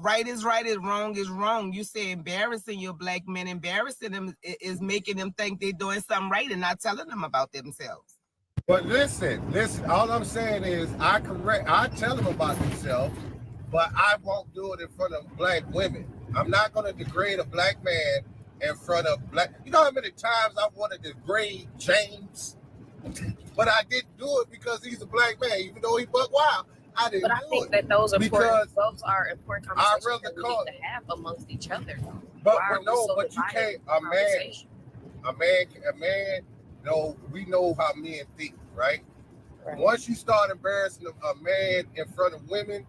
right is right, is wrong is wrong. You say embarrassing your black men, embarrassing them is making them think they're doing something right and not telling them about themselves. But listen, all I'm saying is I tell them about themselves, but I won't do it in front of black women. I'm not going to degrade a black man in front of black. You know how many times I wanted to degrade James? But I didn't do it because he's a black man, even though he buck wild. I didn't do it. But I think that those are important conversations that we need to have amongst each other. But you can't. A man. No, we know how men think, right? Once you start embarrassing a man in front of women,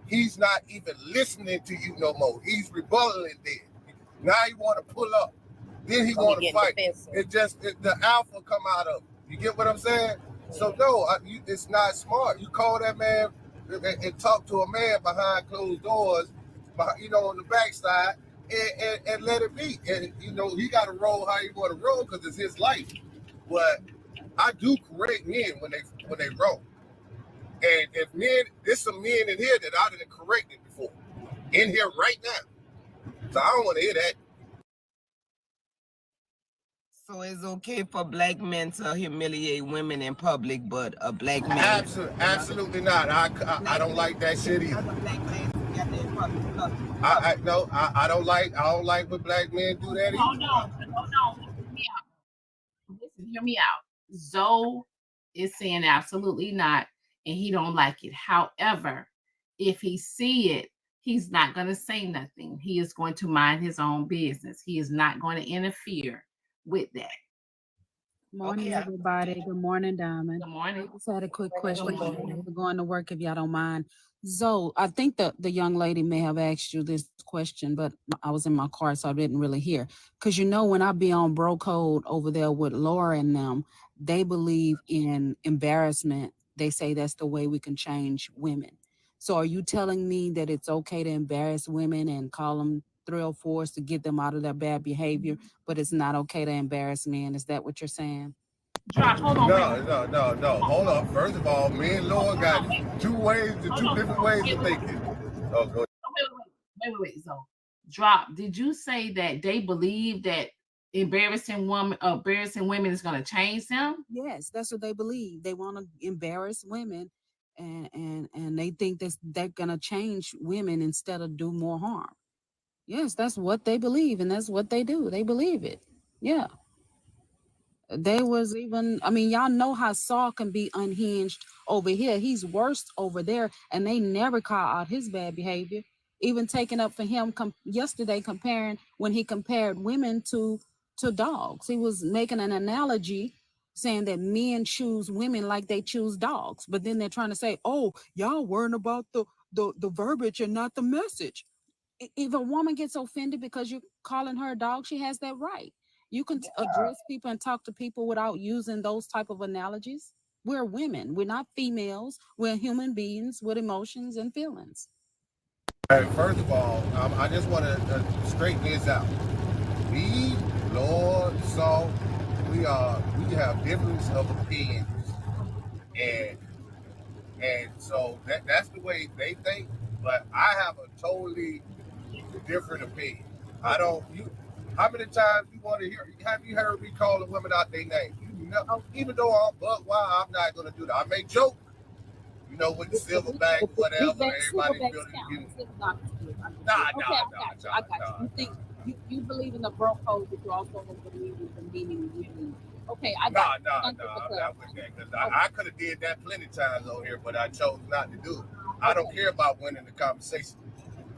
he's not even listening to you no more. He's rebelling there. Now he want to pull up. Then he want to fight. The alpha come out of him. You get what I'm saying? Yeah. So no, it's not smart. You call that man and talk to a man behind closed doors, on the backside, and let it be. And he got to roll how he want to roll because it's his life. But I do correct men when they roll. And if men, there's some men in here that I didn't correct it before, in here right now. So I don't want to hear that. So it's okay for black men to humiliate women in public, but a black man absolutely not. I don't like that shit either. I don't like when black men do that either. Hold on. Hear me out. Listen, hear me out. Zoe is saying absolutely not, and he don't like it. However, if he see it, he's not going to say nothing. He is going to mind his own business. He is not going to interfere with that. Morning, everybody. Good morning, Diamond. Good morning. I just had a quick question. We're going to work if y'all don't mind. Zoe, I think the young lady may have asked you this question, but I was in my car, so I didn't really hear. Because when I be on Bro Code over there with Laura and them, they believe in embarrassment. They say that's the way we can change women. So are you telling me that it's okay to embarrass women and call them 304s to get them out of their bad behavior, but it's not okay to embarrass men? Is that what you're saying? Josh, hold on. No. Hold up. First of all, me and Laura got two different ways of thinking. Oh, go ahead. Wait. So, Drop, did you say that they believe that embarrassing women is going to change them? Yes, that's what they believe. They want to embarrass women, and they think they're going to change women instead of do more harm. Yes, that's what they believe, and that's what they do. They believe it. Yeah. They was even, y'all know how Saul can be unhinged over here. He's worse over there, and they never call out his bad behavior. Even taking up for him yesterday, when he compared women to dogs. He was making an analogy saying that men choose women like they choose dogs. But then they're trying to say, oh, y'all worrying about the verbiage and not the message. If a woman gets offended because you're calling her a dog, she has that right. You can address people and talk to people without using those type of analogies. We're women. We're not females. We're human beings with emotions and feelings. First of all, I just want to straighten this out. Me, Lord, Saul, we have difference of opinions, and so that's the way they think. But I have a totally different opinion. How many times you want to hear? Have you heard me call a woman out their name? Even though I'm buck wild, I'm not going to do that. I may joke, with the silverback, whatever. Everybody feeling. Nah. I got you. You think you believe in the bro code, but you also don't believe in the meaning of women. Okay, I got No, I'm not with that because I could have did that plenty of times over here, but I chose not to do it. I don't care about winning the conversation.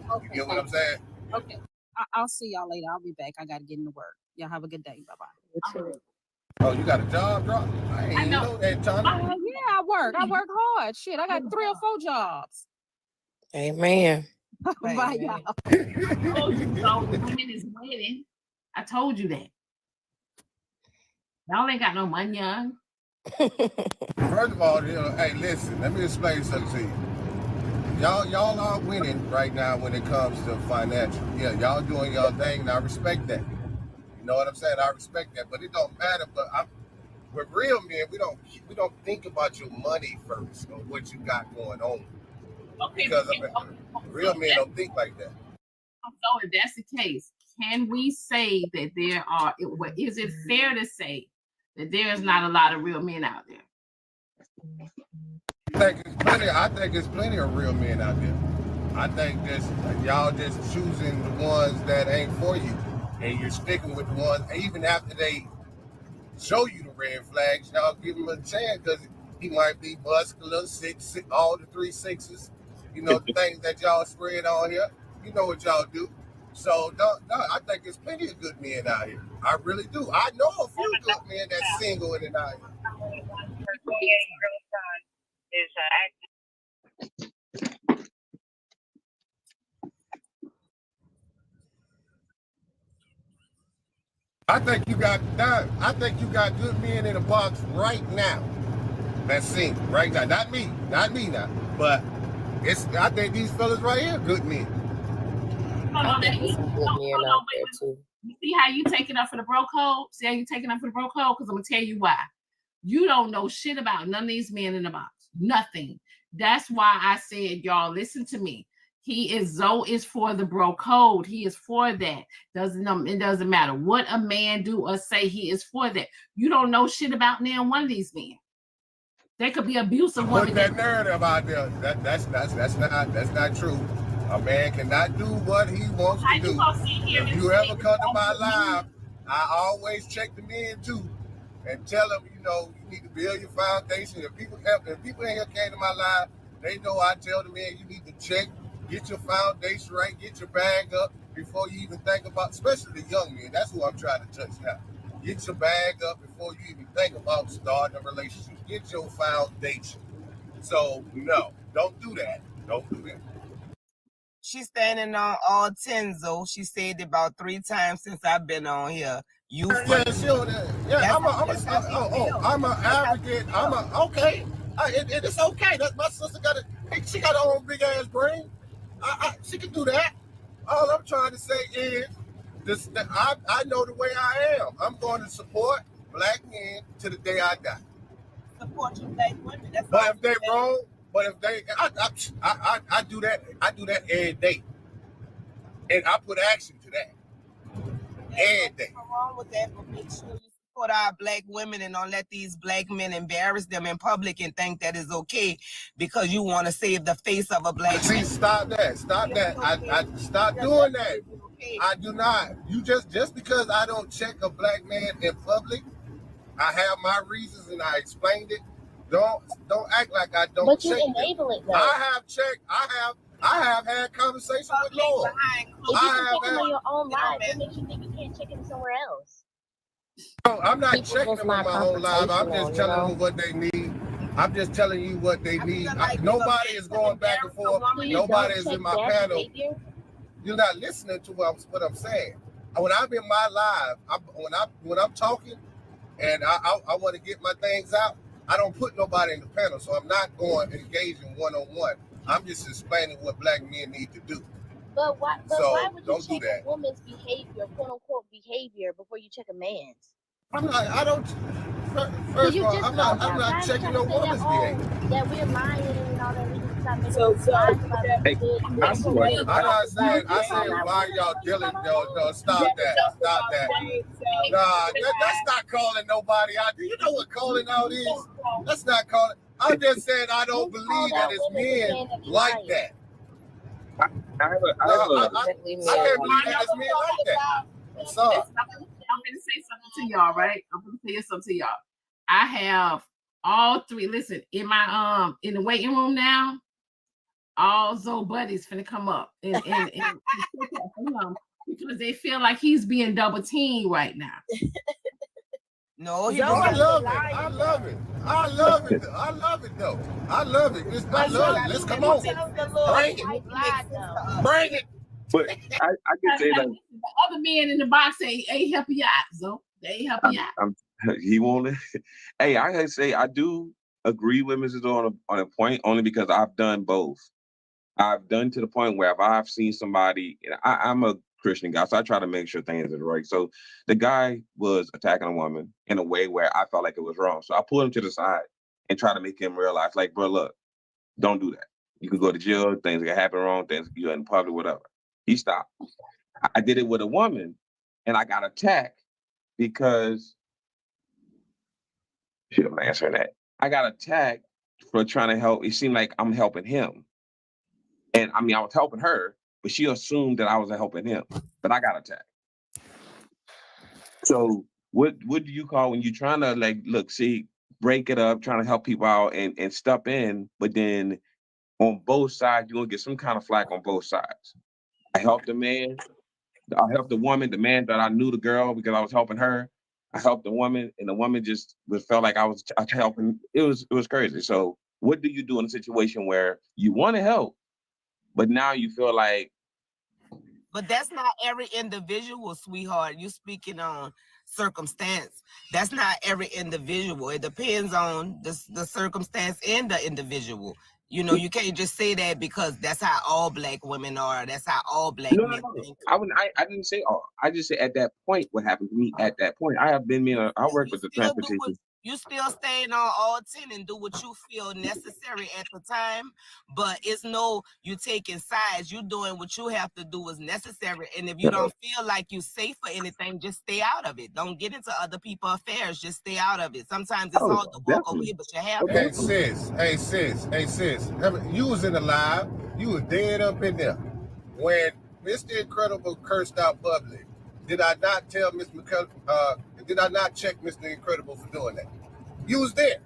Okay, you get what I'm saying? Okay. I'll see y'all later. I'll be back. I got to get into work. Y'all have a good day. Bye-bye. Oh, you got a job, Drop? I ain't know that, Tony. Yeah, I work hard. Shit, I got 3 or 4 jobs. Amen. Bye, y'all. I told you so. The woman is waiting. I told you that. Y'all ain't got no money, young. First of all, hey, listen, let me explain something to you. Y'all are winning right now when it comes to financial. Yeah, y'all doing y'all thing, and I respect that. You know what I'm saying? I respect that, but it don't matter. But with real men, we don't think about your money first or what you got going on. Okay, because real men don't think like that. So if that's the case, can we say that there are? Is it fair to say that there is not a lot of real men out there? I think it's plenty of real men out there. I think this y'all just choosing the ones that ain't for you, and you're sticking with the ones even after they show you the red flags. Y'all give him a chance because he might be muscular, six, all the 3 6s. You know the things that y'all spread on here. You know what y'all do. So I think there's plenty of good men out here. I really do. I know a few good men that's single and out here. I think you got good men in the box right now. That's single right now. Not me now. But I think these fellas right here, good men. You see how you taking up for the bro code? See how you taking up for the bro code? Because I'm gonna tell you why. You don't know shit about none of these men in the box. Nothing. That's why I said, y'all, listen to me. Zoe is for the bro code. He is for that. It doesn't matter what a man do or say. He is for that. You don't know shit about now one of these men. They could be abusive women. Put that narrative out there. That's not true. A man cannot do what he wants to do. If you ever come to my live, I always check the men too and tell them, you need to build your foundation. If people in here came to my live, they know I tell the men you need to check, get your foundation right, get your bag up before you even think about, especially the young men. That's who I'm trying to touch now. Get your bag up before you even think about starting a relationship. Get your foundation. So no, don't do that. Don't do that. She's standing on all 10, though. She said it about 3 times since I've been on here. I'm an advocate. Okay. It's okay. That's my sister she got her own big ass brain. She can do that. All I'm trying to say is I know the way I am. I'm going to support black men to the day I die. Support your black women. But if they wrong, I do that. I do that every day, and I put action to that every day. Nothing wrong with that, but make sure you support our black women and don't let these black men embarrass them in public and think that is okay because you want to save the face of a black man. Stop that. Stop that. I stop doing that. I do not. You just because I don't check a black man in public, I have my reasons and I explained it. Don't act like I don't. But you enable it though. I have checked. I have had conversations with Lord. If you can check him on your own live, what makes you think you can't check him somewhere else? No, I'm not checking them on my own live. I'm just telling them what they need. I'm just telling you what they need. Nobody is going back and forth. Nobody is in my panel. You're not listening to what I'm saying. When I'm in my live, when I'm talking, and I want to get my things out, I don't put nobody in the panel, so I'm not going engaging one-on-one. I'm just explaining what black men need to do. But why would you check a woman's behavior, quote-unquote behavior, before you check a man's? First of all, I'm not checking no woman's behavior. That we're lying and all that. I'm not saying why y'all dealing. No, stop that. Nah, that's not calling nobody out. Do you know what calling out is? That's not calling. I'm just saying I don't believe that it's men like that. I can't believe that it's men like that. I'm sorry. I'm going to say something to y'all, right? I'm going to tell you something to y'all. I have all 3. Listen, in my in the waiting room now, all Zoe buddies finna come up and because they feel like he's being double teamed right now. No, I love it. I love it though. I love it. Let's come on. Bring it. But I can say like the other men in the box ain't helping you out, Zoe. They ain't helping you out. He won't. Hey, I gotta say I do agree with Mrs. on a point only because I've done both. I've done to the point where if I've seen somebody, I'm a Christian guy, so I try to make sure things are right. So the guy was attacking a woman in a way where I felt like it was wrong. So I pulled him to the side and try to make him realize, like, bro, look, don't do that. You could go to jail, things can happen wrong, things you're in public, whatever. He stopped. I did it with a woman, and I got attacked because shit, I'm answering that. I got attacked for trying to help. It seemed like I'm helping him. And I mean, I was helping her, but she assumed that I was helping him. But I got attacked. So what do you call when you're trying to like break it up, trying to help people out and step in, but then on both sides, you're gonna get some kind of flack on both sides. I helped the man, I helped the woman, the man that I knew the girl because I was helping her. I helped the woman, and the woman just felt like I was helping. It was crazy. So what do you do in a situation where you want to help, but now you feel like? But that's not every individual, sweetheart. You speaking on circumstance. That's not every individual. It depends on the circumstance and the individual. You know, you can't just say that because that's how all Black women are. That's how all Black No, men think. I didn't say all. I just said at that point, what happened to me at that point. I have been I work with the transportation. You still staying on all 10 and do what you feel necessary at the time, but it's no you taking sides. You doing what you have to do is necessary, and if you don't feel like you safe for anything, just stay out of it. Don't get into other people's affairs. Just stay out of it. Sometimes it's hard to walk away, but you have to. Hey sis. You was in the live. You was dead up in there when Mr. Incredible cursed out public. Did I not tell Miss McCullough? Did I not check Mr. Incredible for doing that? You was there.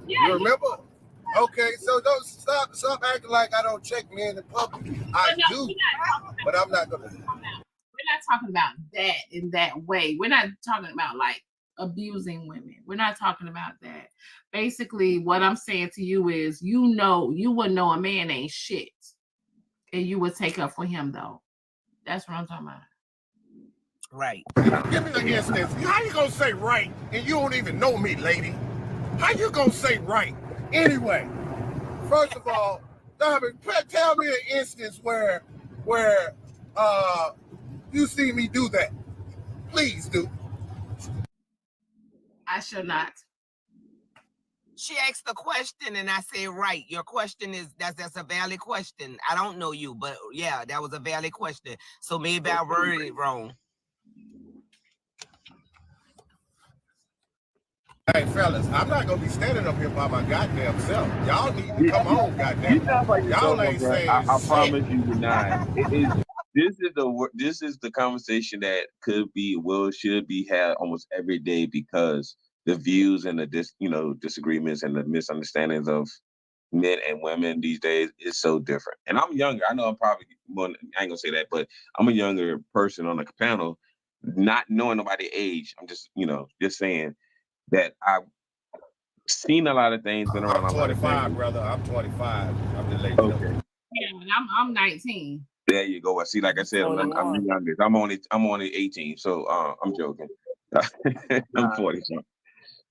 Yeah, you remember? Okay, so don't stop acting like I don't check men in public. I do, but I'm not gonna. We're not talking about that in that way. We're not talking about like abusing women. We're not talking about that. Basically, what I'm saying to you is, you would know a man ain't shit, and you would take up for him though. That's what I'm talking about. Right. Give me the instance. How you gonna say right and you don't even know me, lady? How you gonna say right? Anyway, first of all, Diamond, tell me an instance where you see me do that. Please do. I shall not. She asked the question and I say, right. Your question is that's a valid question. I don't know you, but yeah, that was a valid question. So maybe I worded it wrong. Hey fellas, I'm not gonna be standing up here by my goddamn self. Y'all need to come on, goddamn. Y'all ain't saying I promise you, you're not. This is the conversation that should be had almost every day because the views and the disagreements and the misunderstandings of men and women these days is so different. And I'm younger. I know I ain't gonna say that, but I'm a younger person on the panel, not knowing nobody's age. I'm just saying that I've seen a lot of things, been around a lot of things. I'm 25, brother. I'm 25. I'm the late. Okay. Yeah, and I'm 19. There you go. See, like I said, I'm the youngest. I'm only 18, so I'm joking. I'm 40 something.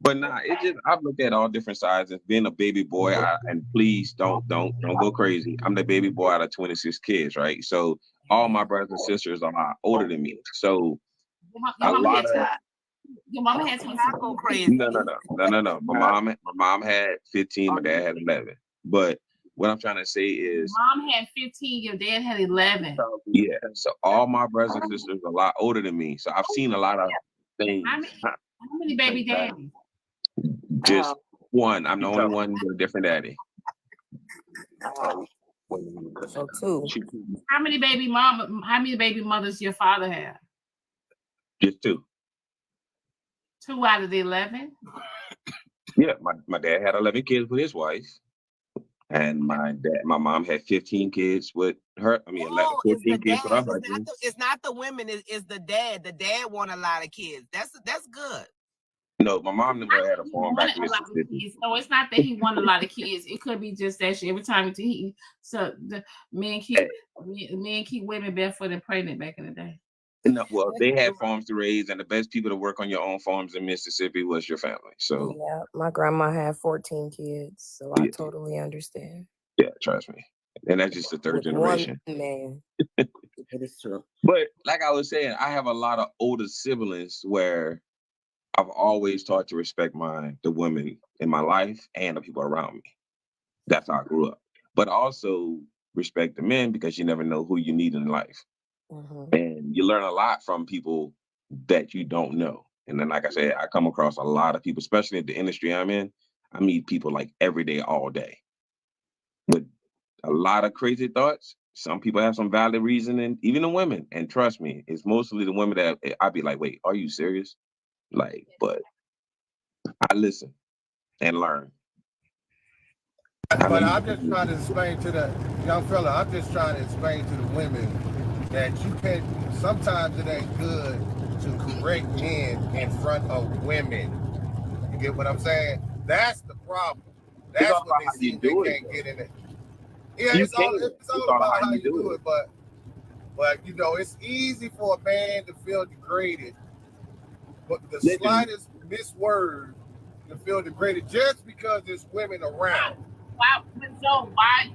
But I've looked at all different sides. As being a baby boy, and please don't go crazy. I'm the baby boy out of 26 kids, right? So all my brothers and sisters are a lot older than me. So your mama had 26. Go crazy. No. My mom had 15. My dad had 11. But what I'm trying to say is, mom had 15. Your dad had 11. Yeah. So all my brothers and sisters are a lot older than me. So I've seen a lot of things. How many baby daddies? Just one. I'm the only one with a different daddy. So two. How many baby mothers your father had? Just two. 2 out of the 11? Yeah, my dad had 11 kids with his wife. And my mom had 15 kids with her. 14 kids with her husband. It's not the women, it's the dad. The dad want a lot of kids. That's good. No, my mom never had a farm back in Mississippi. So it's not that he wanted a lot of kids. It could be just that every time men keep women barefoot and pregnant back in the day. No, well, they had farms to raise, and the best people to work on your own farms in Mississippi was your family. So yeah, my grandma had 14 kids, so I totally understand. Yeah, trust me. And that's just the third generation. One man. It is true. But like I was saying, I have a lot of older siblings where I've always taught to respect the women in my life and the people around me. That's how I grew up. but also respect the men because you never know who you need in life. And you learn a lot from people that you don't know. And then, like I said, I come across a lot of people, especially in the industry I'm in. I meet people like every day, all day, with a lot of crazy thoughts. Some people have some valid reasoning, even the women. And trust me, it's mostly the women that I'd be like, wait, are you serious? Like, but I listen and learn. But I'm just trying to explain to the young fella, I'm just trying to explain to the women that you can, sometimes it ain't good to correct men in front of women. You get what I'm saying? That's the problem. That's what they see they can't get in it. Yeah, it's all about how you do it, but you know, it's easy for a man to feel degraded. But the slightest misword to feel degraded just because there's women around. Why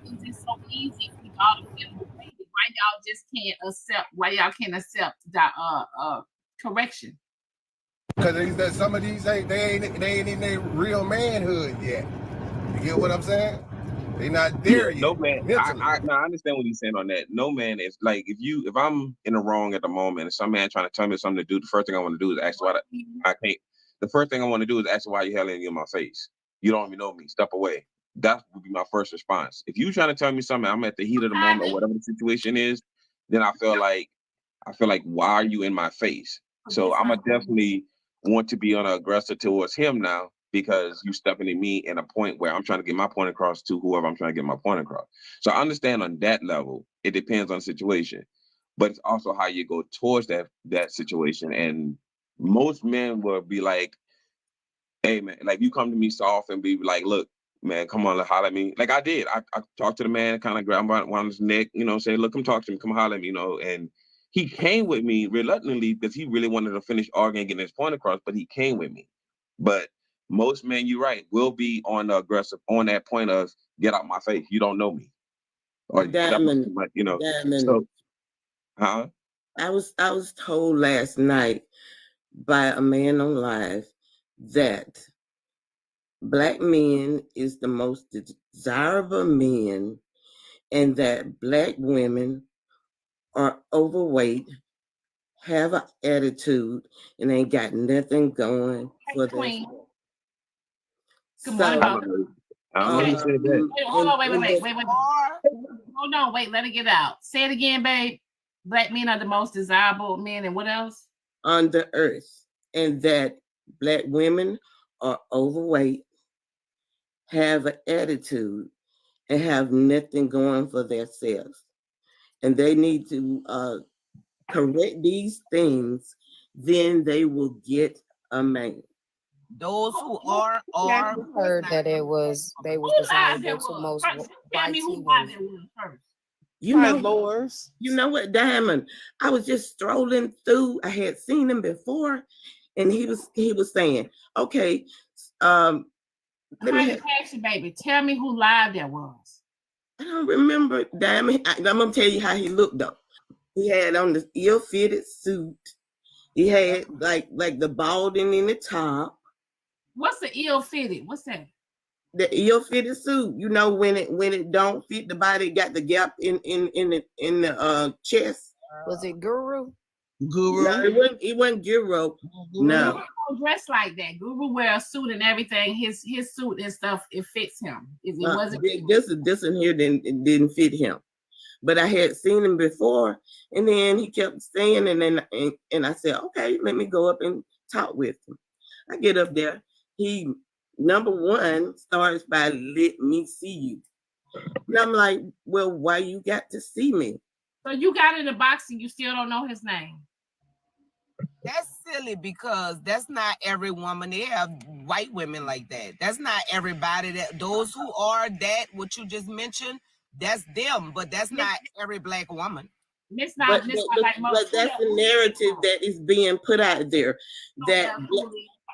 is it so easy for y'all to feel degraded? Why y'all just can't accept? Why y'all can't accept that correction? Because some of these ain't in their real manhood yet. You get what I'm saying? They not there yet. No man. I understand what he's saying on that. No man is like if I'm in the wrong at the moment and some man trying to tell me something to do, the first thing I want to do is ask why I can't. The first thing I want to do is ask why you yelling in my face. You don't even know me. Step away. That would be my first response. If you trying to tell me something, I'm at the heat of the moment or whatever the situation is, then I feel like why are you in my face? So I'm gonna definitely want to be on an aggressor towards him now because you stepping in me in a point where I'm trying to get my point across to whoever I'm trying to get my point across. So I understand on that level, it depends on the situation, but it's also how you go towards that situation. And most men will be like, hey man, like you come to me soft and be like, look, man, come on, holler at me. Like I did. I talked to the man, kind of grabbed him on his neck, say, look, come talk to me, come holler at me, and he came with me reluctantly because he really wanted to finish arguing, getting his point across, but he came with me. But most men, you're right, will be on the aggressive, on that point of get out my face. You don't know me. Or Diamond, Diamond. So, huh? I was told last night by a man on live that Black men is the most desirable men and that Black women are overweight, have an attitude, and ain't got nothing going for them. Good morning, I don't know who said that. Hold on, wait. Hold on, wait, let it get out. Say it again, babe. Black men are the most desirable men, and what else? On the earth, and that Black women are overweight, have an attitude, and have nothing going for themselves. And they need to correct these things, then they will get a man. Those who are heard that they were desirable to most white women. You know what, Diamond? I was just strolling through. I had seen him before, and he was saying, "Okay, let me ask you, baby. Tell me who live there was." I don't remember, Diamond. I'm gonna tell you how he looked though. He had on this ill-fitted suit. He had like the balding in the top. What's the ill-fitted? What's that? The ill-fitted suit. You know when it don't fit the body, got the gap in the chest. Was it Guru? No, it wasn't Guru. No. Guru don't dress like that. Guru wear a suit and everything. His suit and stuff, it fits him. It wasn't. This in here didn't fit him. But I had seen him before, and then he kept saying, and I said, okay, let me go up and talk with him. I get up there. He, number one, starts by let me see you. And I'm like, well, why you got to see me? So you got in the box and you still don't know his name? That's silly because that's not every woman. They have white women like that. That's not everybody. Those who are that, what you just mentioned, that's them, but that's not every Black woman. But that's the narrative that is being put out there. That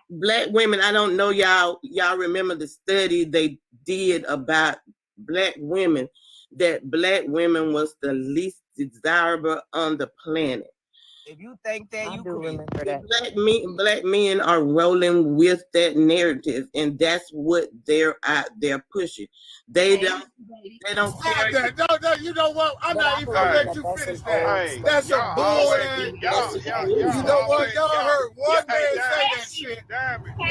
Black women, I don't know y'all remember the study they did about Black women, that Black women was the least desirable on the planet. If you think that, you do crazy. remember that. Black men are rolling with that narrative, and that's what they're pushing. They don't Stop that. No, you know what? I'm not even gonna let you finish that. That's a bullshit. You know what? Y'all heard one man say that shit.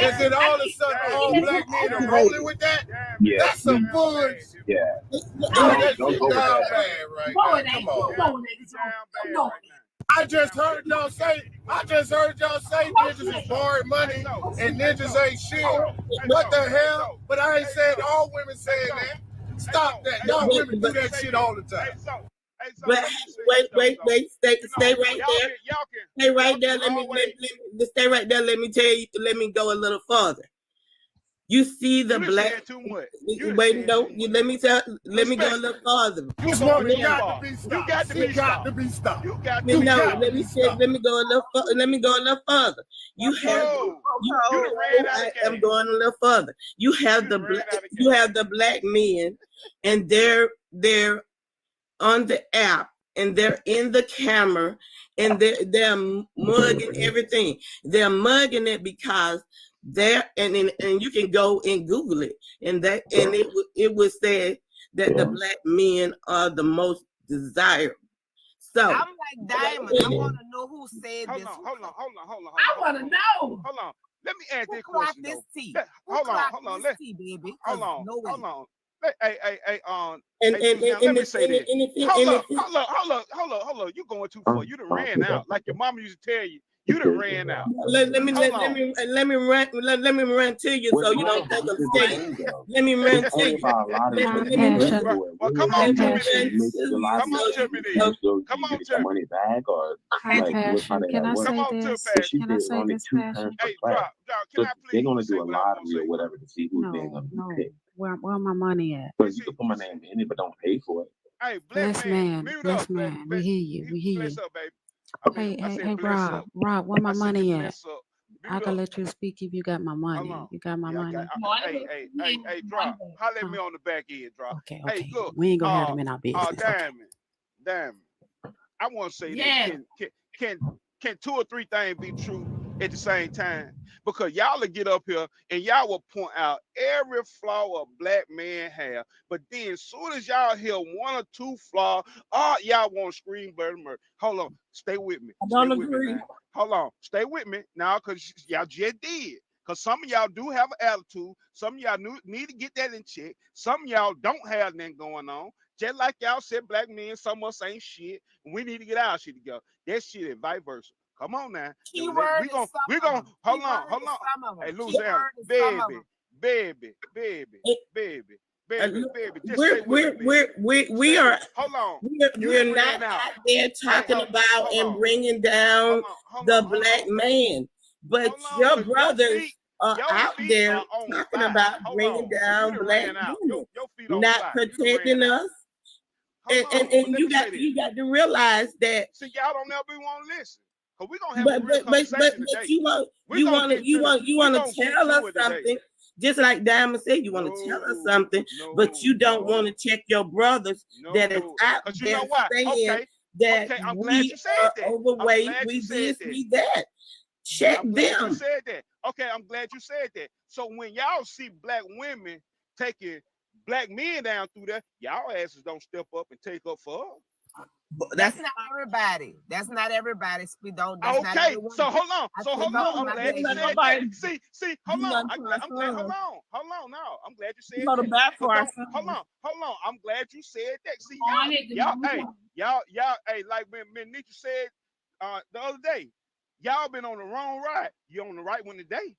Is it all of a sudden all black men are rolling with that? Yeah. That's some bullshit. Yeah. That Don't shit go with down that. bad right now. Come on. I just heard y'all say niggas is borrowing money and niggas ain't shit. What the hell? But I ain't saying all women saying that. Stop that. Y'all women do that shit all the time. But wait, stay right there. Stay right there. Let me stay right there. Let me tell you. Let me go a little further. You see the black. Too much. Wait, no. Let me go a little farther. You got to be stopped. You got to be stopped. Let me go a little further. I'm going a little further. You have the black men, and they're on the app, and they're in the camera, and they're mugging everything. They're mugging it because and you can go and Google it, and it would say that the black men are the most desirable. So I'm like Diamond. I want to know who said this. Hold on. I want to know. Hold on. Let me ask this Who clocked question. this tea? Hold on. Baby. Hold on. No way. Hold on. Hey, let me say this. Hold up. You going too far. You done ran out. Like your mama used to tell you. You done ran out. Let me run to you so you don't think I'm staying. Let me run to you. Well, come on to me then. Come on to me. Money back or Can I say this? Can I say this, Passion? Hey, drop. Can I please? They're gonna do a lottery or whatever to see whose name gonna be picked. Where my money at? Because you can put my name in it, but don't pay for it. Hey, Bless man. We hear you. Bless up, baby. Hey, Rob, where my money at? I can let you speak if you got my money. You got my money. Hey, drop. Holler at me on the back end, drop. Okay. Hey, look. We ain't gonna have them in our business. Diamond. I want to say that. Can 2 or 3 things be true at the same time? Because y'all will get up here and y'all will point out every flaw a black man have. But then as soon as y'all hear 1 or 2 flaws, y'all want to scream bloody murder. Hold on. Stay with me. I don't agree. Hold on. Stay with me now because y'all just did. Because some of y'all do have an attitude. Some of y'all need to get that in check. Some of y'all don't have nothing going on. Just like y'all said, black men, some of us ain't shit. And we need to get our shit together. That shit is vice versa. Come on now. We're gonna hold on. Hey, Louisiana, baby. We are. Hold on. We're not out there talking about and bringing down the black man, but your brothers are out there talking about bringing down black women, not protecting us. And you got to realize that. See, y'all don't ever want to listen. Cause we gonna have a real conversation today. You want to tell us something, just like Diamond said. You want to tell us something, but you don't want to check your brothers that is out there saying that we are overweight. We this, we that. Check them. You said that. Okay, I'm glad you said that. So when y'all see black women taking black men down through there, y'all asses don't step up and take up for us. That's not everybody. That's not everybody. We don't. Okay, so hold on. I'm glad you said that. See, hold on. I'm glad. Hold on. Now, I'm glad you said that. Hold on. I'm glad you said that. See, y'all. Hey, like when Nietzsche said the other day, y'all been on the wrong ride. You're on the right one today.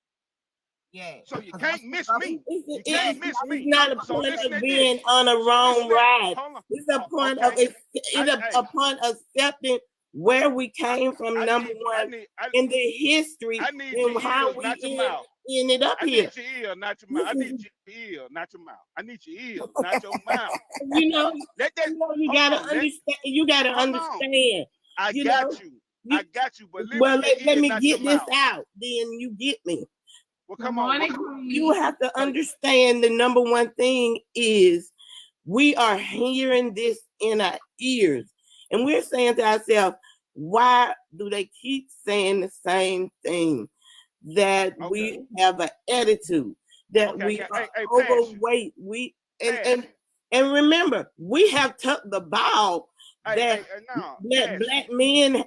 Yeah. So you can't miss me. You can't miss me. It's not a point of being on a wrong ride. It's a point of a point of accepting where we came from. Number one, in the history and how we ended up here. I need your ear, not your mouth. I need your ear, not your mouth. I need your ear, not your mouth. You gotta understand. You gotta understand. I got you. But let me get this out. Then you get me. Well, come on. You have to understand the number one thing is we are hearing this in our ears. And we're saying to ourselves, Why do they keep saying the same thing? That we have an attitude, that we are overweight. And remember, we have tucked the ball that black men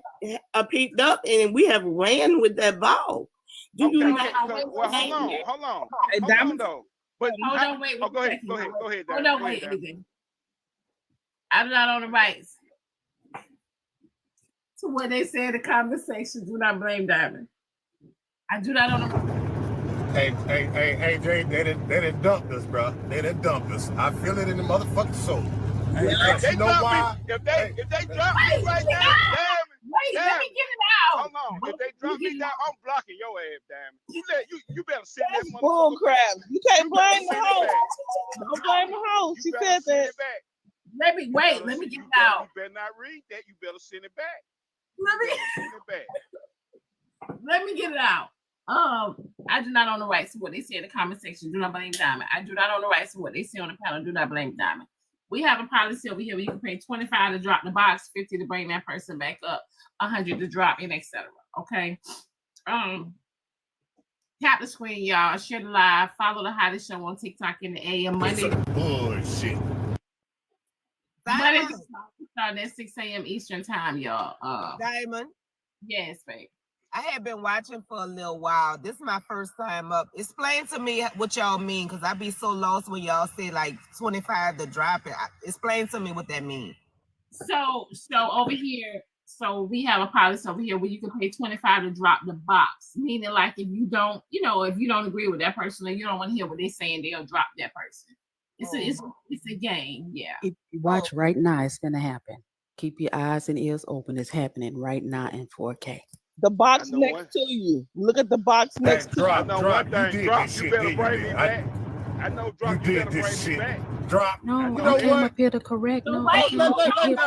picked up, and we have ran with that ball. Well, hold on though. But hold on, wait. Go ahead. Hold on, wait, anything. I'm not on the rights. To what they say in the conversation, do not blame Diamond. I do not on the rights. Hey, Jay, they done dumped us, bro. They done dumped us. I feel it in the motherfucking soul. Hey, you know why? If they drop me right now, let me get it out. Hold on. If they drop me down, I'm blocking your ass, damn. You better send that motherfucker. Bull crap. You can't blame the host. Don't blame the host. She said that. Let me get it out. You better not read that. You better send it back. Let me get it out. I do not own the rights to what they say in the comment section. Do not blame Diamond. I do not own the rights to what they say on the panel. Do not blame Diamond. We have a policy over here where you can pay $25 to drop the box, $50 to bring that person back up, $100 to drop, and etc. Okay. Tap the screen, y'all. Share the live. Follow the hottest show on TikTok in the AM Monday. Bullshit. Monday starting at 6 a.m. Eastern time, y'all. Diamond. Yes, babe. I had been watching for a little while. This is my first time up. Explain to me what y'all mean, because I be so lost when y'all say like 25 to drop it. Explain to me what that means. So over here, so we have a policy over here where you can pay $25 to drop the box. Meaning, like, if you don't, if you don't agree with that person or you don't want to hear what they're saying, they'll drop that person. It's a game, yeah. If you watch right now, it's gonna happen. Keep your eyes and ears open. It's happening right now in 4K. The box next to you. Look at the box next to you. I know one thing. Drop, you better bring me back. I know Drop, you better bring me back. Drop. No, I came up here to correct. No, I came up here.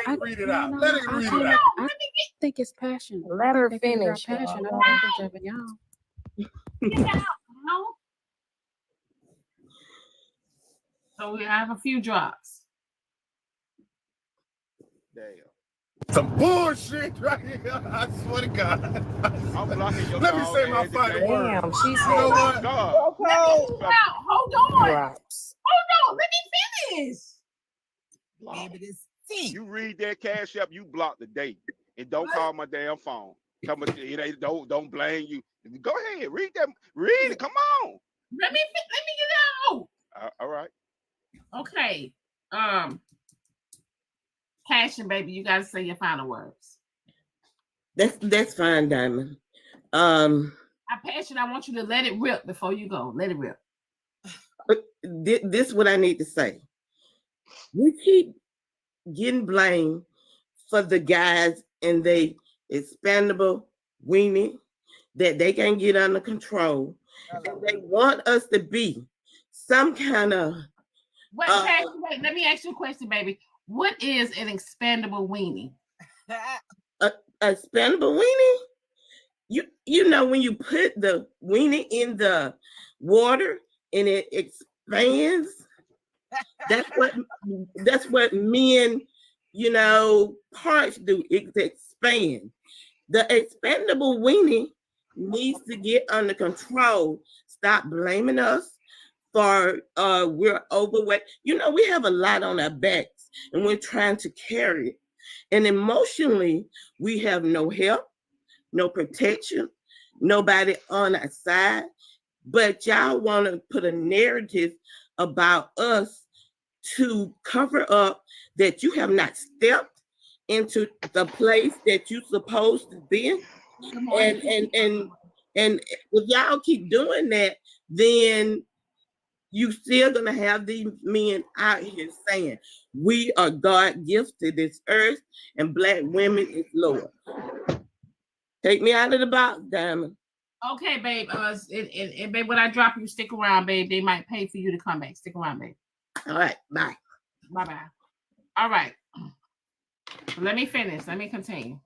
I read it out. Let it read it out. I think it's passion. Let her finish. Passion. I don't think it's jumping y'all. Get out, So we have a few drops. Damn. Some bullshit right here. I swear to God. I'm blocking your Let me say my final word. Damn, she said, you know what? Hold on. Drops. Hold on. Let me finish. Baby, this tea. You read that cash up, you block the date. And don't call my damn phone. Don't blame you. Go ahead, read that. Read it. Come on. Let me get it out. All right. Okay. Passion, baby, you gotta say your final words. That's fine, Diamond. Passion, I want you to let it rip before you go. Let it rip. This is what I need to say. We keep getting blamed for the guys and they expandable weenie that they can get under control. And they want us to be some kind of Wait, let me ask you a question, baby. What is an expandable weenie? a expandable weenie? You know when you put the weenie in the water and it expands? That's what men, parts do. It expand. The expandable weenie needs to get under control. Stop blaming us for we're overweight. We have a lot on our backs and we're trying to carry it. And emotionally, we have no help, no protection, nobody on our side. But y'all want to put a narrative about us to cover up that you have not stepped into the place that you're supposed to be. And if y'all keep doing that, then you still gonna have these men out here saying we are God gifted this earth and black women is lower. Take me out of the box, Diamond. Okay, babe. And babe, when I drop you, stick around, babe. They might pay for you to come back. Stick around, babe. All right, bye. Bye. All right. Let me finish. Let me continue.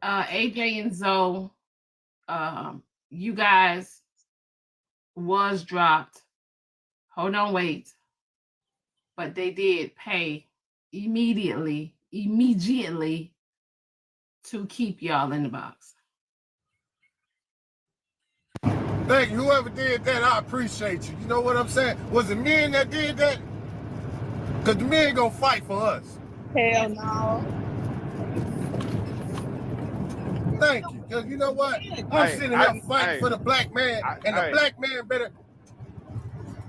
AJ and Zoe, you guys was dropped. Hold on, wait. But they did pay immediately to keep y'all in the box. Thank you. Whoever did that, I appreciate you. You know what I'm saying? Was it men that did that? Because the men gonna fight for us. Hell no. Thank you. Because you know what? I'm sitting here fighting for the black man, and the black man better.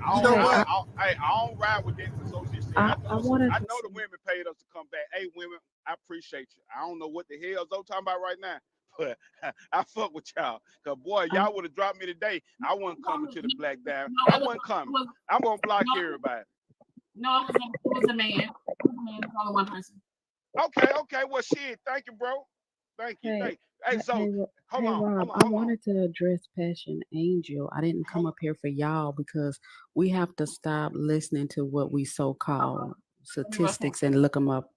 I don't ride with that association. I know the women paid us to come back. Hey, women, I appreciate you. I don't know what the hell Zoe talking about right now, but I fuck with y'all. Cause boy, y'all would have dropped me today. I wasn't coming to the Blaqqdiamond. I wasn't coming. I'm gonna block everybody. No, it was a man. It was a man. It's only one person. Okay. Well, shit. Thank you, bro. Thank you. Hey, so hold on. I wanted to address Passion Angel. I didn't come up here for y'all because we have to stop listening to what we so-called statistics and look them up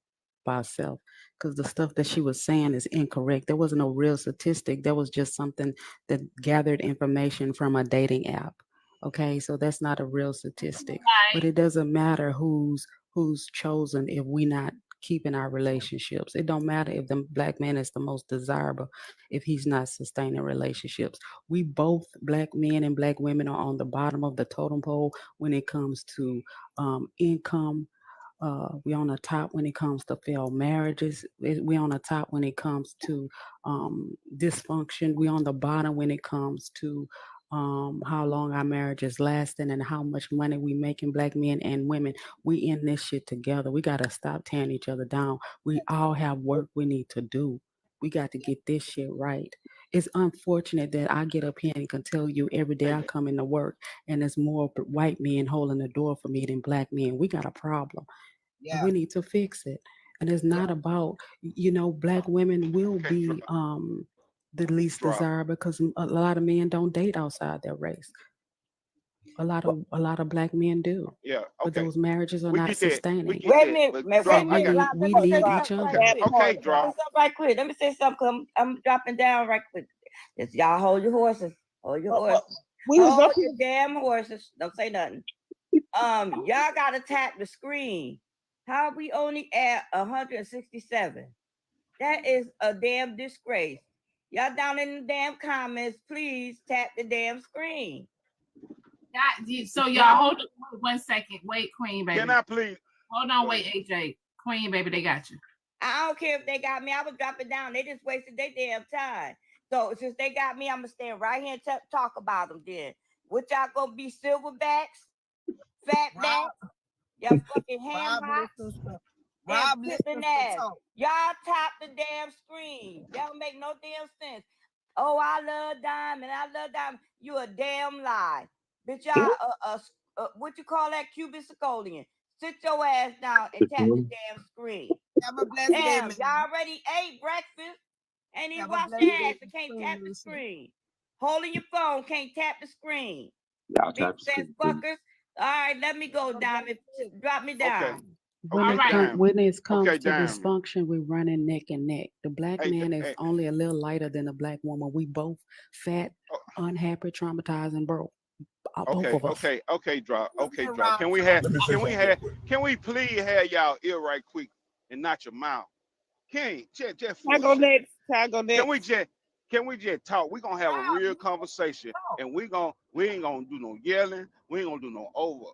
by ourselves. Because the stuff that she was saying is incorrect. There wasn't no real statistic. There was just something that gathered information from a dating app. Okay, so that's not a real statistic. But it doesn't matter who's chosen if we not keeping our relationships. It don't matter if the black man is the most desirable if he's not sustaining relationships. We both, black men and black women, are on the bottom of the totem pole when it comes to income. We on the top when it comes to failed marriages. We on the top when it comes to dysfunction. We on the bottom when it comes to how long our marriage is lasting and how much money we making, black men and women. We in this shit together. We got to stop tearing each other down. We all have work we need to do. We got to get this shit right. It's unfortunate that I get up here and can tell you every day I come into work and there's more white men holding the door for me than black men. We got a problem. Yeah. We need to fix it. And it's not about, black women will be the least desirable because a lot of men don't date outside their race. A lot of black men do. Yeah. Okay. But those marriages are not sustaining. Wait a minute. We need each other. Okay, drop. Right quick. Let me say something. I'm dropping down right quick. Y'all hold your horses. Hold your horses. Hold your damn horses. Don't say nothing. Y'all gotta tap the screen. How we only at 167? That is a damn disgrace. Y'all down in the damn comments, please tap the damn screen. So y'all hold it 1 second. Wait, Queen, baby. Can I please? Hold on, wait, AJ. Queen, baby, they got you. I don't care if they got me. I would drop it down. They just wasted their damn time. So since they got me, I'm going to stand right here and talk about them then. What y'all going to be, silverbacks? Fatbacks? Y'all fucking ham hocks? Rob, ass. Y'all tap the damn screen. That don't make no damn sense. Oh, I love Diamond. You a damn lie. Bitch, y'all, what you call that, Cuban Sicolian? Sit your ass down and tap the damn screen. Have a blessed day, man. Y'all already ate breakfast. Ain't even washed your ass and can't tap the screen. Holding your phone, can't tap the screen. Big fat fuckers. All right, let me go, Diamond. Drop me down. When it comes to dysfunction, we're running neck and neck. The black man is only a little lighter than the black woman. We both fat, unhappy, traumatized, and broke. Okay, drop. Can we please have y'all ear right quick and not your mouth? Can I go next? Can we just talk? We're gonna have a real conversation, and we ain't gonna do no yelling. We ain't gonna do no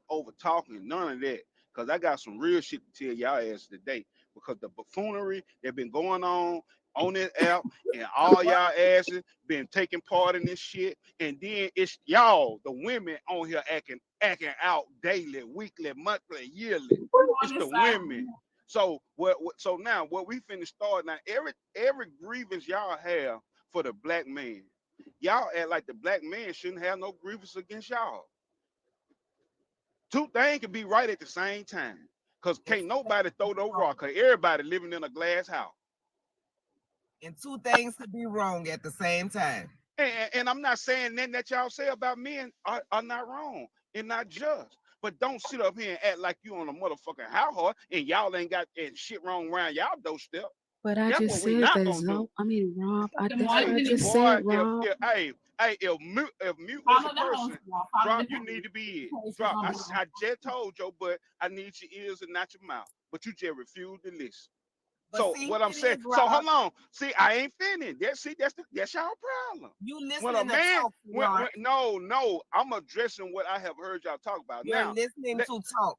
over talking, none of that. Cause I got some real shit to tell y'all ass today. Because the buffoonery that been going on this app, and all y'all asses been taking part in this shit, and then it's y'all, the women on here acting out daily, weekly, monthly, yearly. It's the women. So so now what we finna start now, every grievance y'all have for the black man, y'all act like the black man shouldn't have no grievance against y'all. Two things can be right at the same time. Cause can't nobody throw no rock, cause everybody living in a glass house. And two things could be wrong at the same time. And I'm not saying nothing that y'all say about men are not wrong and not just. But don't sit up here and act like you on a motherfucking household and y'all ain't got shit wrong around y'all doorstep. But I That's just what we said not that, gonna do. Rob. Good That's what I morning. just Boy, said, Rob. if mute was Follow a the host. person, Follow drop, the you host. need to be it. Host is Drop. gonna I, be I just told your butt I need your ears and not your mouth. But you just refuse to listen. But So see, what I'm it saying, is, so Rob. hold on. See, I ain't finished. That's y'all problem. You When a listening to man, talk, Rob. no, I'm addressing what I have heard y'all talk about. You're Now, listening let, to talk.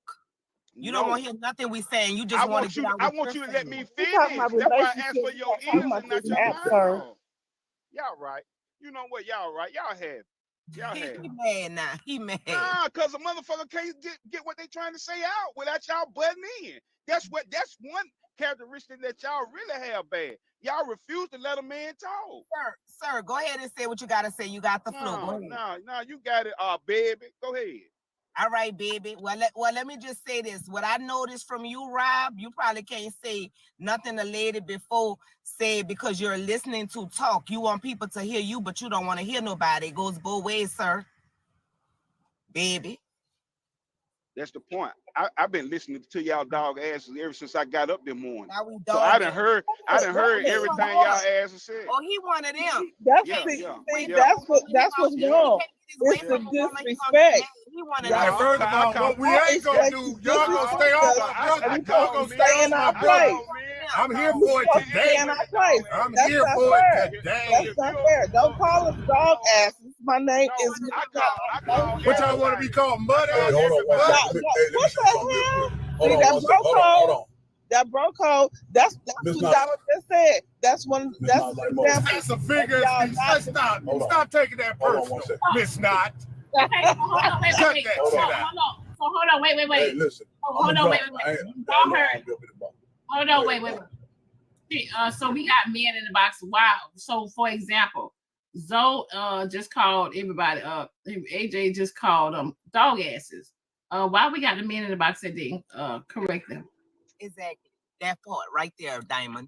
You don't no, want to hear nothing we saying. You just I want to want get you. out I what want you're you to let saying. me We talking finish. about That's why I asked relationships. for We your not talking ears about and this not your app, sir. mouth. Y'all right. You know what? Y'all right. Y'all have it. Y'all He have it. mad now. He mad. Nah, cause a motherfucker can't get what they trying to say out without y'all butting in. That's one characteristic that y'all really have bad. Y'all refuse to let a man talk. Sir, go ahead and say what you gotta say. You got the floor. Go ahead. No, you got it, baby. Go ahead. All right, baby. Well, let me just say this. What I noticed from you, Rob, you probably can't say nothing a lady before said because you're listening to talk. You want people to hear you, but you don't want to hear nobody. It goes both ways, sir. Baby. That's the point. I've been listening to y'all dog asses ever since I got up this morning. Now we So I dogging. done heard everything y'all asses said. Oh, he one of them. That's what's wrong. It's the disrespect. He one of And them. first of all, what we ain't gonna do, y'all gonna stay on y'all gonna stay on my brother. I'm here for it today. I'm That's here not for fair. it today. That's not fair. Don't call us dog asses. My name is I call What y'all want to be called, mud ass? Hey, hold on one What second. Let me the say something real hell? quick. See, Hold on one second. Hold on. that bro code, that's Miss what Knox. Donald just said. That's one. Miss That's Knox, an like Mo. example. That's a figure of speech. Let's stop. Hold on. Stop taking that Hold on personal, one second. Miss Knott. Okay, so hold on, wait. Cut that shit out. Hold on, wait. Hey, listen. Hold on, wait. Y'all heard. Hold on, wait. So we got men in the box. Wow. So for example, Zoe just called everybody up. AJ just called them dog asses. Why we got the men in the box that didn't correct them? Exactly. That part right there, Diamond.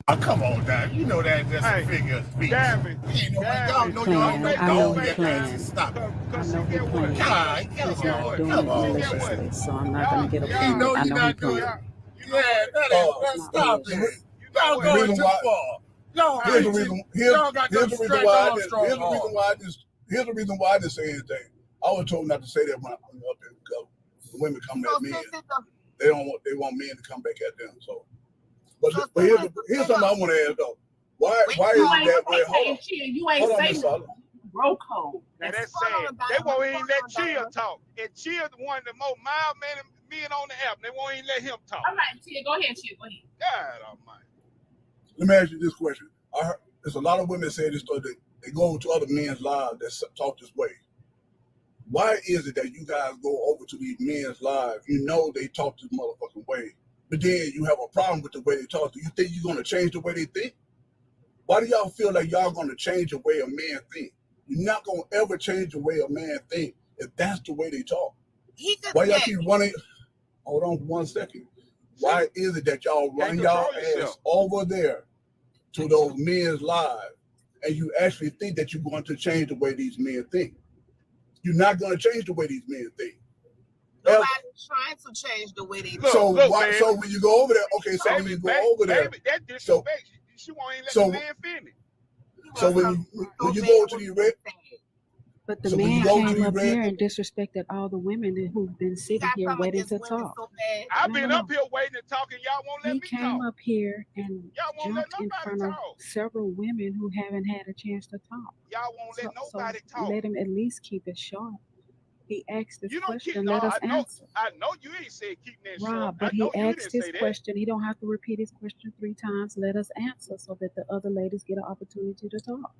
Oh, come on, Dad. You know that's a figure of speech. Diamond. Y'all know y'all playing. Stop it. I know he playing. He's not doing it maliciously, so I'm not gonna get offended. You know I you're know he not doing playing. it. Yeah, that's stop it. Y'all going too far. Y'all Here's the reason. Here's the reason why I didn't say anything. I was told not to say that when I hung up there because the women come at me. They want men to come back at them. So, but here's something I want to ask though. Why is it that way? You ain't saying bro code. Now that's sad. They won't even let Chill talk. And Chill one of the most mild men on the app. They won't even let him talk. All right, Chill, go ahead, Chill. Go ahead. God almighty. Let me ask you this question. I heard there's a lot of women say this stuff that they go over to other men's lives that talk this way. Why is it that you guys go over to these men's lives, you know they talk this motherfucking way, but then you have a problem with the way they talk? Do you think you're going to change the way they think? Why do y'all feel like y'all going to change the way a man think? You're not going to ever change the way a man think if that's the way they talk. Why y'all keep running? Hold on 1 second. Why is it that y'all run y'all ass over there to those men's lives and you actually think that you're going to change the way these men think? You're not going to change the way these men think. Nobody's trying to change the way they think. So when you go over there, okay, so when you go over there, that disrespect, she won't even let the man finish. So when you go to the red, but the man came up here and disrespected all the women who've been sitting here waiting to talk. I've been up here waiting to talk, and y'all won't let me talk. He came up here and jumped in front of several women who haven't had a chance to talk. Y'all won't let nobody talk. Let him at least keep it short. He asked this question. Let us answer. I know you ain't said keep that short. Rob, but he asked his question. He don't have to repeat his question 3 times. Let us answer so that the other ladies get an opportunity to talk.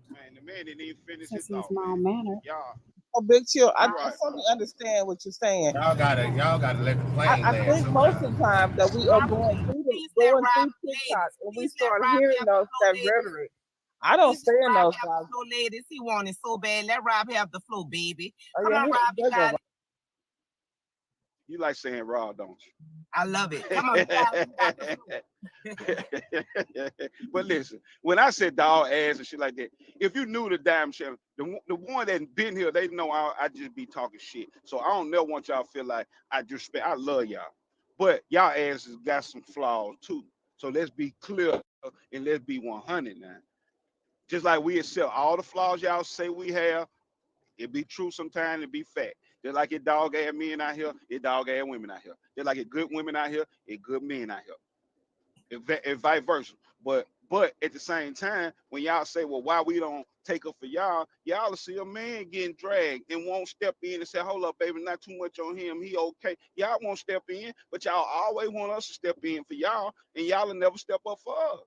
Man, the man didn't even finish his thought. Small manner. Y'all. Oh, Big Chill, I fully understand what you're saying. Y'all gotta let the plane land. I think most of the time that we are going through TikTok and we start hearing that rhetoric. I don't stay in those guys. No ladies, he wanted so bad. Let Rob have the flow, baby. Come on, Rob, you got it. You like saying raw, don't you? I love it. Come on, But listen, when I said dog ass and shit like that, if you knew the damn shit, the one that been here, they know I just be talking shit. So I don't never want y'all to feel like I love y'all. But y'all asses got some flaws too. So let's be clear and let's be 100 now. Just like we accept all the flaws y'all say we have, it be true sometimes, it be fact. Just like it dog ass men out here, it dog ass women out here. Just like it good women out here, it good men out here. And vice versa. But at the same time, when y'all say, well, why we don't take up for y'all will see a man getting dragged and won't step in and say, hold up, baby, not too much on him. He okay. Y'all won't step in, but y'all always want us to step in for y'all, and y'all will never step up for us.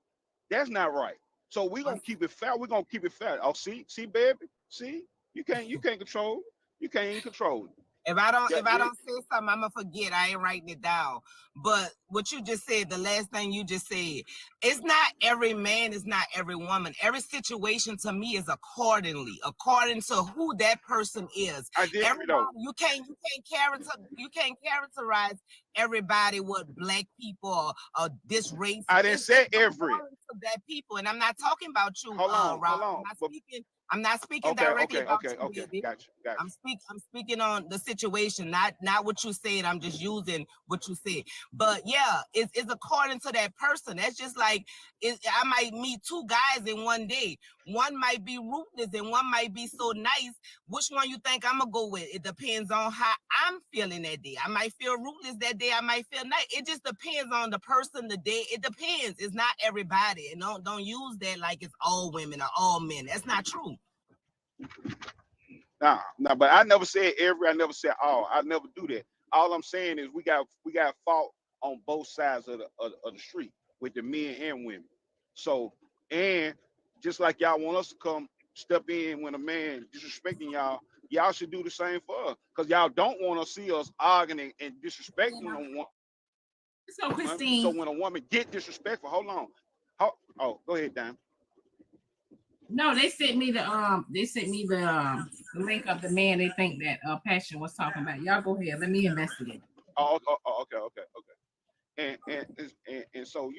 That's not right. So we gonna keep it fair. We're gonna keep it fair. Oh, see, baby, see, you can't control. You can't even control it. If I don't say something, I'm gonna forget. I ain't writing it down. But what you just said, the last thing you just said, it's not every man, it's not every woman. Every situation to me is according to who that person is. I did though. You can't characterize everybody with black people or this race. I didn't say every. To that people, and I'm not talking about you. Hold on. I'm not speaking directly about you, baby. Gotcha. I'm speaking on the situation, not what you said. I'm just using what you said. But yeah, it's according to that person. That's just like I might meet two guys in one day. One might be ruthless and one might be so nice. Which one you think I'm gonna go with? It depends on how I'm feeling that day. I might feel ruthless that day. I might feel nice. It just depends on the person, the day. It depends. It's not everybody. And don't use that like it's all women or all men. That's not true. Nah, but I never said every. I never said all. I never do that. All I'm saying is we got fault on both sides of the street with the men and women. So, and just like y'all want us to come step in when a man disrespecting y'all should do the same for us. Because y'all don't want to see us arguing and disrespecting on one. So, Christine. So when a woman get disrespectful, hold on. Oh, go ahead, Dan. No, they sent me the link of the man they think that Passion was talking about. Y'all go ahead. Let me investigate. Oh, okay. And so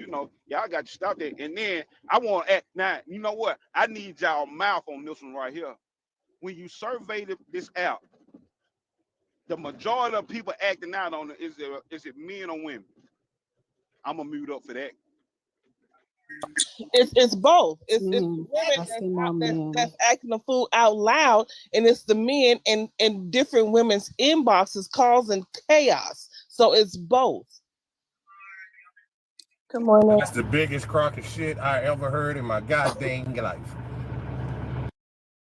y'all got to stop that. And then I want to act now. You know what? I need y'all mouth on this one right here. When you survey this app, the majority of people acting out on it, is it men or women? I'm gonna mute up for that. It's both. It's women that's acting the fool out loud, and it's the men in different women's inboxes causing chaos. So it's both. Good morning. That's the biggest crock of shit I ever heard in my goddamn life.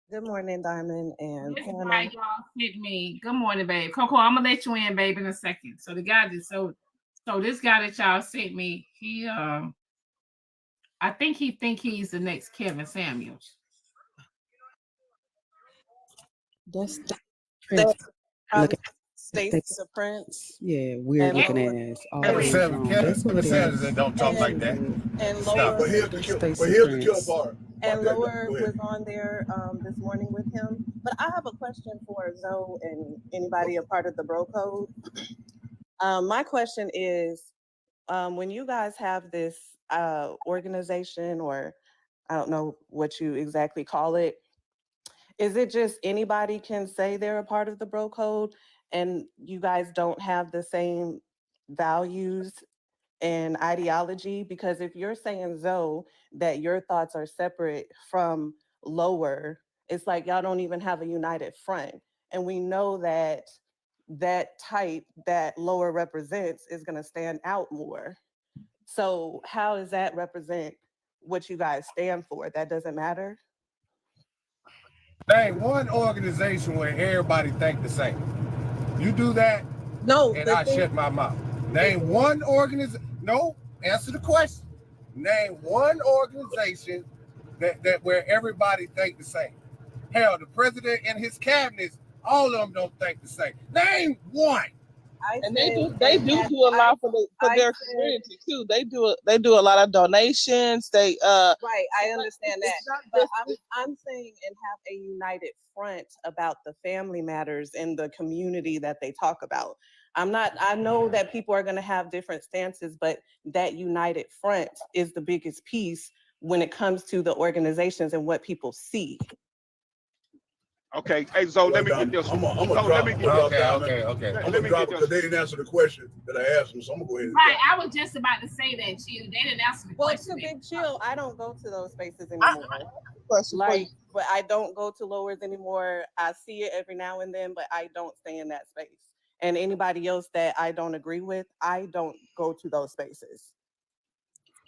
Good morning, Diamond and this is why y'all sent me. Good morning, babe. Coco, I'm gonna let you in, babe, in a second. So the guy so this guy that y'all sent me, he I think he's the next Kevin Samuels. That's Stacey the Prince. Yeah, weird looking ass. Kevin Samuels don't talk like that. And Lower, but here's the kill part. And Lower was on there this morning with him. But I have a question for Zoe and anybody a part of the Bro Code. My question is, when you guys have this organization, or I don't know what you exactly call it, is it just anybody can say they're a part of the Bro Code and you guys don't have the same values and ideology? Because if you're saying, Zoe, that your thoughts are separate from Lower, it's like y'all don't even have a united front. And we know that that type that Lower represents is going to stand out more. So how does that represent what you guys stand for? That doesn't matter? There ain't one organization where everybody think the same. You do that, no, and I shut my mouth. Name one organization. No, answer the question. Name one organization that where everybody think the same. Hell, the president and his cabinets, all of them don't think the same. Name one. And they do a lot for their community too. They do a lot of donations. Right, I understand that. But I'm saying, and have a united front about the family matters in the community that they talk about. I know that people are gonna have different stances, but that united front is the biggest piece when it comes to the organizations and what people see. Okay, hey, so let me Well, get this. I'm gonna So let me get this. Okay. I'm Let gonna me drop get it because this. they didn't answer the question that I asked them, so I'm gonna go ahead and Right, drop I was just about to say that, Chill. They didn't answer the Well, question. to Big Chill, I don't go to those spaces anymore. Question for you. Like, but I don't go to lowers anymore. I see it every now and then, but I don't stay in that space. And anybody else that I don't agree with, I don't go to those spaces.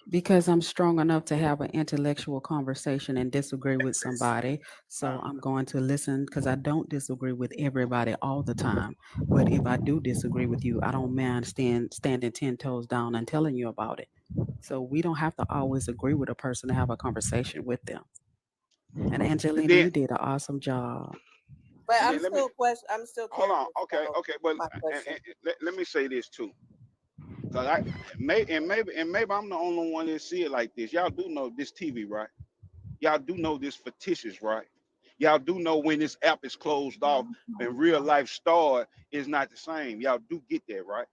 Because I'm strong enough to have an intellectual conversation and disagree with somebody. So I'm going to listen because I don't disagree with everybody all the time. But if I do disagree with you, I don't mind standing 10 toes down and telling you about it. So we don't have to always agree with a person to have a conversation with them. And And Angelina, then you did an awesome job. But and I'm then let me still hold on. curious Okay, about but my question. let me say this too. Cause maybe I'm the only one that see it like this. Y'all do know this TV, right? Y'all do know this fictitious, right? Y'all do know when this app is closed off and real life start is not the same. Y'all do get that, right?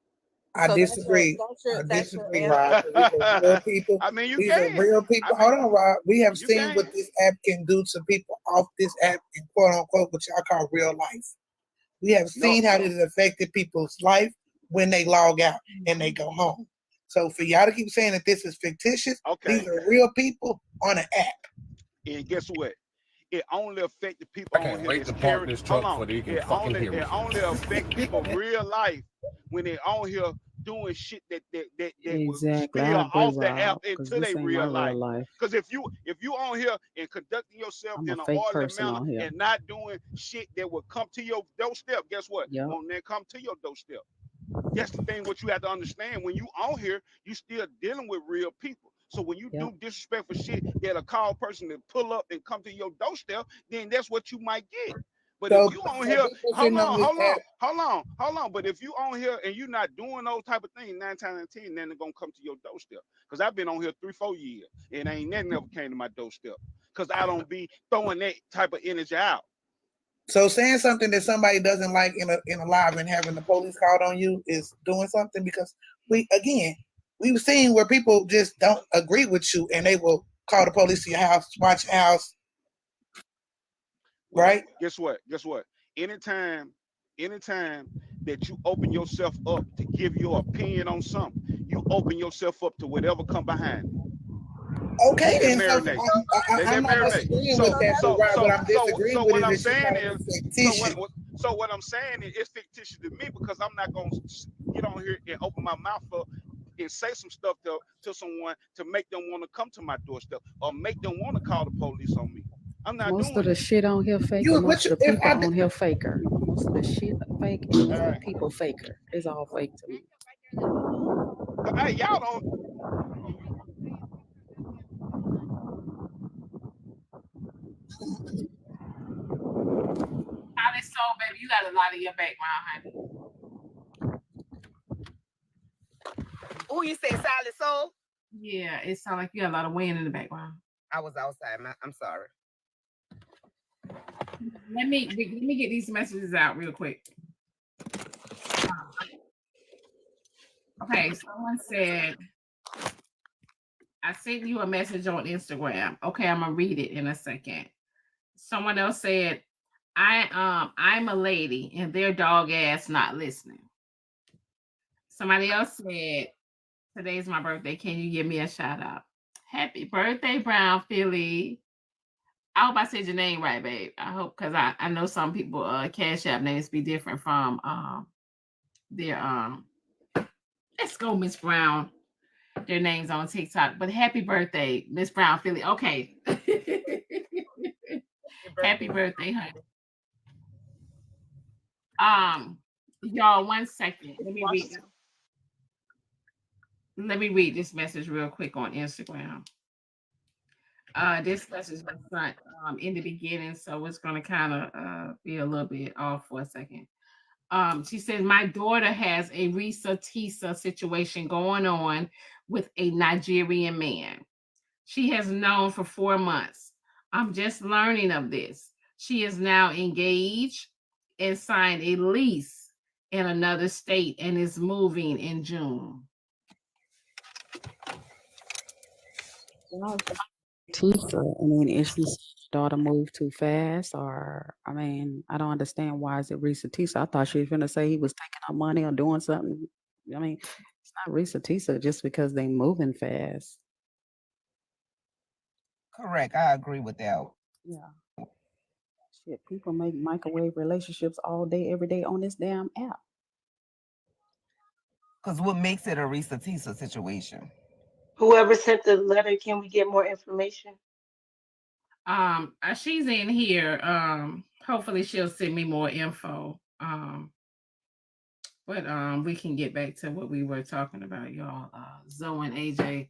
I So disagree. I that's your disagree, answer. Rob. 'Cause these are real people. I mean, you These are can. real I people. mean, Hold on, Rob. We have you seen what can. this app can do to people off this app and quote unquote what y'all call real life. We have No, seen how it has affected people's life when they log out and they go home. So for y'all to keep saying that this is fictitious, okay. these are real people on an app. And guess what? It only affect the people I on can't here wait that's to park carrying. this Hold truck on. so they can fucking hear me. It only affect people real life when they on here doing shit that will Exactly. spill I agree, off the app Rob, because into this their ain't my real real life. life. Because if you on here and conducting yourself I'm a in an fake orderly person manner on here. and not doing shit that will come to your doorstep, guess what? Yep. Won't then come to your doorstep. That's the thing. What you have to understand when you on here, you still dealing with real people. So when you Yep. do disrespectful shit that'll call a person to pull up and come to your doorstep, then that's what you might get. But if So, you on so here, people sitting on this hold on. But if you on here and you're not doing those type of things, 9 times out of 10, then they're gonna come to your doorstep. Cause I've been on here 3-4 years and ain't nothing ever came to my doorstep. Cause I don't be throwing that type of energy out. So saying something that somebody doesn't like in a live and having the police called on you is doing something because we've seen where people just don't agree with you and they will call the police to your house, watch your house, Well, right? guess what? Anytime that you open yourself up to give your opinion on something, you open yourself up to whatever come behind it. Okay, Let that then. So marinate. Let I'm that not marinate. disagreeing with So that, but so Rob, what so I'm so disagreeing so with what is I'm that you saying call is it so fictitious. what I'm saying is it's fictitious to me because I'm not gonna get on here and open my mouth up and say some stuff to someone to make them want to come to my doorstep or make them want to call the police on me. I'm not Most of doing the that. shit on here faker. Most of the people on here faker. Most of the shit fake and most of the people faker. It's all fake to me. Hey, y'all don't. Solid Soul, baby, you got a lot in your background, honey. Who you say, Solid Soul? Yeah, it sounds like you got a lot of wind in the background. I was outside. I'm sorry. Let me get these messages out real quick. Okay, someone said, I sent you a message on Instagram. Okay, I'm gonna read it in a second. Someone else said, I'm a lady and their dog ass not listening. Somebody else said, today's my birthday. Can you give me a shout out? Happy birthday, Brown Philly. I hope I said your name right, babe. I hope because I know some people Cash App names be different from their let's go, Miss Brown. Their names on TikTok. But happy birthday, Miss Brown Philly. Okay. Happy birthday, honey. Y'all, 1 second. Let me read this message real quick on Instagram. This message was sent in the beginning, so it's gonna kind of be a little bit off for a second. She said, my daughter has a Risa Tisa situation going on with a Nigerian man. She has known for 4 months. I'm just learning of this. She is now engaged and signed a lease in another state and is moving in June. Teacher, I mean, is his daughter moved too fast, or I mean, I don't understand why is it Risa Tisa. I thought she was gonna say he was taking her money or doing something. I mean, it's not Risa Tisa just because they moving fast. Correct. I agree with that. Yeah. Shit, people make microwave relationships all day, every day on this damn app. Because what makes it a Risa Tisa situation? Whoever sent the letter, can we get more information? She's in here. Hopefully she'll send me more info. But we can get back to what we were talking about, y'all. Zoe and AJ,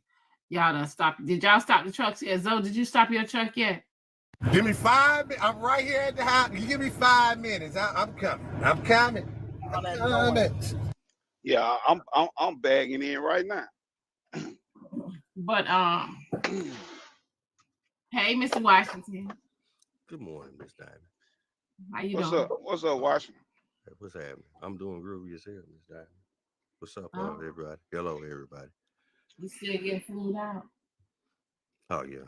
y'all done stopped. Did y'all stop the trucks yet? Zoe, did you stop your truck yet? Give me 5 minutes. I'm right here at the house. You give me 5 minutes. I'm coming. I'm coming. Yeah, I'm bagging in right now. But hey, Mr. Washington. Good morning, Miss Diamond. How you What's doing? up? What's up, Washington? Hey, what's happening? I'm doing groovy as hell, Miss Diamond. What's up, Oh. everybody? Hello, everybody. You still getting food out? Oh yeah,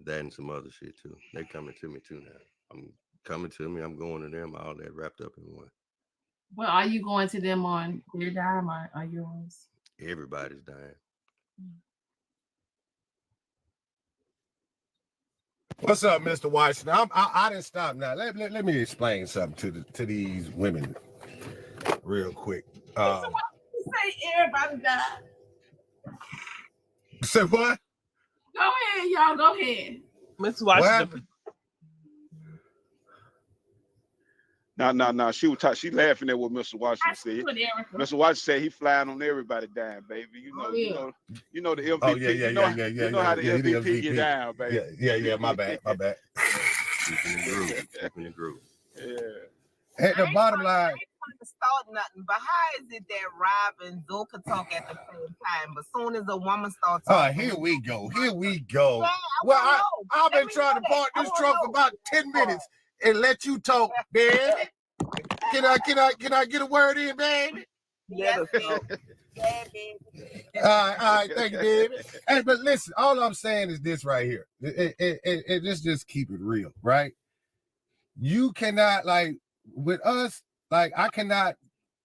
that and some other shit too. They coming to me too now. I'm coming to me. I'm going to them. All that wrapped up in one. Well, are you going to them on their dime or yours? Everybody's dying. What's up, Mr. Washington? I didn't stop now. Let me explain something to these women real quick. Say everybody died. Say what? Go ahead, y'all. Go ahead. Miss Washington. No. She laughing at what Mr. Washington said. Mr. Washington said he flying on everybody dying, baby. You know the MVP. Oh yeah. You know how the MVP get down, baby. Yeah. My bad. Keeping the groove. Yeah. At the bottom line. To start nothing, but how is it that Rob and Zoe could talk at the same time, but soon as a woman starts talking, here we go. Yeah, well, I've been trying to park this truck for about 10 minutes and let you talk, baby. Can I get a word in, baby? Yes, baby. All right, thank you, baby. Hey, but listen, all I'm saying is this right here. Let's just keep it real, right? You cannot, like, with us, like, I cannot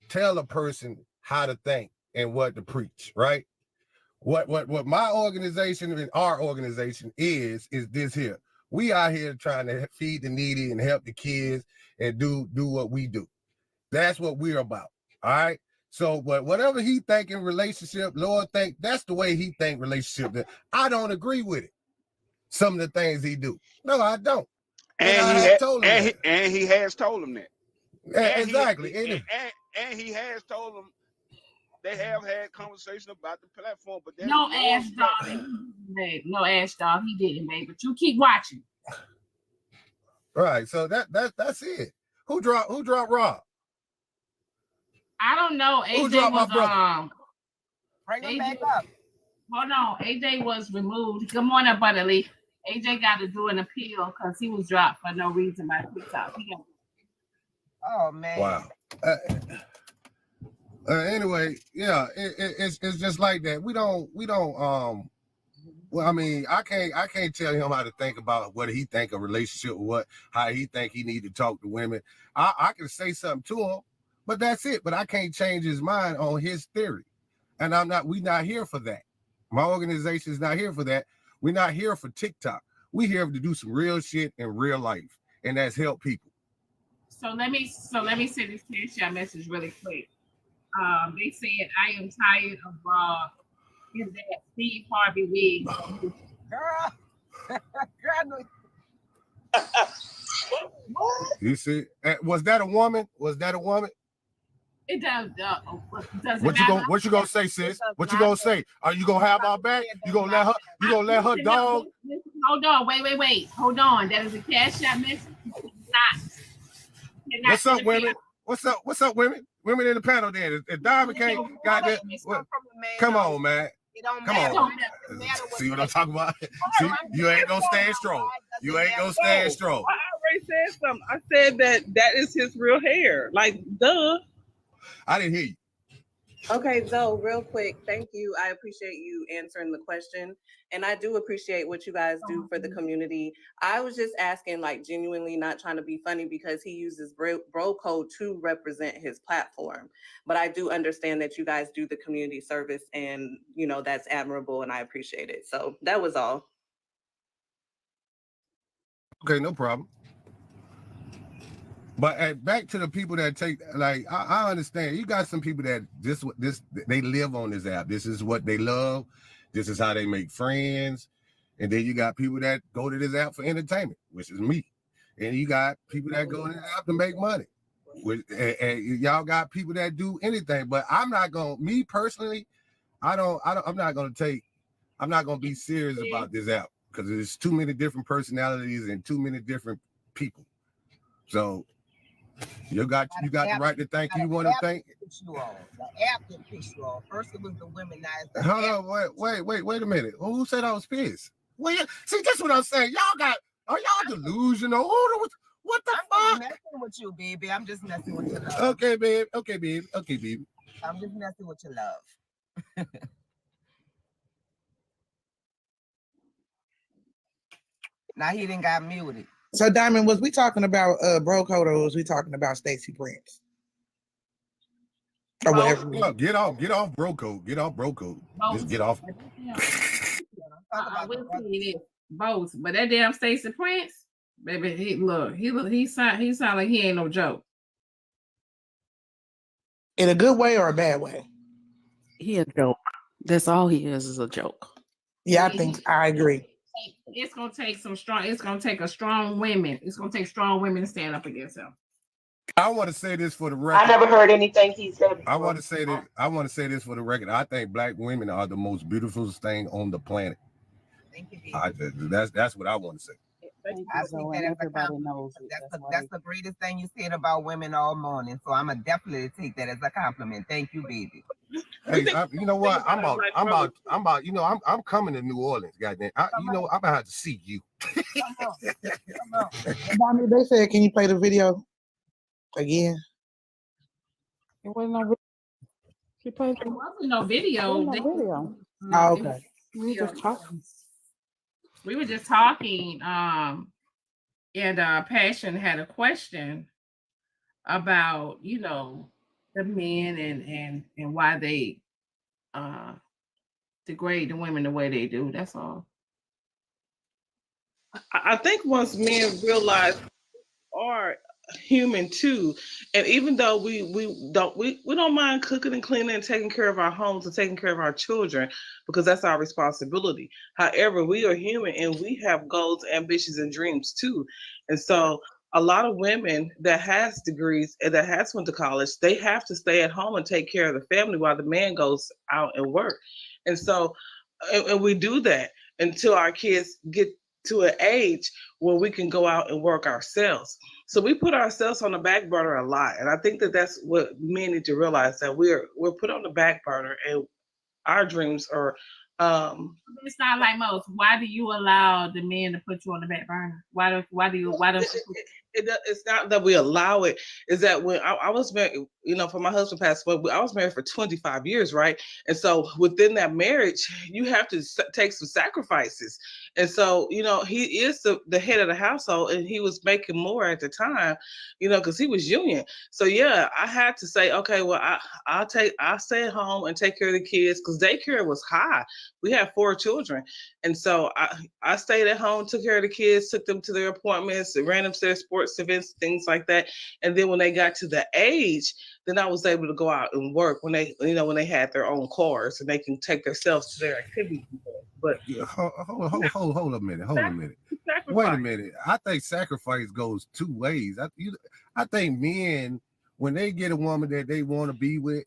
tell a person how to think and what to preach, right? What my organization and our organization is this here. We out here trying to feed the needy and help the kids and do what we do. That's what we're about. All right. So, but whatever he think in relationship, Lord think that's the way he think relationship. I don't agree with it. Some of the things he do. No, I don't. And he has told him that. Exactly. And he has told them they have had conversation about the platform, but no ass dog, babe. No ass dog. He didn't, babe. But you keep watching. Right. So that's it. Who dropped Rob? I don't know. Who dropped my brother? Bring him back up. Hold on. AJ was removed. Good morning, Butterly. AJ got to do an appeal because he was dropped for no reason by TikTok. Oh man. Wow. Anyway, yeah, it's just like that. We don't. Well, I mean, I can't tell him how to think about what he think a relationship, how he think he need to talk to women. I can say something to him, but that's it. But I can't change his mind on his theory, and we not here for that. My organization is not here for that. We're not here for TikTok. We're here to do some real shit in real life, and that's help people. So let me send this cash out message really quick. They said I am tired of in that Steve Harvey wig. Girl. You see, was that a woman? It does. What you gonna say, sis? What you gonna say? Are you gonna have our back? You gonna let her dog? Hold on, wait. Hold on. That is a cash out message. What's up, women? What's up, women? Women in the panel then. If Diamond can't got that, come on, man. Come on. See what I'm talking about? See, you ain't gonna stand strong. I already said something. I said that is his real hair. Like, duh. I didn't hear you. Okay, Zoe, real quick, thank you. I appreciate you answering the question. And I do appreciate what you guys do for the community. I was just asking, like, genuinely not trying to be funny because he uses bro code to represent his platform. But I do understand that you guys do the community service and, you know, that's admirable and I appreciate it. So that was all. Okay, no problem. But back to the people that take, like, I understand. You got some people that they live on this app. This is what they love. This is how they make friends. And then you got people that go to this app for entertainment, which is me. And you got people that go to this app to make money. And y'all got people that do anything. But I'm not gonna, me personally, I'm not gonna be serious about this app because there's too many different personalities and too many different people. So you got the right to think you want to think. The app didn't piss you off. First it was the women, now it's the Hold on, wait a minute. Who said I was pissed? Well, see, that's what I'm saying. Are y'all delusional? What the fuck? I'm just messing with you, baby. I'm just messing with your love. Okay, babe. I'm just messing with your love. Now he didn't got muted. So Diamond, was we talking about bro code or was we talking about Stacey Prince? Or whatever. No, get off bro code. Get off bro code. Just get off. Both, but that damn Stacey Prince, baby, he sound like he ain't no joke. In a good way or a bad way? He a joke. That's all he is a joke. Yeah, I agree. It's gonna take strong women. It's gonna take strong women to stand up against him. I want to say this for the record. I never heard anything he said. I want to say this for the record. I think black women are the most beautiful thing on the planet. Thank you, that's what I want to say. Everybody knows that's the greatest thing you said about women all morning. So I'm gonna definitely take that as a compliment. Thank you, baby. Hey, you know what? I'm about. You know, I'm coming to New Orleans. Goddamn. I'm gonna have to see you. Come on. They said, can you play the video again? It wasn't no video. Oh, okay. We were just talking. And Passion had a question about, you know, the men and why they degrade the women the way they do. That's all. I think once men realize are human too, and even though we don't mind cooking and cleaning and taking care of our homes and taking care of our children because that's our responsibility. However, we are human and we have goals, ambitions, and dreams too. And so a lot of women that has degrees and that has went to college, they have to stay at home and take care of the family while the man goes out and work. And so and we do that until our kids get to an age where we can go out and work ourselves. So we put ourselves on the back burner a lot. And I think that that's what men need to realize, that we're put on the back burner and our dreams are it's not like most. Why do you allow the men to put you on the back burner? Why don't it's not that we allow it, is that when I was married, you know, for my husband passed away, I was married for 25 years, right? And so within that marriage, you have to take some sacrifices. And so, you know, he is the head of the household and he was making more at the time, you know, because he was union. So yeah, I had to say, okay, well, I'll stay at home and take care of the kids because daycare was high. We had 4 children. And so I stayed at home, took care of the kids, took them to their appointments, ran them to their sports events, things like that. And then when they got to the age, then I was able to go out and work when they had their own cars and they can take themselves to their activities. But hold a minute. Wait a minute. I think sacrifice goes 2 ways. I think men, when they get a woman that they want to be with,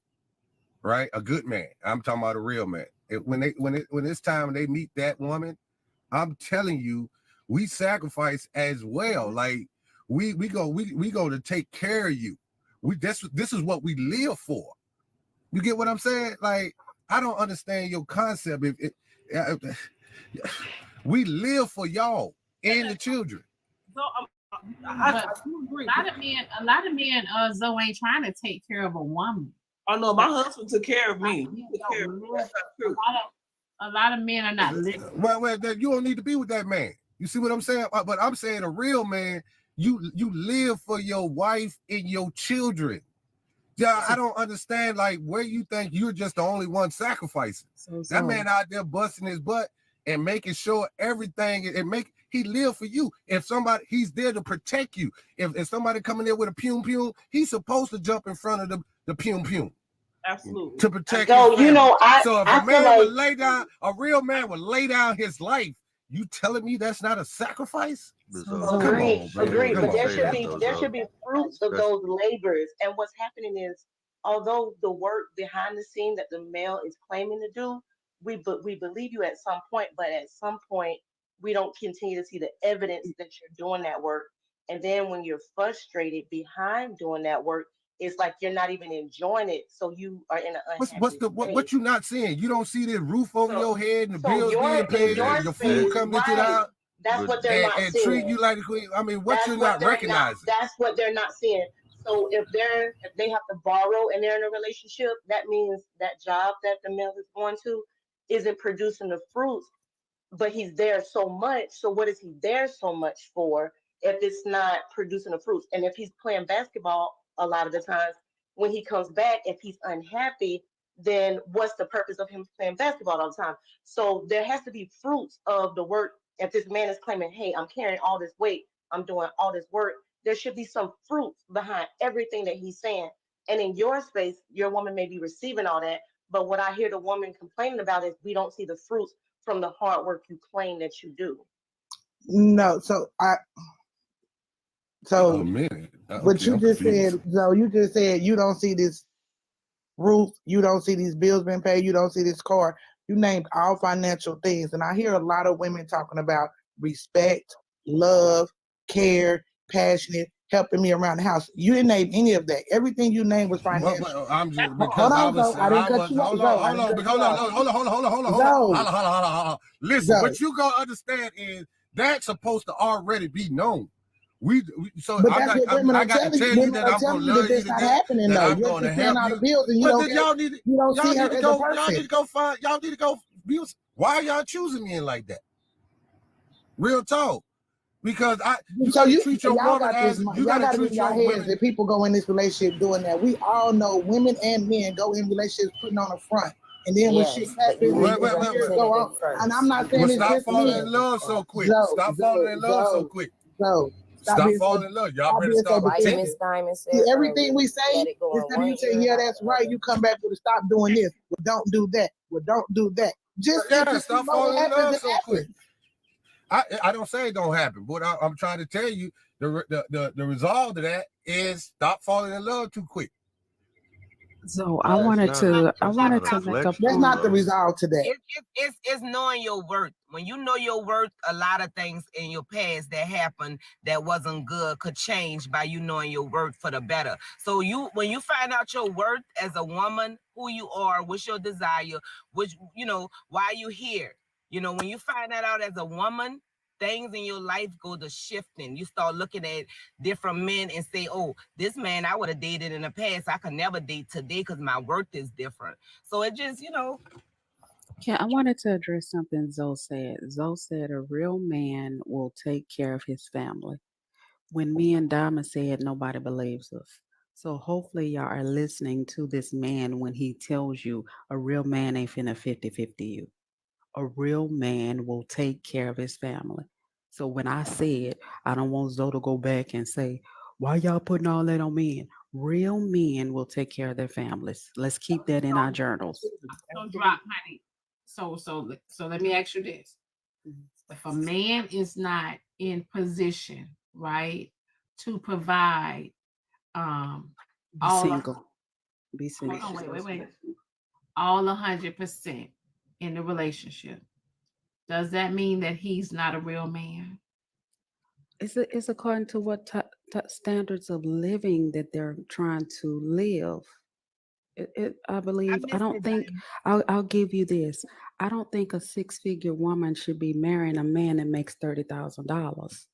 right, a good man. I'm talking about a real man. When it's time they meet that woman, I'm telling you, we sacrifice as well. Like we go to take care of you. This is what we live for. You get what I'm saying? Like, I don't understand your concept. We live for y'all and the children. So a lot of men, Zoe, ain't trying to take care of a woman. Oh no, my husband took care of me. He took care of me. That's not true. A lot of men are not living. Well, you don't need to be with that man. You see what I'm saying? But I'm saying a real man, you live for your wife and your children. Yeah, I don't understand like where you think you're just the only one sacrificing. That man out there busting his butt and making sure everything he live for you. If somebody, he's there to protect you. If somebody coming there with a pum, he's supposed to jump in front of the pum. Absolutely. To protect So, his family. you know, So if I a feel man like would lay down, a real man would lay down his life, you telling me that's not a sacrifice? Agreed, but there should be fruits of That's- those labors. And what's happening is, although the work behind the scene that the male is claiming to do, we believe you at some point, but at some point we don't continue to see the evidence that you're doing that work. And then when you're frustrated behind doing that work, it's like you're not even enjoying it, so you are in an unhappy What you not seeing? You don't see the roof over your head and the so bills you're being in paid your and the food space, coming into the right? house. That's what they're not And seeing. treat you like a queen. I mean, what you're not recognizing. That's what they're not seeing. So if they have to borrow and they're in a relationship, that means that job that the male is going to isn't producing the fruits, but he's there so much. So what is he there so much for if it's not producing the fruits? And if he's playing basketball a lot of the times, when he comes back, if he's unhappy, then what's the purpose of him playing basketball all the time? So there has to be fruits of the work. If this man is claiming, hey, I'm carrying all this weight, I'm doing all this work, there should be some fruits behind everything that he's saying. And in your space, your woman may be receiving all that. But what I hear the woman complaining about is we don't see the fruits from the hard work you claim that you do. No, so what you just said, so you just said you don't see this roof, you don't see these bills being paid, you don't see this car. You named all financial things, and I hear a lot of women talking about respect, love, care, passionate, helping me around the house. You didn't name any of that. Everything you named was financial. I'm just because hold I on, was. I didn't cut you off. Listen, what you gonna understand is that's supposed to already be known. But that's what women are telling you. Women are telling you that that's not happening though. You're just paying all the bills and you don't see her as a person. Y'all need to go. Why are y'all choosing me in like that? Real talk. Because you treat your woman as you gotta treat your women. That people go in this relationship doing that. We all know women and men go in relationships putting on a front. And then when shit happens, go on. And I'm not saying it's stop falling in love so quick. Stop falling in love so quick. Stop falling in love. Y'all better stop pretending. See, everything we say, instead of you saying, yeah, that's right, you come back with stop doing this. Well, don't do that. Well, don't do that. Just stop falling in love so quick. I don't say it don't happen, but I'm trying to tell you the result of that is stop falling in love too quick. So I wanted to make up. That's not the resolve to that. It's knowing your worth. When you know your worth, a lot of things in your past that happened that wasn't good could change by you knowing your worth for the better. So when you find out your worth as a woman, who you are, what's your desire, why you here. When you find that out as a woman, things in your life go to shifting. You start looking at different men and say, oh, this man I would have dated in the past, I could never date today because my worth is different. So it just, Yeah, I wanted to address something Zoe said. Zoe said a real man will take care of his family. When me and Diamond said nobody believes us. So hopefully y'all are listening to this man when he tells you a real man ain't finna 50-50 you. A real man will take care of his family. So when I said I don't want Zoe to go back and say, why y'all putting all that on men? Real men will take care of their families. Let's keep that in our journals. Honey. So let me ask you this. If a man is not in position, right, to provide Be single. Wait. All 100% in the relationship, does that mean that he's not a real man? It's according to what standards of living that they're trying to live. I believe. I don't think. I'll give you this. I don't think a 6-figure woman should be marrying a man that makes $30,000.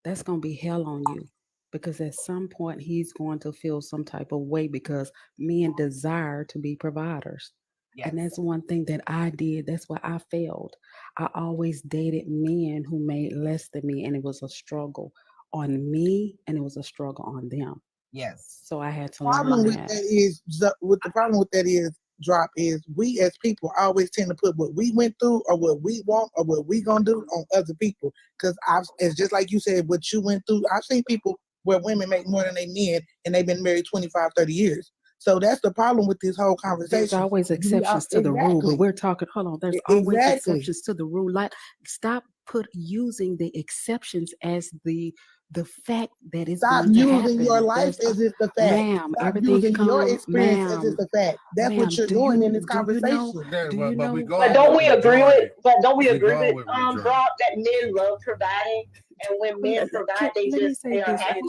That's gonna be hell on you. because at some point he's going to feel some type of way because men desire to be providers. Yes. And that's one thing that I did. That's why I failed. I always dated men who made less than me, and it was a struggle on me and it was a struggle on them. Yes. So I had to Problem learn with that. that is with the problem with that is drop is we as people always tend to put what we went through or what we want or what we gonna do on other people. Because it's just like you said, what you went through. I've seen people where women make more than they men and they've been married 25, 30 years. So that's the problem with this whole conversation. There's always exceptions to the rule, but we're talking, hold on, there's always exceptions to the rule. Like, stop using the exceptions as the fact that it's Stop going to using happen. your life as it's the fact. Ma'am, Stop everything using your comes, experience as it's the fact. That's what you're doing in this conversation. But don't we agree with? But don't we agree with Brock that men love providing, and when men provide, they are happy.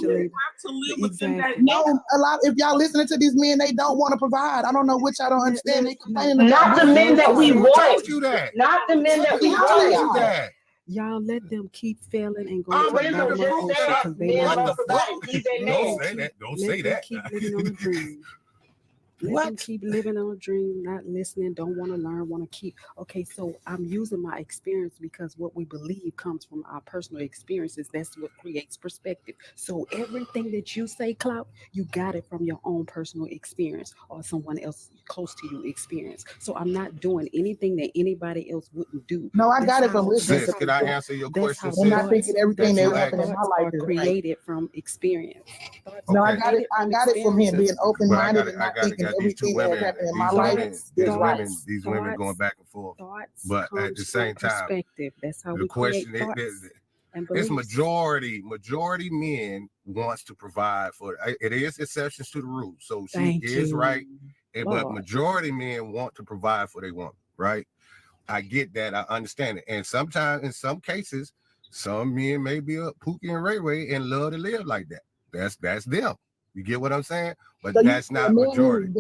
No, a lot. If y'all listening to these men, they don't want to provide. I don't know what y'all don't understand. They complaining Not about the men that we Who want. told you that? Not the men that we Who told you want. that? Y'all let them keep failing and go I'm to ready to Belmont just Ocean say because they men don't love providing. He's a man. Don't say that. Don't say that. Keep living on a dream. Let them keep living on a dream, not listening, don't want to learn, want to keep. Okay, so I'm using my experience because what we believe comes from our personal experiences. That's what creates perspective. So everything that you say, Clout, you got it from your own personal experience or someone else close to you experience. So I'm not doing anything that anybody else wouldn't do. No, I got it from listening. Sis, can I answer your question? I'm not thinking everything that happened in my life is created from experience. No, I got it. I got it from him being open-minded and not thinking everything that happened in my life is right. These women going back and forth. But at the same time, that's how the we question create it's majority men wants to provide for it. It is exceptions to the rule. So she is right. But majority men want to provide for their woman, right? I get that. I understand it. And sometimes, in some cases, some men may be a Pookie and Ray Ray and love to live like that. That's them. You get what I'm saying? But So that's not majority.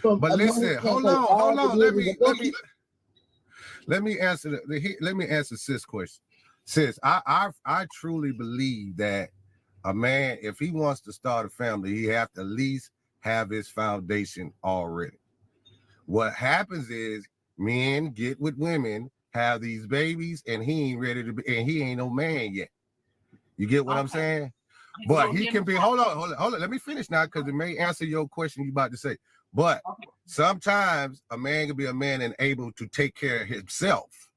But listen, hold on. Let me answer sis' question. Sis, I truly believe that a man, if he wants to start a family, he have to at least have his foundation already. What happens is men get with women, have these babies, and he ain't ready to be, and he ain't no man yet. You get what I'm saying? But he can be, hold on. Let me finish now, because it may answer your question you about to say. But sometimes a man can be a man and able to take care of himself,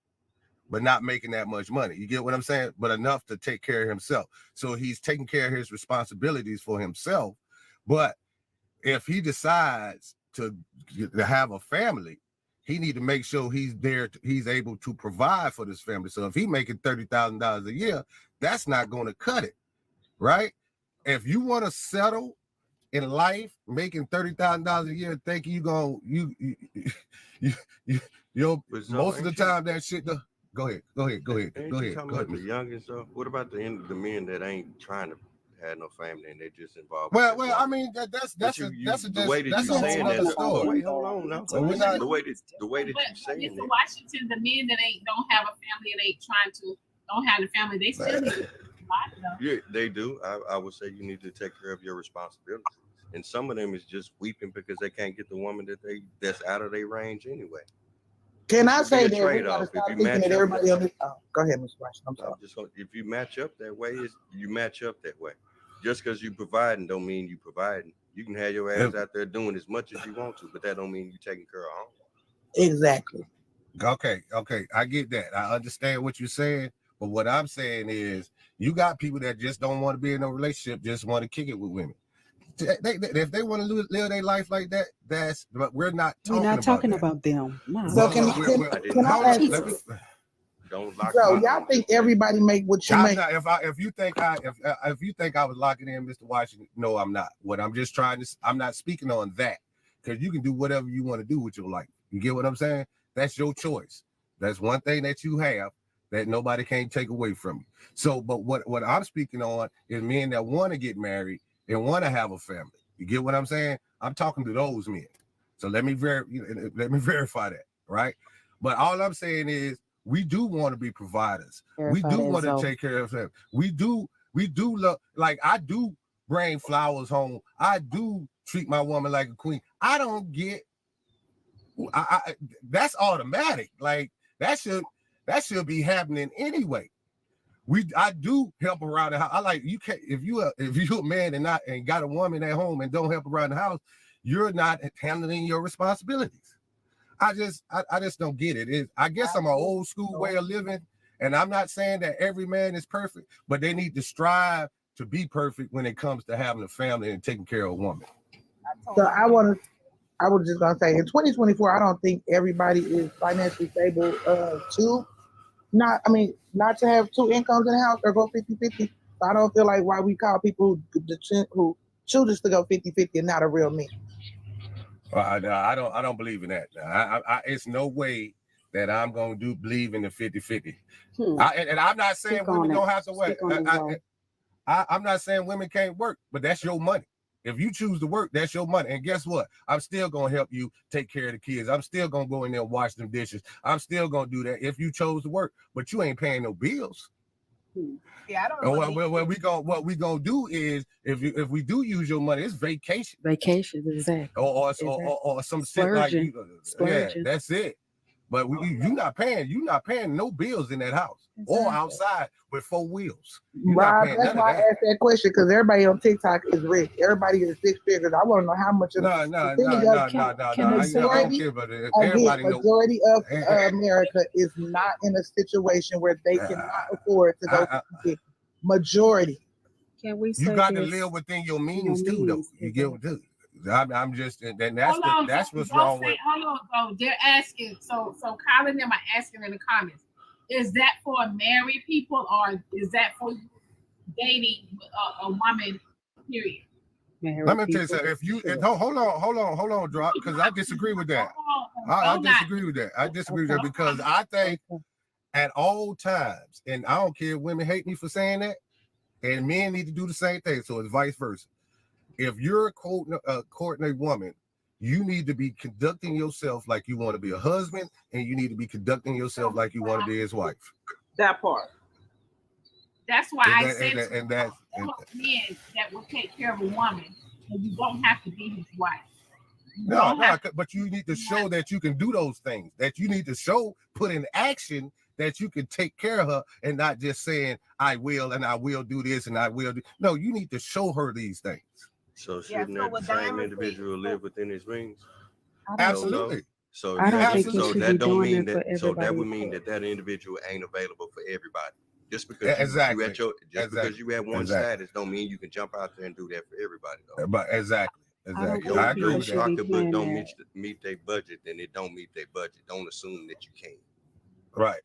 but not making that much money. You get what I'm saying? But enough to take care of himself. So he's taking care of his responsibilities for himself. But if he decides to have a family, he need to make sure he's there. He's able to provide for this family. So if he making $30,000 a year, that's not going to cut it, right? If you want to settle in life, making $30,000 a year, think you gonna most of the time that shit. Go ahead. Ain't you talking about the youngest though? What about the men that ain't trying to have no family and they just involved? Well, I mean that's the way that you're saying that. Wait, hold on now. The way that you're saying that. Washington, the men that don't have a family and don't have a family, they still need to provide though. Yeah, they do. I would say you need to take care of your responsibilities. And some of them is just weeping because they can't get the woman that's out of their range anyway. Can I say that we gotta stop thinking that everybody on this? Oh, go ahead, Mr. Washington. I'm sorry. If you match up that way, you match up that way. Just because you providing don't mean you providing. You can have your ass out there doing as much as you want to, but that don't mean you taking care of home. Exactly. Okay. I get that. I understand what you're saying, but what I'm saying is you got people that just don't want to be in a relationship, just want to kick it with women. If they want to live their life like that, but we're not talking about them. No. So can I ask you? So y'all think everybody make what you make? If you think I was locking in Mr. Washington, no, I'm not. What I'm just I'm not speaking on that, because you can do whatever you want to do with your life. You get what I'm saying? That's your choice. That's one thing that you have that nobody can take away from you. So, but what I'm speaking on is men that want to get married and want to have a family. You get what I'm saying? I'm talking to those men. So let me verify that, right? But all I'm saying is we do want to be providers. We do want to take care of them. We do love, like I do bring flowers home. I do treat my woman like a queen. I don't get. That's automatic. Like that should be happening anyway. I do help around the house. I like you can't if you a man and got a woman at home and don't help around the house, you're not handling your responsibilities. I just don't get it. I guess I'm an old school way of living, and I'm not saying that every man is perfect, but they need to strive to be perfect when it comes to having a family and taking care of a woman. So I was just gonna say in 2024, I don't think everybody is financially stable not to have two incomes in the house or go 50-50. So I don't feel like why we call people who choose to go 50-50 and not a real man. I don't believe in that. It's no way that I'm gonna believe in the 50-50. And I'm not saying women don't have to work. I'm not saying women can't work, but that's your money. If you choose to work, that's your money. And guess what? I'm still going to help you take care of the kids. I'm still going to go in there and wash them dishes. I'm still going to do that if you chose to work, but you ain't paying no bills. Yeah, I don't know. What we gonna do is if we do use your money, it's vacation. Vacation, exactly. Or some shit like that's it. But you're not paying no bills in that house or outside with 4 wheels. Rob, that's why I asked that question, because everybody on TikTok is rich. Everybody is 6 figures. I want to know how much of the majority of America is not in a situation where they cannot afford to go 50-50. Majority. Can we say you got to live within your means too, though. You get what I'm just, and that's what's wrong with. Hold on, they're asking. So Colin and them are asking in the comments: is that for married people or is that for dating a woman? Period. Let me tell you something. Hold on, drop, because I disagree with that. I disagree with that. I disagree with that because I think at all times, and I don't care if women hate me for saying that, and men need to do the same thing. So it's vice versa. If you're courting a woman, you need to be conducting yourself like you want to be a husband, and you need to be conducting yourself like you want to be his wife. That part. That's why I said men that will take care of a woman, and you don't have to be his wife. But you need to show that you can do those things. That you need to put in action that you can take care of her, and not just saying I will and I will do this and I will do. No, you need to show her these things. So shouldn't that same individual live within his means? Absolutely. So I don't think you should that be don't doing mean it for that. So that everybody. would mean that individual ain't available for everybody. Just because because you have one status, don't mean you can jump out there and do that for everybody, though. But exactly. I agree with that. Your pocketbook don't meet their budget, then it don't meet their budget. Don't assume that you can't. Right.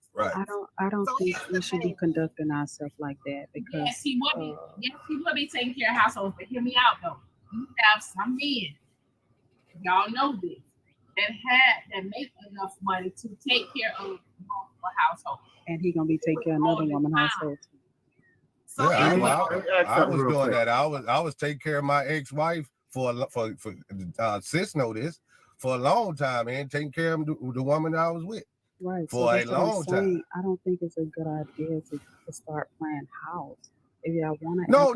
I don't think we should be conducting ourselves like that because yes, he will be taking care of households. But hear me out though. You have some men, y'all know this, that make enough money to take care of multiple households. And he gonna be taking care of another woman's household. So I was doing that. I was taking care of my ex-wife for sis know this for a long time, and taking care of the woman that I was with. Right. For a long time. I don't think it's a good idea to start playing house. If y'all want to. No.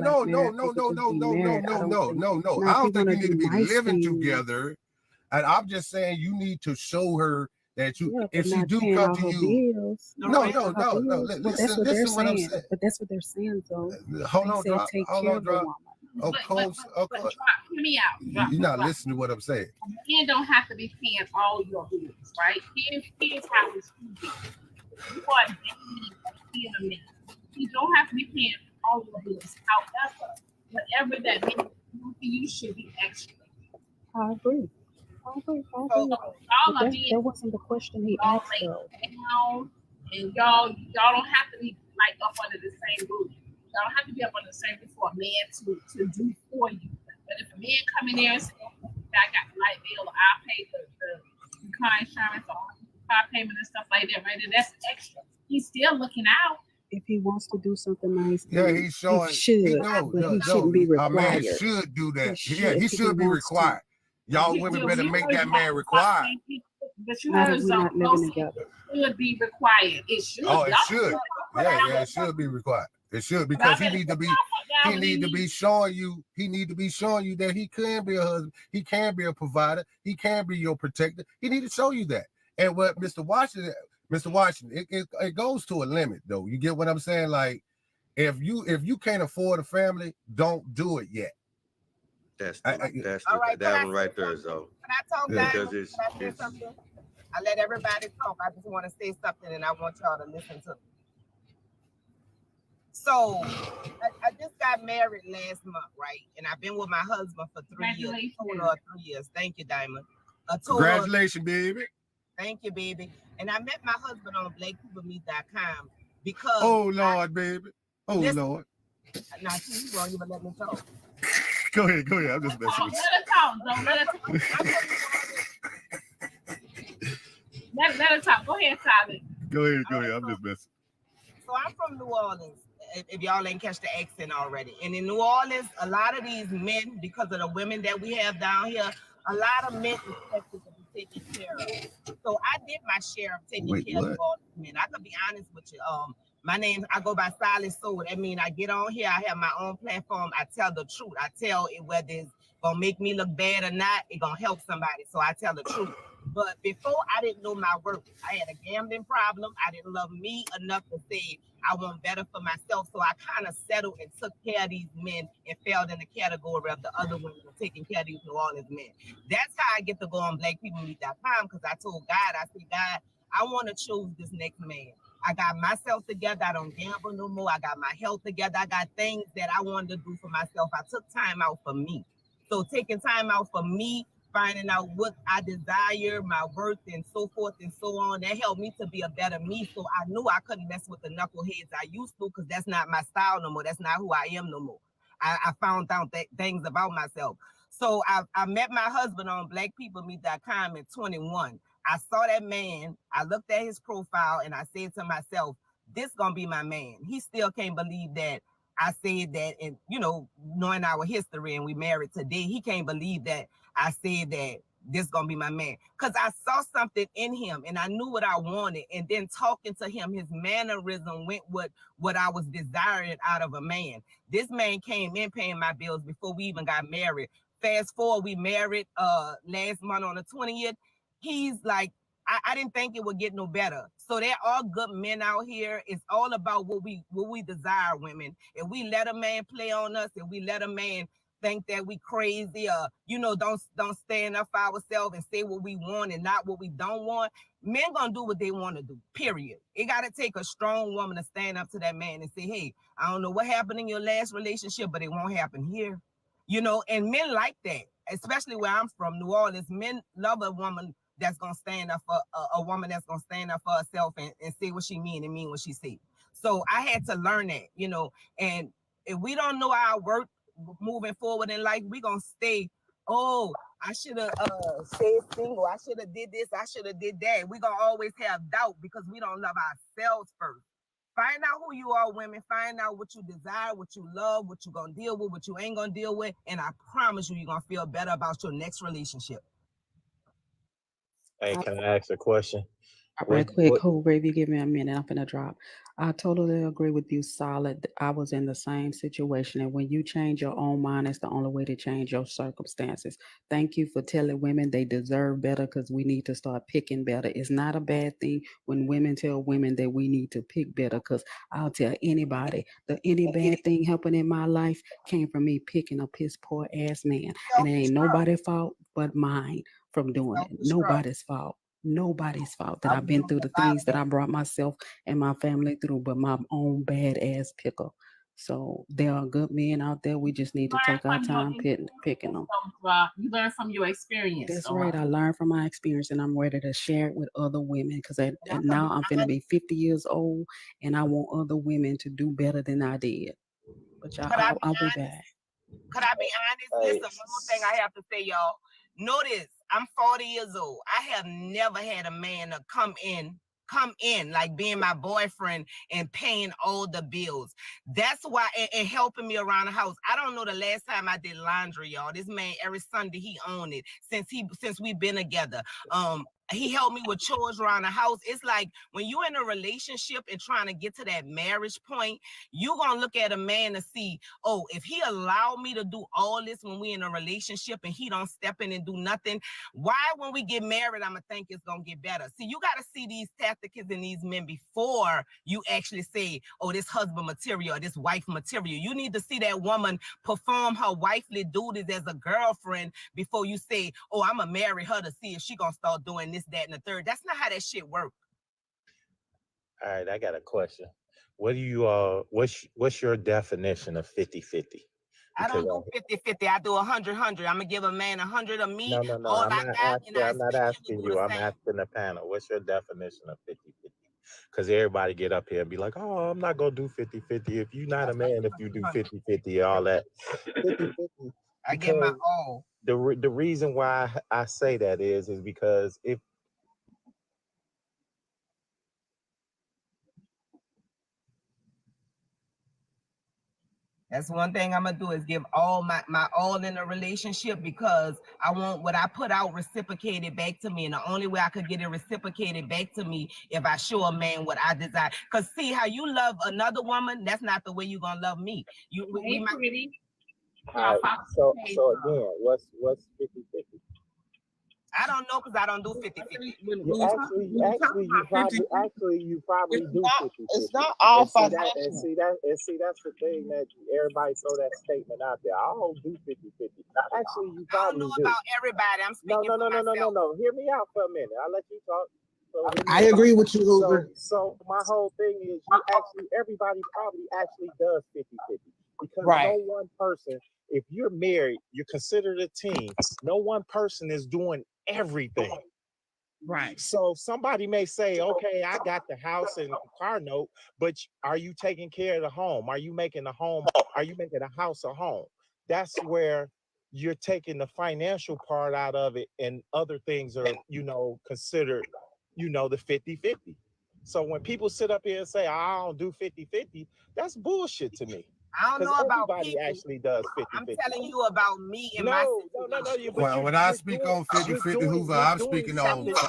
I don't think you need to be living together. And I'm just saying you need to show her that if she do come to you. No. Listen what I'm saying. But that's what they're saying, though. Hold on, drop. Of course. Hear me out. You're not listening to what I'm saying. Men don't have to be paying all your bills, right? Here's how it's be. You are being a man. You don't have to be paying all your bills. However, whatever that means you should be extra. I agree. That wasn't the question he asked, though. And y'all don't have to be like up under the same roof. Y'all don't have to be up under the same roof for a man to do for you. But if a man come in there and say, I got the light bill, or I pay the car insurance or car payment and stuff like that, right? And that's extra. He's still looking out. If he wants to do something nice, he's showing. He should, but he shouldn't be required. A man should do that. He should be required. Y'all women better make that man required. But you heard something. It should be required. It should. Oh, it should. Yeah, it should be required. It should, because he need to be. he need to be showing you. He need to be showing you that he can be a husband. He can be a provider. He can be your protector. He need to show you that. And what Mr. Washington, it goes to a limit though. You get what I'm saying? Like, if you can't afford a family, don't do it yet. That's all right, that one right there, so. Can I talk, Yeah. Diamond? Can I say something? I let everybody talk. I just want to say something, and I want y'all to listen to me. So, I just got married last month, right? And I've been with my husband for 3 years. Total of 3 years. Thank you, Diamond. Congratulations, baby. Thank you, baby. And I met my husband on Blaqqdiamond because. Oh Lord, baby. Oh Lord. Now, you won't even let me talk. Go ahead. I'm just messing with you. Let her talk. Go ahead, Sally. Go ahead. I'm just messing. So I'm from New Orleans, if y'all ain't catch the accent already. And in New Orleans, a lot of these men, because of the women that we have down here, a lot of men expected to be taken care of. So I did my share of taking care of all these men. I could be honest with you. My name, I go by Silent Soul. That means I get on here, I have my own platform, I tell the truth. I tell it whether it's gonna make me look bad or not, it's gonna help somebody. So I tell the truth. But before, I didn't know my worth. I had a gambling problem. I didn't love me enough to say I want better for myself. So I kind of settled and took care of these men and fell in the category of the other women taking care of these New Orleans men. That's how I get to go on blackpeoplemeet.com, because I told God, I said, God, I want to choose this next man. I got myself together. I don't gamble no more. I got my health together. I got things that I wanted to do for myself. I took time out for me. So taking time out for me, finding out what I desire, my worth, and so forth and so on, that helped me to be a better me. So I knew I couldn't mess with the knuckleheads I used to, because that's not my style no more. That's not who I am no more. I found out things about myself. So I met my husband on blackpeoplemeet.com at 21. I saw that man. I looked at his profile and I said to myself, this gonna be my man. He still can't believe that I said that, and knowing our history and we married today, he can't believe that I said that this gonna be my man. Because I saw something in him and I knew what I wanted. And then talking to him, his mannerism went with what I was desiring out of a man. This man came in paying my bills before we even got married. Fast forward, we married last month on the 20th. He's like, I didn't think it would get no better. So there are good men out here. It's all about what we desire, women. If we let a man play on us, if we let a man think that we crazy, or don't stand up for ourselves and say what we want and not what we don't want, men gonna do what they want to do, period. It gotta take a strong woman to stand up to that man and say, hey, I don't know what happened in your last relationship, but it won't happen here. And men like that, especially where I'm from, New Orleans. Men love a woman that's gonna stand up for a woman that's gonna stand up for herself and say what she mean and mean what she say. So I had to learn that, and if we don't know our worth moving forward in life, we gonna stay, oh, I should have stayed single, I should have did this, I should have did that. We gonna always have doubt because we don't love ourselves first. Find out who you are, women. Find out what you desire, what you love, what you gonna deal with, what you ain't gonna deal with, and I promise you're gonna feel better about your next relationship. Hey, can I ask a question? Right quick, Cool Gravy, give me a minute. I'm gonna drop. I totally agree with you, Solid. I was in the same situation, and when you change your own mind, it's the only way to change your circumstances. Thank you for telling women they deserve better, because we need to start picking better. It's not a bad thing when women tell women that we need to pick better, because I'll tell anybody that any bad thing happening in my life came from me picking a piss poor ass man, and it ain't nobody's fault but mine from doing it. Nobody's fault. Nobody's fault that I've been through the things that I brought myself and my family through, but my own bad ass picker. So there are good men out there. We just need to take our time picking them. You learn from your experience. That's right. I learned from my experience, and I'm ready to share it with other women, because now I'm finna be 50 years old, and I want other women to do better than I did. But I'll be back. Could I be honest? This is one more thing I have to say, y'all. Notice, I'm 40 years old. I have never had a man to come in, like being my boyfriend and paying all the bills. That's why, and helping me around the house. I don't know the last time I did laundry, y'all. This man, every Sunday, he owned it since we've been together. He helped me with chores around the house. It's like when you're in a relationship and trying to get to that marriage point, you're going to look at a man to see, oh, if he allowed me to do all this when we in a relationship and he don't step in and do nothing, why when we get married, I'm going to think it's going to get better. See, you got to see these tactics in these men before you actually say, oh, this husband material, or this wife material. You need to see that woman perform her wifely duties as a girlfriend before you say, oh, I'm going to marry her to see if she going to start doing this, that, and the third. That's not how that shit works. All right, I got a question. What do you what's your definition of 50-50? I don't do 50-50. I do 100-100. I'm gonna give a man 100 of me. No. All I'm I not got, asking. I'm not asking you. I'm same. asking the panel. What's your definition of 50-50? Because everybody get up here and be like, "Oh, I'm not gonna do 50-50." If you're not a man, if you do 50-50, all that 50-50. I give my all. The reason why I say that is because if That's one thing I'm gonna do is give all my all in a relationship, because I want what I put out reciprocated back to me. And the only way I could get it reciprocated back to me if I show a man what I desire. Because see how you love another woman, that's not the way you're gonna love me. We might. All right, so again, what's 50-50? I don't know, because I don't do 50-50. Actually, you probably do 50-50. It's not all financial. And see, that's the thing that everybody throw that statement out there. I don't do 50-50. Actually, you probably do. I don't know about everybody. I'm speaking for myself. No. Hear me out for a minute. I'll let you talk. So I agree with you, Hoover. So my whole thing is everybody probably actually does 50-50. Because no one person, if you're married, you're considered a team. No one person is doing everything. Right. So somebody may say, okay, I got the house and the car note, but are you taking care of the home? Are you making the home? Are you making a house a home? That's where you're taking the financial part out of it, and other things are, considered, the 50-50. So when people sit up here and say, I don't do 50-50, that's bullshit to me. I don't know about everybody people. actually does 50-50. I'm telling you about me and my situation. Well, when I speak on 50-50, Hoover, I'm speaking on bills.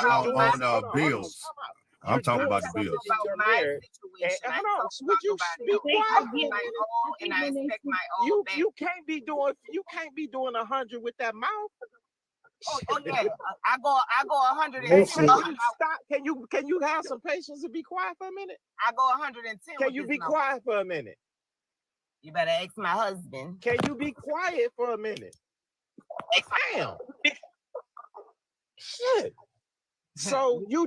I'm talking about the bills. About my situation. Would you speak quiet? And I expect my all back. You can't be doing 100 with that mouth. Oh yeah, I go 100. Can you have some patience and be quiet for a minute? I go 110. Can you be quiet for a minute? You better ask my husband. Can you be quiet for a minute? Damn. Shit. So you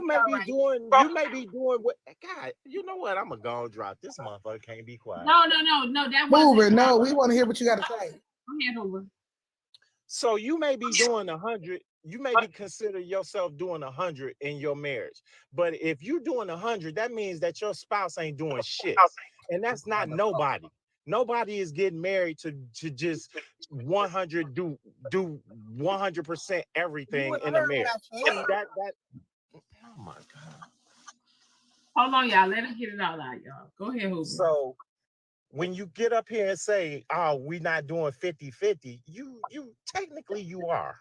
may be doing what, God, you know what? I'm gonna go and drop this motherfucker. Can't be quiet. No. That Hoover, no, we want to hear what you got to say. Go ahead, Hoover. So you may be doing 100. You may be consider yourself doing 100 in your marriage. But if you're doing 100, that means that your spouse ain't doing shit. And that's not nobody. Nobody is getting married to just 100 do 100% everything in a marriage. Oh my God. Hold on, y'all. Let him get it all out, y'all. Go ahead, Hoover. So when you get up here and say, oh, we're not doing 50-50, you technically you are.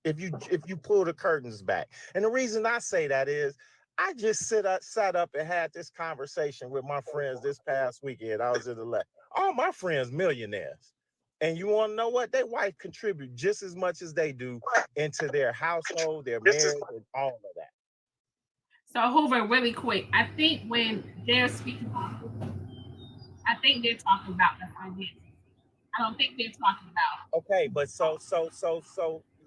If you pull the curtains back. And the reason I say that is I just sat up and had this conversation with my friends this past weekend. I was in the left. All my friends millionaires. And you want to know what? Their wife contribute just as much as they do into their household, their marriage, and all of that. So Hoover, really quick, I think when they're speaking, I think they're talking about the finances. I don't think they're talking about. Okay, but so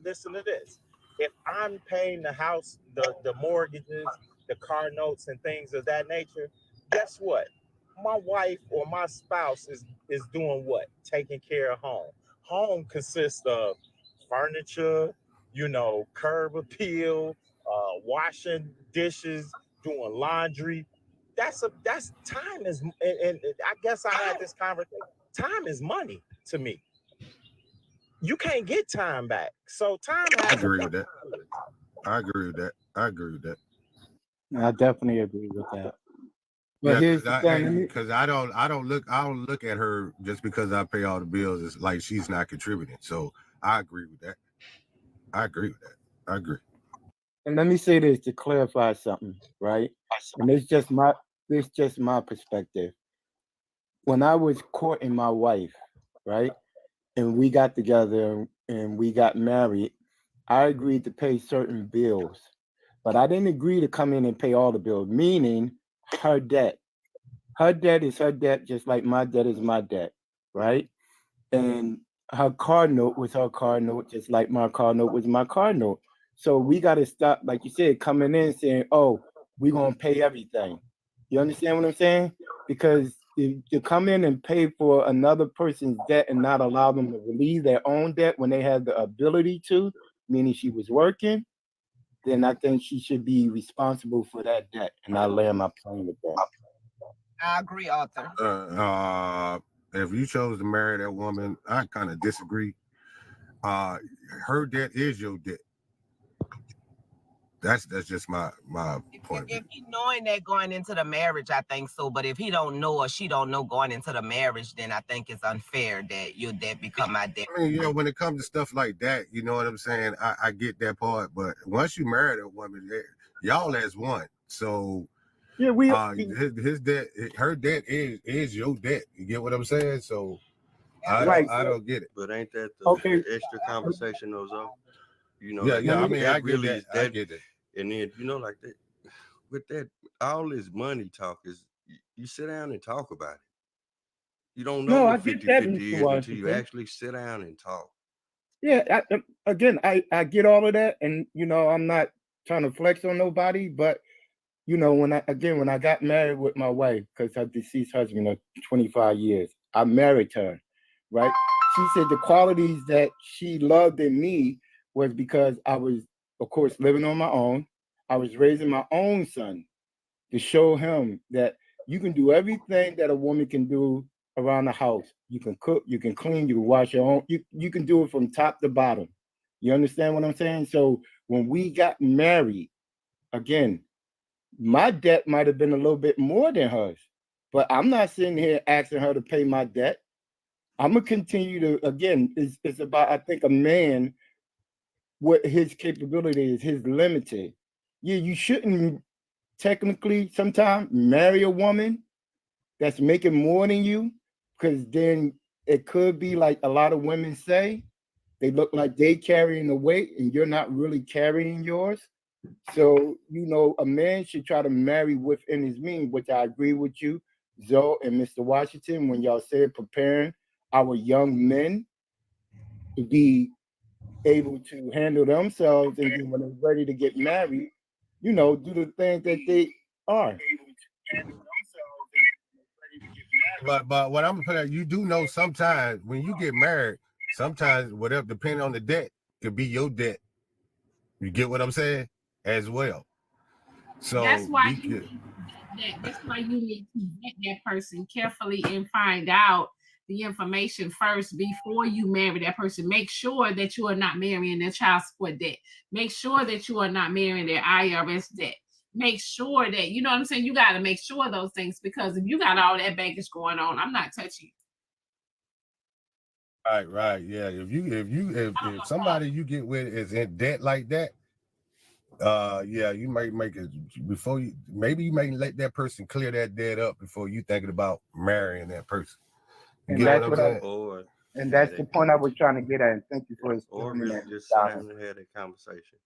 listen to this. If I'm paying the house, the mortgages, the car notes, and things of that nature, guess what? My wife or my spouse is doing what? Taking care of home. Home consists of furniture, curb appeal, washing dishes, doing laundry. That's time is, and I guess I had this conversation. Time is money to me. You can't get time back. So time. I agree with that. I definitely agree with that. But here's the thing, because I don't look at her just because I pay all the bills. It's like she's not contributing. So I agree with that. I agree. And let me say this to clarify something, right? And it's just my perspective. When I was courting my wife, right, and we got together and we got married, I agreed to pay certain bills, but I didn't agree to come in and pay all the bills, meaning her debt. Her debt is her debt, just like my debt is my debt, right? And her car note was her car note, just like my car note was my car note. So we got to stop, like you said, coming in saying, "Oh, we're gonna pay everything." You understand what I'm saying? Because if to come in and pay for another person's debt and not allow them to relieve their own debt when they had the ability to, meaning she was working, then I think she should be responsible for that debt. And I land my plane with that. I agree, Arthur. If you chose to marry that woman, I kind of disagree. Her debt is your debt. That's just my point of view. If he knowing that going into the marriage, I think so. But if he don't know or she don't know going into the marriage, then I think it's unfair that your debt become my debt. I mean, when it comes to stuff like that, you know what I'm saying? I get that part, but once you marry a woman, y'all as one. So yeah, his debt, her debt is your debt. You get what I'm saying? So I don't get it. But ain't that the extra conversation though, Zoe? You know, yeah. I mean, I really get that. I get it. And then like that, with that, all this money talk is you sit down and talk about it. You don't know what 50-50 is until you actually sit down and talk. Yeah, I get all of that, and I'm not trying to flex on nobody, but when I got married with my wife, because her deceased husband of 25 years, I married her, right? She said the qualities that she loved in me was because I was, of course, living on my own. I was raising my own son to show him that you can do everything that a woman can do around the house. You can cook, you can clean, you can wash your own, you can do it from top to bottom. You understand what I'm saying? So when we got married, again, my debt might have been a little bit more than hers, but I'm not sitting here asking her to pay my debt. I'm gonna continue to, again, it's about, I think, a man, what his capability is, his limited. Yeah, you shouldn't technically sometimes marry a woman that's making more than you, because then it could be like a lot of women say, they look like they carrying the weight and you're not really carrying yours. So, a man should try to marry within his means, which I agree with you, Zoe and Mr. Washington, when y'all said preparing our young men to be able to handle themselves, and then when they're ready to get married, do the things that they are. But what I'm gonna put out, you do know sometimes when you get married, sometimes whatever, depending on the debt, could be your debt. You get what I'm saying? As well. So that's why that's why you need to vet that person carefully and find out the information first before you marry that person. Make sure that you are not marrying their child support debt. Make sure that you are not marrying their IRS debt. Make sure that, you know what I'm saying? You got to make sure those things, because if you got all that baggage going on, I'm not touching you. Right, yeah. If somebody you get with is in debt like that, yeah, you might make it before you may let that person clear that debt up before you thinking about marrying that person. You And get that's what I'm saying? and that's the point I was trying to get at. And thank you for Or explaining really that. just sit down and have that conversation.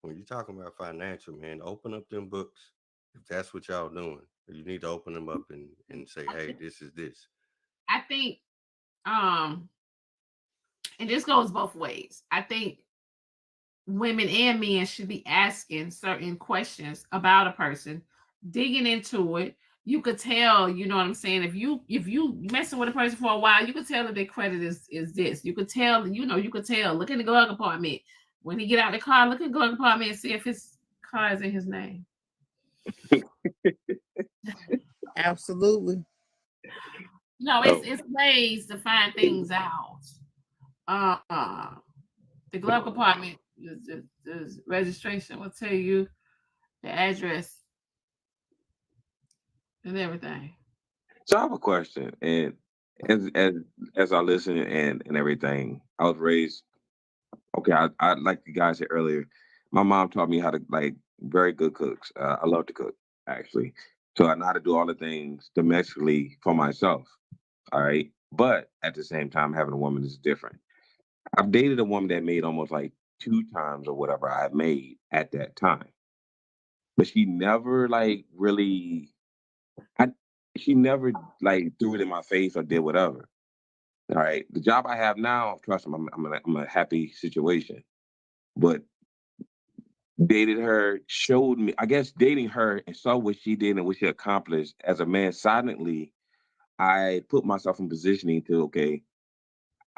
When you're talking about financial, man, open up them books. If that's what y'all doing, you need to open them up and say, hey, this is this. I think, and this goes both ways. I think women and men should be asking certain questions about a person, digging into it. You could tell, you know what I'm saying? If you messing with a person for a while, you could tell that their credit is this. You could tell, you could tell. Look in the glove compartment. When he get out the car, look in the glove compartment and see if his car is in his name. Absolutely. No, it's ways to find things out. The glove compartment, the registration will tell you the address and everything. So I have a question, and as I listen and everything, I was raised. Okay, I like the guy said earlier, My mom taught me how to like very good cooks. I love to cook actually, so I know how to do all the things domestically for myself. All right, but at the same time, having a woman is different. I've dated a woman that made almost like 2 times or whatever I made at that time, but she never like really. I she never like threw it in my face or did whatever. All right, the job I have now, trust me, I'm in a happy situation. But dated her showed me, I guess, dating her and saw what she did and what she accomplished as a man silently. I put myself in positioning to okay,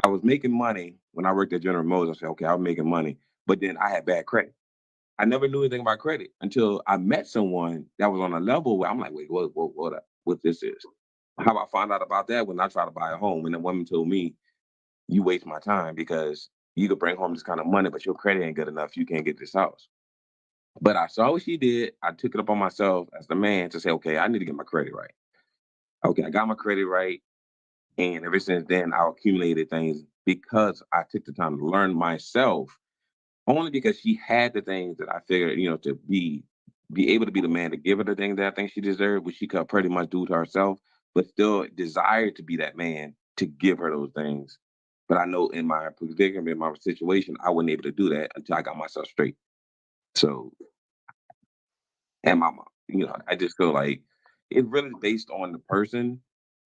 I was making money when I worked at General Motors. I said, okay, I was making money, but then I had bad credit. I never knew anything about credit until I met someone that was on a level where I'm like, wait, what this is? How I found out about that when I tried to buy a home, and the woman told me, "You waste my time because you could bring home this kind of money, but your credit ain't good enough. You can't get this house." But I saw what she did. I took it upon myself as the man to say, okay, I need to get my credit right. Okay, I got my credit right. And ever since then, I accumulated things because I took the time to learn myself, only because she had the things that I figured, to be able to be the man to give her the things that I think she deserved, which she could pretty much do to herself, but still desired to be that man to give her those things. But I know in my predicament, in my situation, I wasn't able to do that until I got myself straight. So, and my mom, I just feel like it's really based on the person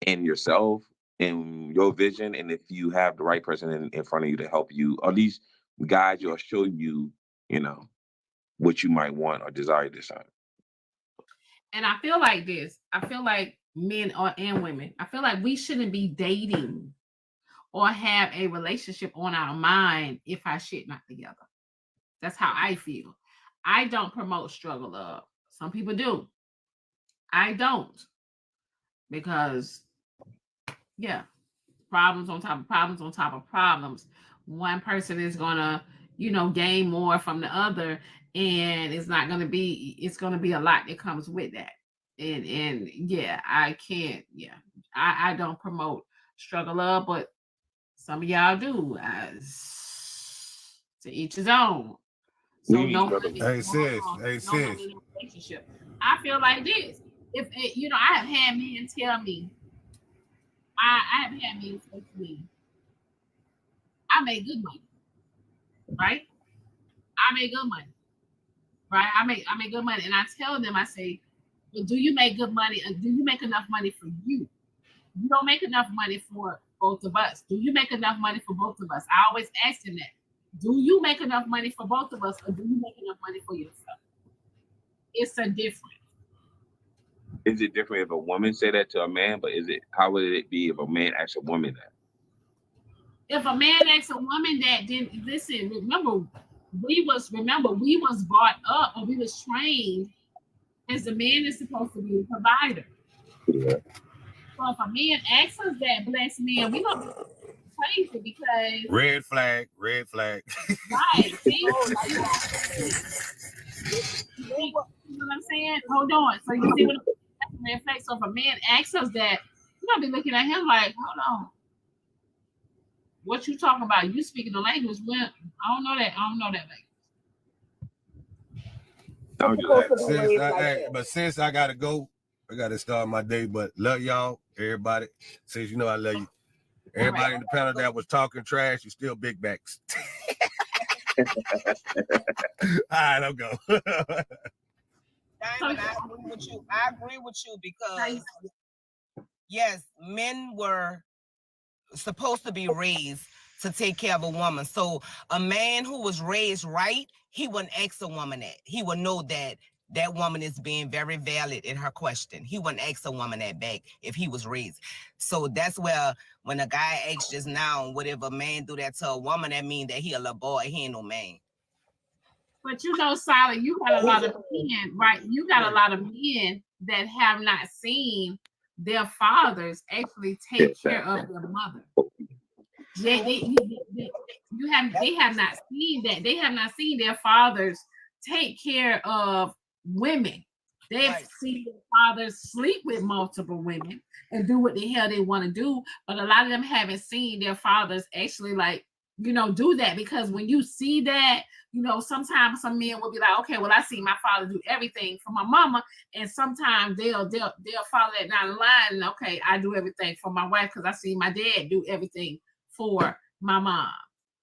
and yourself and your vision. And if you have the right person in front of you to help you, or at least guide you or show you, you know, what you might want or desire this time. And I feel like this. I feel like men and women. I feel like we shouldn't be dating or have a relationship on our mind if our shit not together. That's how I feel. I don't promote struggle love. Some people do. I don't. Because, yeah, problems on top of problems on top of problems. One person is going to, gain more from the other. And it's going to be a lot that comes with that. And yeah, I can't, I don't promote struggle love, but some of y'all do. To each his own. So We need no struggle. money, Hey no sis, harm, hey no sis. money, no relationship. I feel like this. If I have had men tell me, I have had men say to me, I make good money, right? I make good money, right? I make good money, and I tell them, I say, well, do you make good money? Do you make enough money for you? You don't make enough money for both of us. Do you make enough money for both of us? I always ask them that. Do you make enough money for both of us, or do you make enough money for yourself? It's a difference. Is it different if a woman say that to a man? But how would it be if a man asks a woman that? If a man asks a woman that, then listen, remember we was brought up, or we was trained as the man is supposed to be the provider. Yeah. So if a man asks us that, blessed man, we gonna be crazy because Red flag. right, see, you know what I'm saying? Hold on. So you see what I'm red flag. So if a man asks us that, we're gonna be looking at him like, hold on. What you talking about? You speaking the language? Well, I don't know that. I don't know that language. But since I gotta go, I gotta start my day. But love y'all, everybody. Since you know I love you. Everybody in the panel that was talking trash, you still big backs. All right, I'll go. Diamond, I agree with you because yes, men were supposed to be raised to take care of a woman. So a man who was raised right, he wouldn't ask a woman that. He would know that that woman is being very valid in her question. He wouldn't ask a woman that back if he was raised. So that's where when a guy asks just now, what if a man do that to a woman, that mean that he a little boy, he ain't no man. But Sally, you got a lot of men, right? You got a lot of men that have not seen their fathers actually take care of their mother. They have not seen that. They have not seen their fathers take care of women. They've seen their fathers sleep with multiple women, and do what the hell they want to do. But a lot of them haven't seen their fathers actually like do that, because when you see that, sometimes some men will be like, okay, well, I see my father do everything for my mama, and sometimes they'll follow that down the line, and okay, I do everything for my wife because I see my dad do everything for my mom.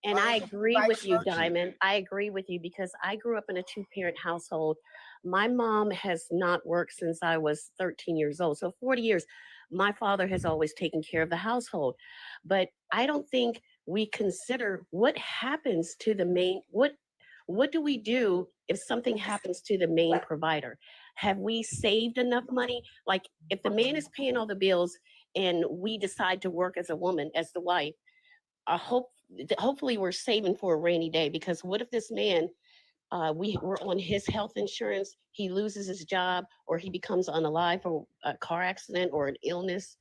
And I agree with you, Diamond. I agree with you because I grew up in a two-parent household. My mom has not worked since I was 13 years old. So 40 years, my father has always taken care of the household. But I don't think we consider what happens to the main, what do we do if something happens to the main provider? Have we saved enough money? Like if the man is paying all the bills and we decide to work as a woman, as the wife, hopefully we're saving for a rainy day, because what if this man, we're on his health insurance, he loses his job or he becomes unalive from a car accident or an illness?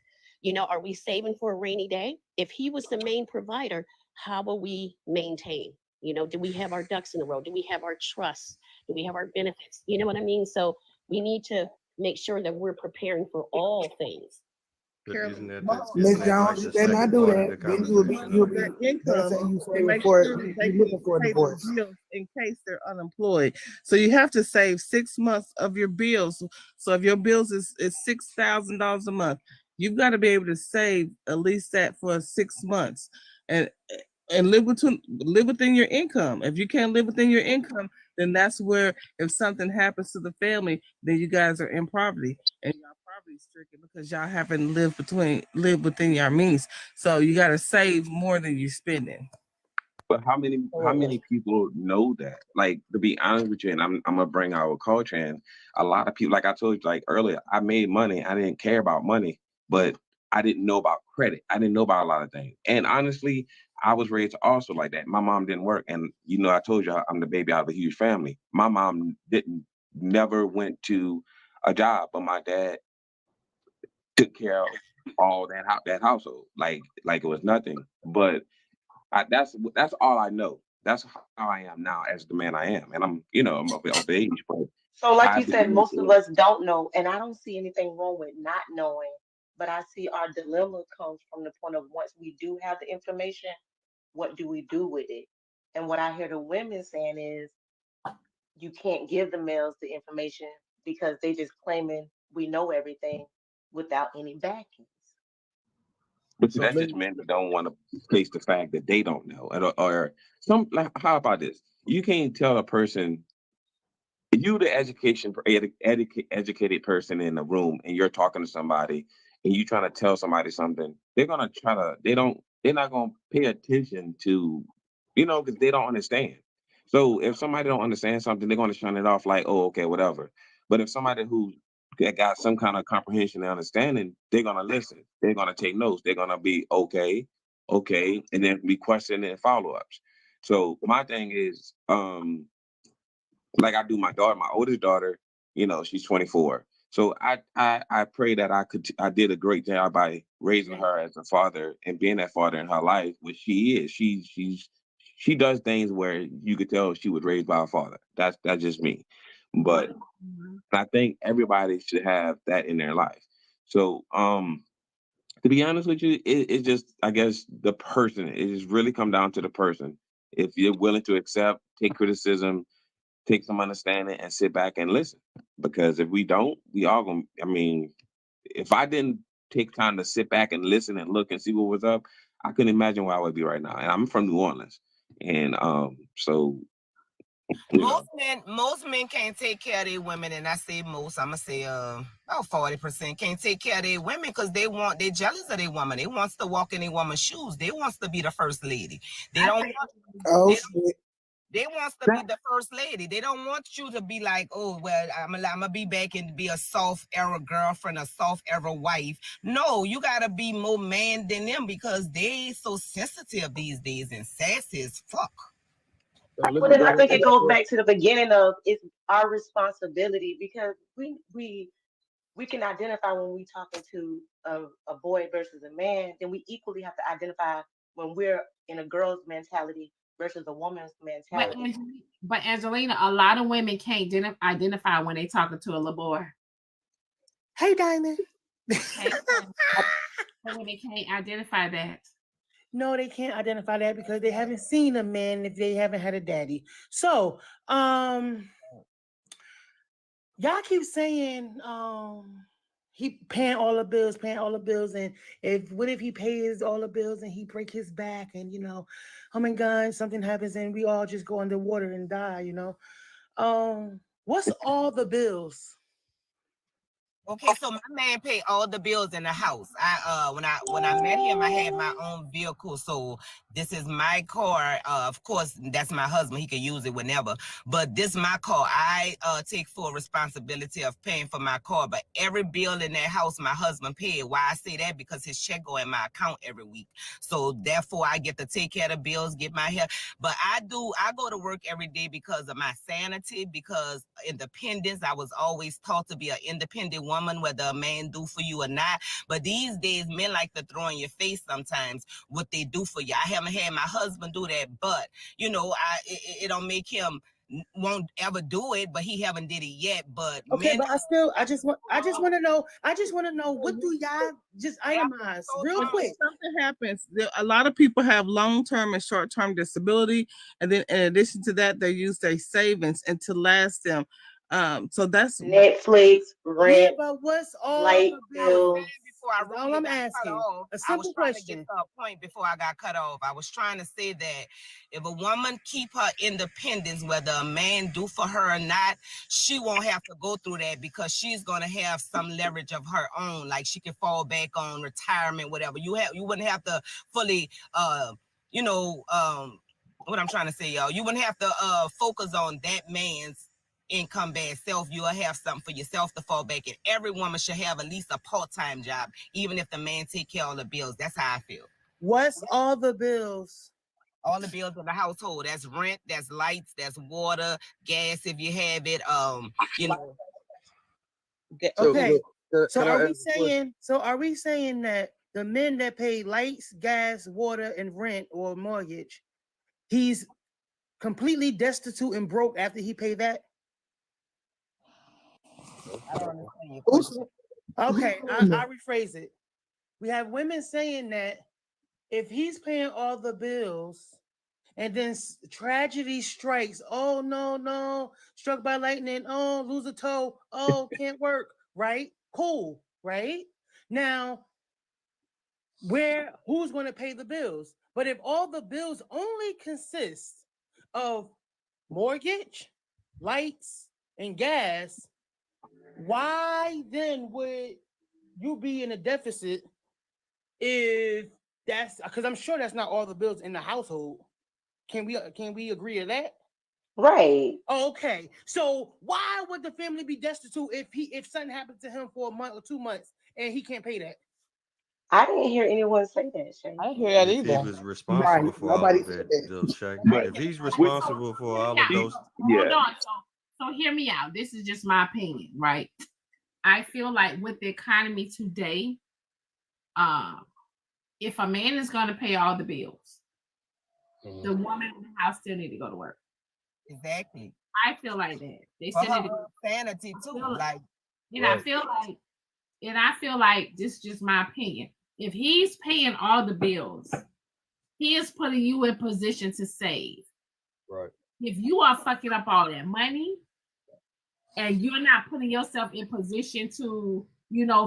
Are we saving for a rainy day? If he was the main provider, how will we maintain? Do we have our ducks in a row? Do we have our trusts? Do we have our benefits? You know what I mean? So we need to make sure that we're preparing for all things. Miss Jones, you better not do that. Then you'll be they'll say you saving for it. You looking for a divorce. In case they're unemployed. So you have to save 6 months of your bills. So if your bills is $6,000 a month, you've got to be able to save at least that for 6 months and live within your income. If you can't live within your income, then that's where, if something happens to the family, then you guys are in poverty, and y'all poverty stricken because y'all haven't lived within your means. So you got to save more than you're spending. But how many people know that? Like, to be honest with you, and I'm gonna bring our culture in. A lot of people, like I told you, like earlier, I made money. I didn't care about money, but I didn't know about credit. I didn't know about a lot of things. And honestly, I was raised also like that. My mom didn't work, and I told you I'm the baby out of a huge family. My mom never went to a job, but my dad took care of all that household like it was nothing. But that's all I know. That's how I am now as the man I am, and I'm I'm of age. But So, like I you said, believe most of us don't know, and I don't see anything wrong with not knowing. But I see our dilemma comes from the point of, once we do have the information, what do we do with it? And what I hear the women saying is, you can't give the males the information because they just claiming we know everything without any backing. But that's just men that don't want to face the fact that they don't know, or some. Like, how about this? You can't tell a person, you the educated person in the room, and you're talking to somebody, and you trying to tell somebody something. They're not gonna pay attention to, because they don't understand. So if somebody don't understand something, they're gonna shun it off like, oh, okay, whatever. But if somebody who got some kind of comprehension and understanding, they're gonna listen. They're gonna take notes. They're gonna be okay, and then be questioning and follow-ups. So my thing is, like I do my daughter, my oldest daughter, she's 24. So I pray that I did a great job by raising her as a father and being that father in her life, which she is. She does things where you could tell she was raised by a father. That's just me. But I think everybody should have that in their life. So to be honest with you, it's just, I guess, the person. It just really come down to the person. If you're willing to accept, take criticism, take some understanding, and sit back and listen. Because if we don't, we all gonna. I mean, if I didn't take time to sit back and listen and look and see what was up, I couldn't imagine where I would be right now. And I'm from New Orleans, and so Most men can't take care of their women, and I say most. I'm gonna say about 40% can't take care of their women because they're jealous of their woman. They wants to walk in their woman's shoes. They wants to be the first lady. They don't want. They wants to be the first lady. They don't want you to be like, oh, well, I'm gonna be back and be a soft era girlfriend, a soft era wife. No, you gotta be more man than them because they so sensitive these days and sassy as fuck. Well, then I think it goes back to the beginning of, it's our responsibility, because we can identify when we talking to a boy versus a man. Then we equally have to identify when we're in a girl's mentality versus a woman's mentality. But Angelina, a lot of women can't identify when they talking to a little boy. Hey, Diamond. Women can't identify that. No, they can't identify that because they haven't seen a man if they haven't had a daddy. So, y'all keep saying, he paying all the bills, and what if he pays all the bills and he break his back, and oh my God, something happens and we all just go underwater and die, what's all the bills? Okay, so my man paid all the bills in the house. When I met him, I had my own vehicle, so this is my car. Of course, that's my husband. He can use it whenever. But this is my car. I take full responsibility of paying for my car. But every bill in that house, my husband paid. Why I say that? Because his check go in my account every week. So therefore, I get to take care of the bills, get my hair. But I go to work every day because of my sanity, because independence. I was always taught to be an independent woman, whether a man do for you or not. But these days, men like to throw in your face sometimes what they do for you. I haven't had my husband do that, but it don't make him won't ever do it, but he haven't did it yet. But okay, but I just want to know what do y'all just itemize real quick. Something happens. A lot of people have long-term and short-term disability, and then in addition to that, they use their savings and to last them. So that's Netflix, rent, yeah, but what's all light the bills? bills. Before I all I'm asking. A simple question. To a point before I got cut off. I was trying to say that if a woman keep her independence, whether a man do for her or not, she won't have to go through that because she's gonna have some leverage of her own. Like she can fall back on retirement, whatever. You wouldn't have to fully what I'm trying to say, y'all. You wouldn't have to focus on that man's income by itself. You'll have something for yourself to fall back in. Every woman should have at least a part-time job, even if the man take care of the bills. That's how I feel. What's all the bills? All the bills in the household. That's rent, that's lights, that's water, gas if you have it. Okay. So are we saying that the men that pay lights, gas, water, and rent or mortgage, he's completely destitute and broke after he paid that? I don't understand your question. Okay, I'll rephrase it. We have women saying that if he's paying all the bills and then tragedy strikes, oh no, struck by lightning, oh, lose a toe, oh, can't work, right? Cool, right? Now, who's going to pay the bills? But if all the bills only consist of mortgage, lights, and gas, why then would you be in a deficit if that's because I'm sure that's not all the bills in the household. Can we agree to that? Right. Okay. So why would the family be destitute if something happened to him for a month or 2 months and he can't pay that? I didn't hear anyone say that, Shay. I hear that either. If he was responsible for all of those checks, if he's responsible for all of those, Hold on. So hear me out. This is just my opinion, right? I feel like with the economy today, if a man is going to pay all the bills, the woman in the house still need to go to work. Exactly. I feel like that. They still need to go sanity too. I feel like this is just my opinion. If he's paying all the bills, he is putting you in position to save. Right. If you are fucking up all that money and you're not putting yourself in position to,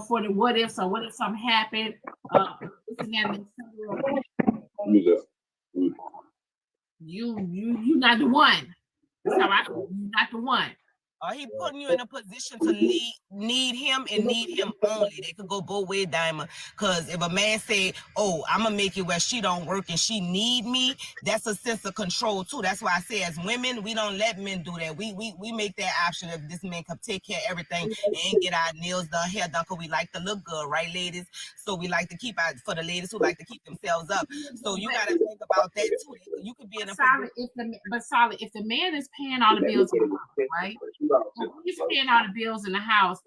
for the what ifs or what if something happened, you not the one. That's how I feel. You're not the one. He putting you in a position to need him and need him only. They could go both ways, Diamond. Because if a man say, "Oh, I'm gonna make it where she don't work and she need me," that's a sense of control too. That's why I say, as women, we don't let men do that. We make that option if this man can take care of everything and get our nails done, hair done. Cause we like to look good, right, ladies? So we like to keep out for the ladies who like to keep themselves up. So you gotta think about that too. You could be in a solid if the man is paying all the bills, right? If he's paying all the bills in the house,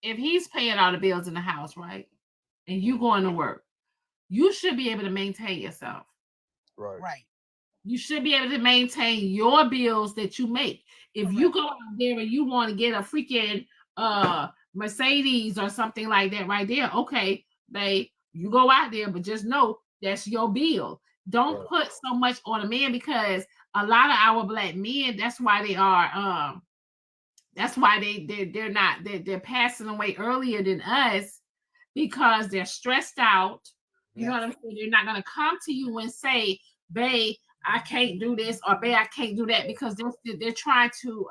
if he's paying all the bills in the house, right, and you going to work, you should be able to maintain yourself. Right. You should be able to maintain your bills that you make. If you go out there and you want to get a freaking Mercedes or something like that right there, okay, babe, You go out there, but just know that's your bill. Don't put so much on a man, because a lot of our black men, that's why they are that's why they're passing away earlier than us, because they're stressed out. You know what I'm saying? They're not gonna come to you and say, babe, I can't do this, or babe, I can't do that, because they're trying to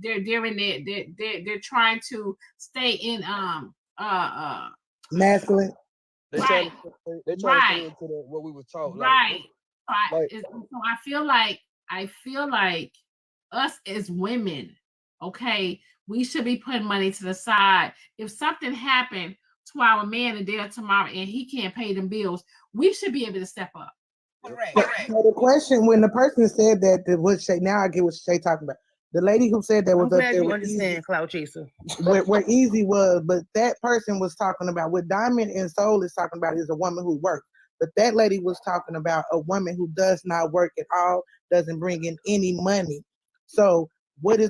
they're trying to stay in masculine. They Right. trying to stay into what we were taught. Right. Like, So I feel like us as women, okay, we should be putting money to the side. If something happened to our man today or tomorrow and he can't pay them bills, we should be able to step up. Correct. So the question, when the person said that, what Shay, now I get what Shay talking about. The lady who said that was I'm up glad there you with understand, Easy, Cloud Chaser. where Easy was, but that person was talking about what Diamond and Soul is talking about is a woman who works. But that lady was talking about a woman who does not work at all, doesn't bring in any money. So what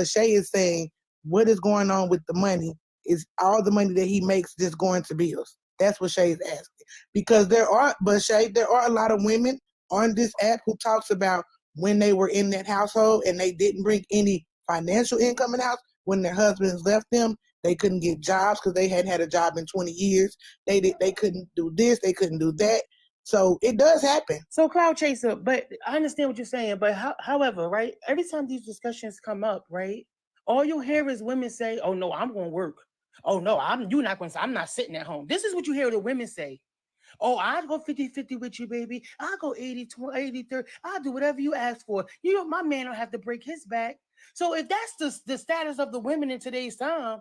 Shay is saying, what is going on with the money is all the money that he makes just going to bills. That's what Shay is asking. Because there are a lot of women on this app who talks about when they were in that household and they didn't bring any financial income in the house. When their husbands left them, they couldn't get jobs because they hadn't had a job in 20 years. They couldn't do this, they couldn't do that. So it does happen. So Cloud Chaser, but I understand what you're saying. But however, right, every time these discussions come up, right, all you hear is women say, "Oh no, I'm going to work. Oh no, I'm not sitting at home." This is what you hear the women say. "Oh, I'll go 50-50 with you, baby. I'll go 80-30. I'll do whatever you ask for. You know, my man don't have to break his back." So if that's the status of the women in today's time,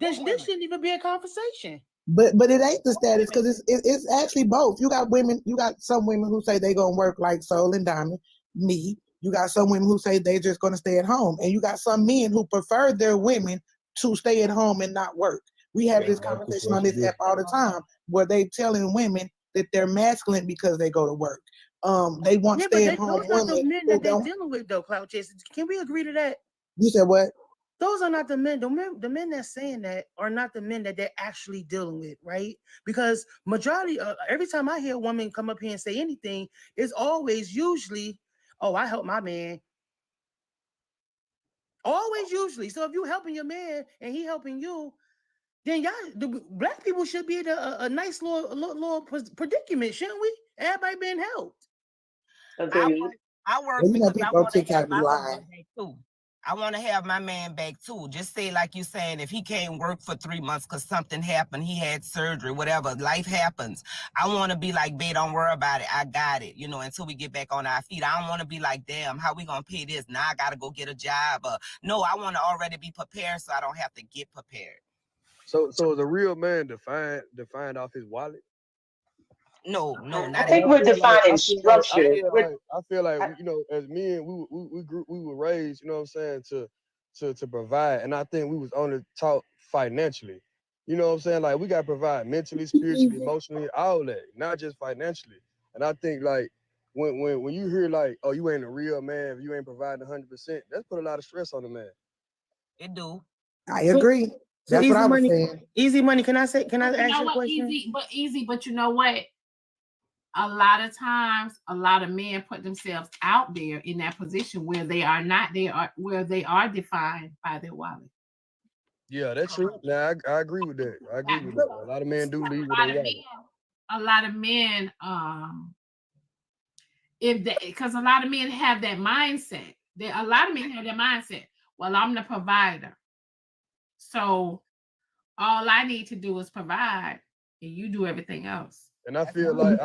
this shouldn't even be a conversation. But it ain't the status, because it's actually both. You got some women who say they gonna work like Soul and Diamond, me. You got some women who say they just gonna stay at home, and you got some men who prefer their women to stay at home and not work. We have this conversation on this app all the time where they telling women that they're masculine because they go to work. They want stay-at-home women. Those are the men that they're dealing with, though, Cloud Chaser. Can we agree to that? You said what? Those are not the men. The men that's saying that are not the men that they're actually dealing with, right? Because majority, every time I hear a woman come up here and say anything, it's always usually, "Oh, I help my man." Always usually. So if you helping your man and he helping you, then the black people should be in a nice little predicament, shouldn't we? Everybody being helped. I work because I want to have my husband back too. I want to have my man back too. Just say, like you saying, if he can't work for 3 months because something happened, he had surgery, whatever, life happens. I want to be like, babe, don't worry about it. I got it. You know, until we get back on our feet. I don't want to be like, damn, how we going to pay this? Now I got to go get a job. No, I want to already be prepared so I don't have to get prepared. So is a real man defined off his wallet? No, not I think we're defining structure. I feel like you know, as men, we were raised, you know what I'm saying, to provide, and I think we was only taught financially. You know what I'm saying? Like we gotta provide mentally, spiritually, emotionally, all that, not just financially. And I think like when you hear like, "Oh, you ain't a real man if you ain't providing 100%," that's put a lot of stress on the man. It do. I agree. That's what I was saying. Easy money. Can I ask you a question? Easy, but you know what? A lot of times, a lot of men put themselves out there in that position where they are defined by their wallet. Yeah, that's true. Now I agree with that. I agree with that. A lot of men do leave with their wallet. A lot of men, because a lot of men have that mindset. A lot of men have that mindset. Well, I'm the provider, so all I need to do is provide, and you do everything else. And I feel like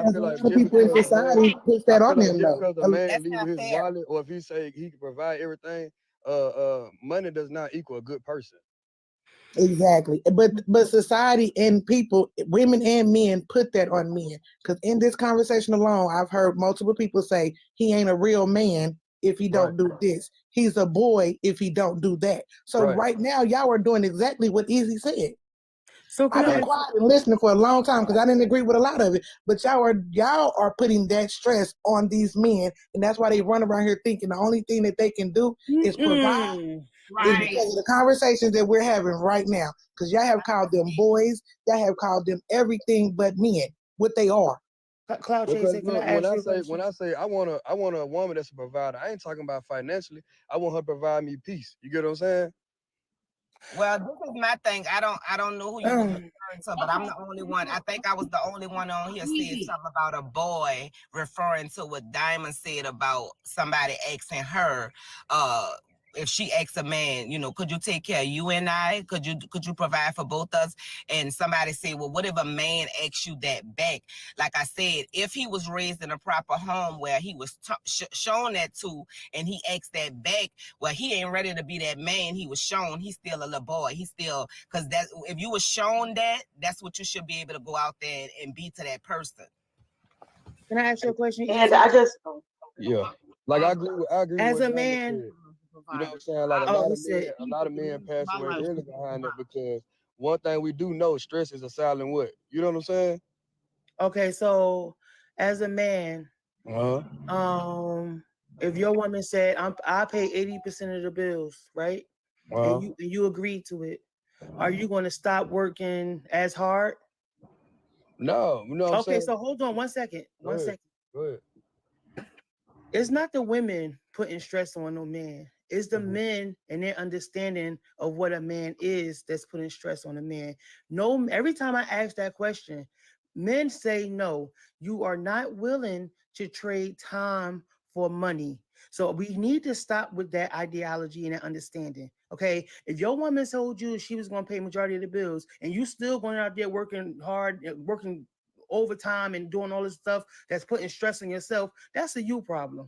people in society push that on them though. Because a man leave his wallet, or if he say he can provide everything, money does not equal a good person. Exactly. But society and people, women and men, put that on men. Because in this conversation alone, I've heard multiple people say he ain't a real man if he don't do this. He's a boy if he don't do that. So right now, y'all are doing exactly what Easy said. So I've been quiet and listening for a long time because I didn't agree with a lot of it. But y'all are putting that stress on these men, and that's why they run around here thinking the only thing that they can do is provide. It's because of the conversations that we're having right now. Because y'all have called them boys, y'all have called them everything but men. what they are. Cloud Chase, Because can I look, ask you a question? when I say I want a woman that's a provider, I ain't talking about financially. I want her to provide me peace. You get what I'm saying? Well, this is my thing. I don't know who you was referring to, but I'm the only one. I think I was the only one on here said something about a boy referring to what Diamond said about somebody asking her, if she asks a man, you know, could you take care of you and I? Could you provide for both us? And somebody said, well, what if a man asks you that back? Like I said, if he was raised in a proper home where he was shown that to, and he asked that back, well, he ain't ready to be that man he was shown. He's still a little boy. He's still, because that if you were shown that, that's what you should be able to go out there and be to that person. Can I ask you a question? And I just Yeah. Like I agree with as what a Diamond man. said. You know what I'm saying? Like a lot of men pass away early behind that because one thing we do know, stress is a silent what? You know what I'm saying? Okay, so as a man, if your woman said I pay 80% of the bills, right? And you agreed to it, are you going to stop working as hard? No, you know what I'm saying? Okay, so hold on 1 second. Go ahead. It's not the women putting stress on no man. It's the men and their understanding of what a man is that's putting stress on a man. No, every time I ask that question, men say no. You are not willing to trade time for money. So we need to stop with that ideology and that understanding. Okay, if your woman told you she was going to pay majority of the bills, and you still going out there working hard, working overtime and doing all this stuff that's putting stress on yourself, that's a you problem.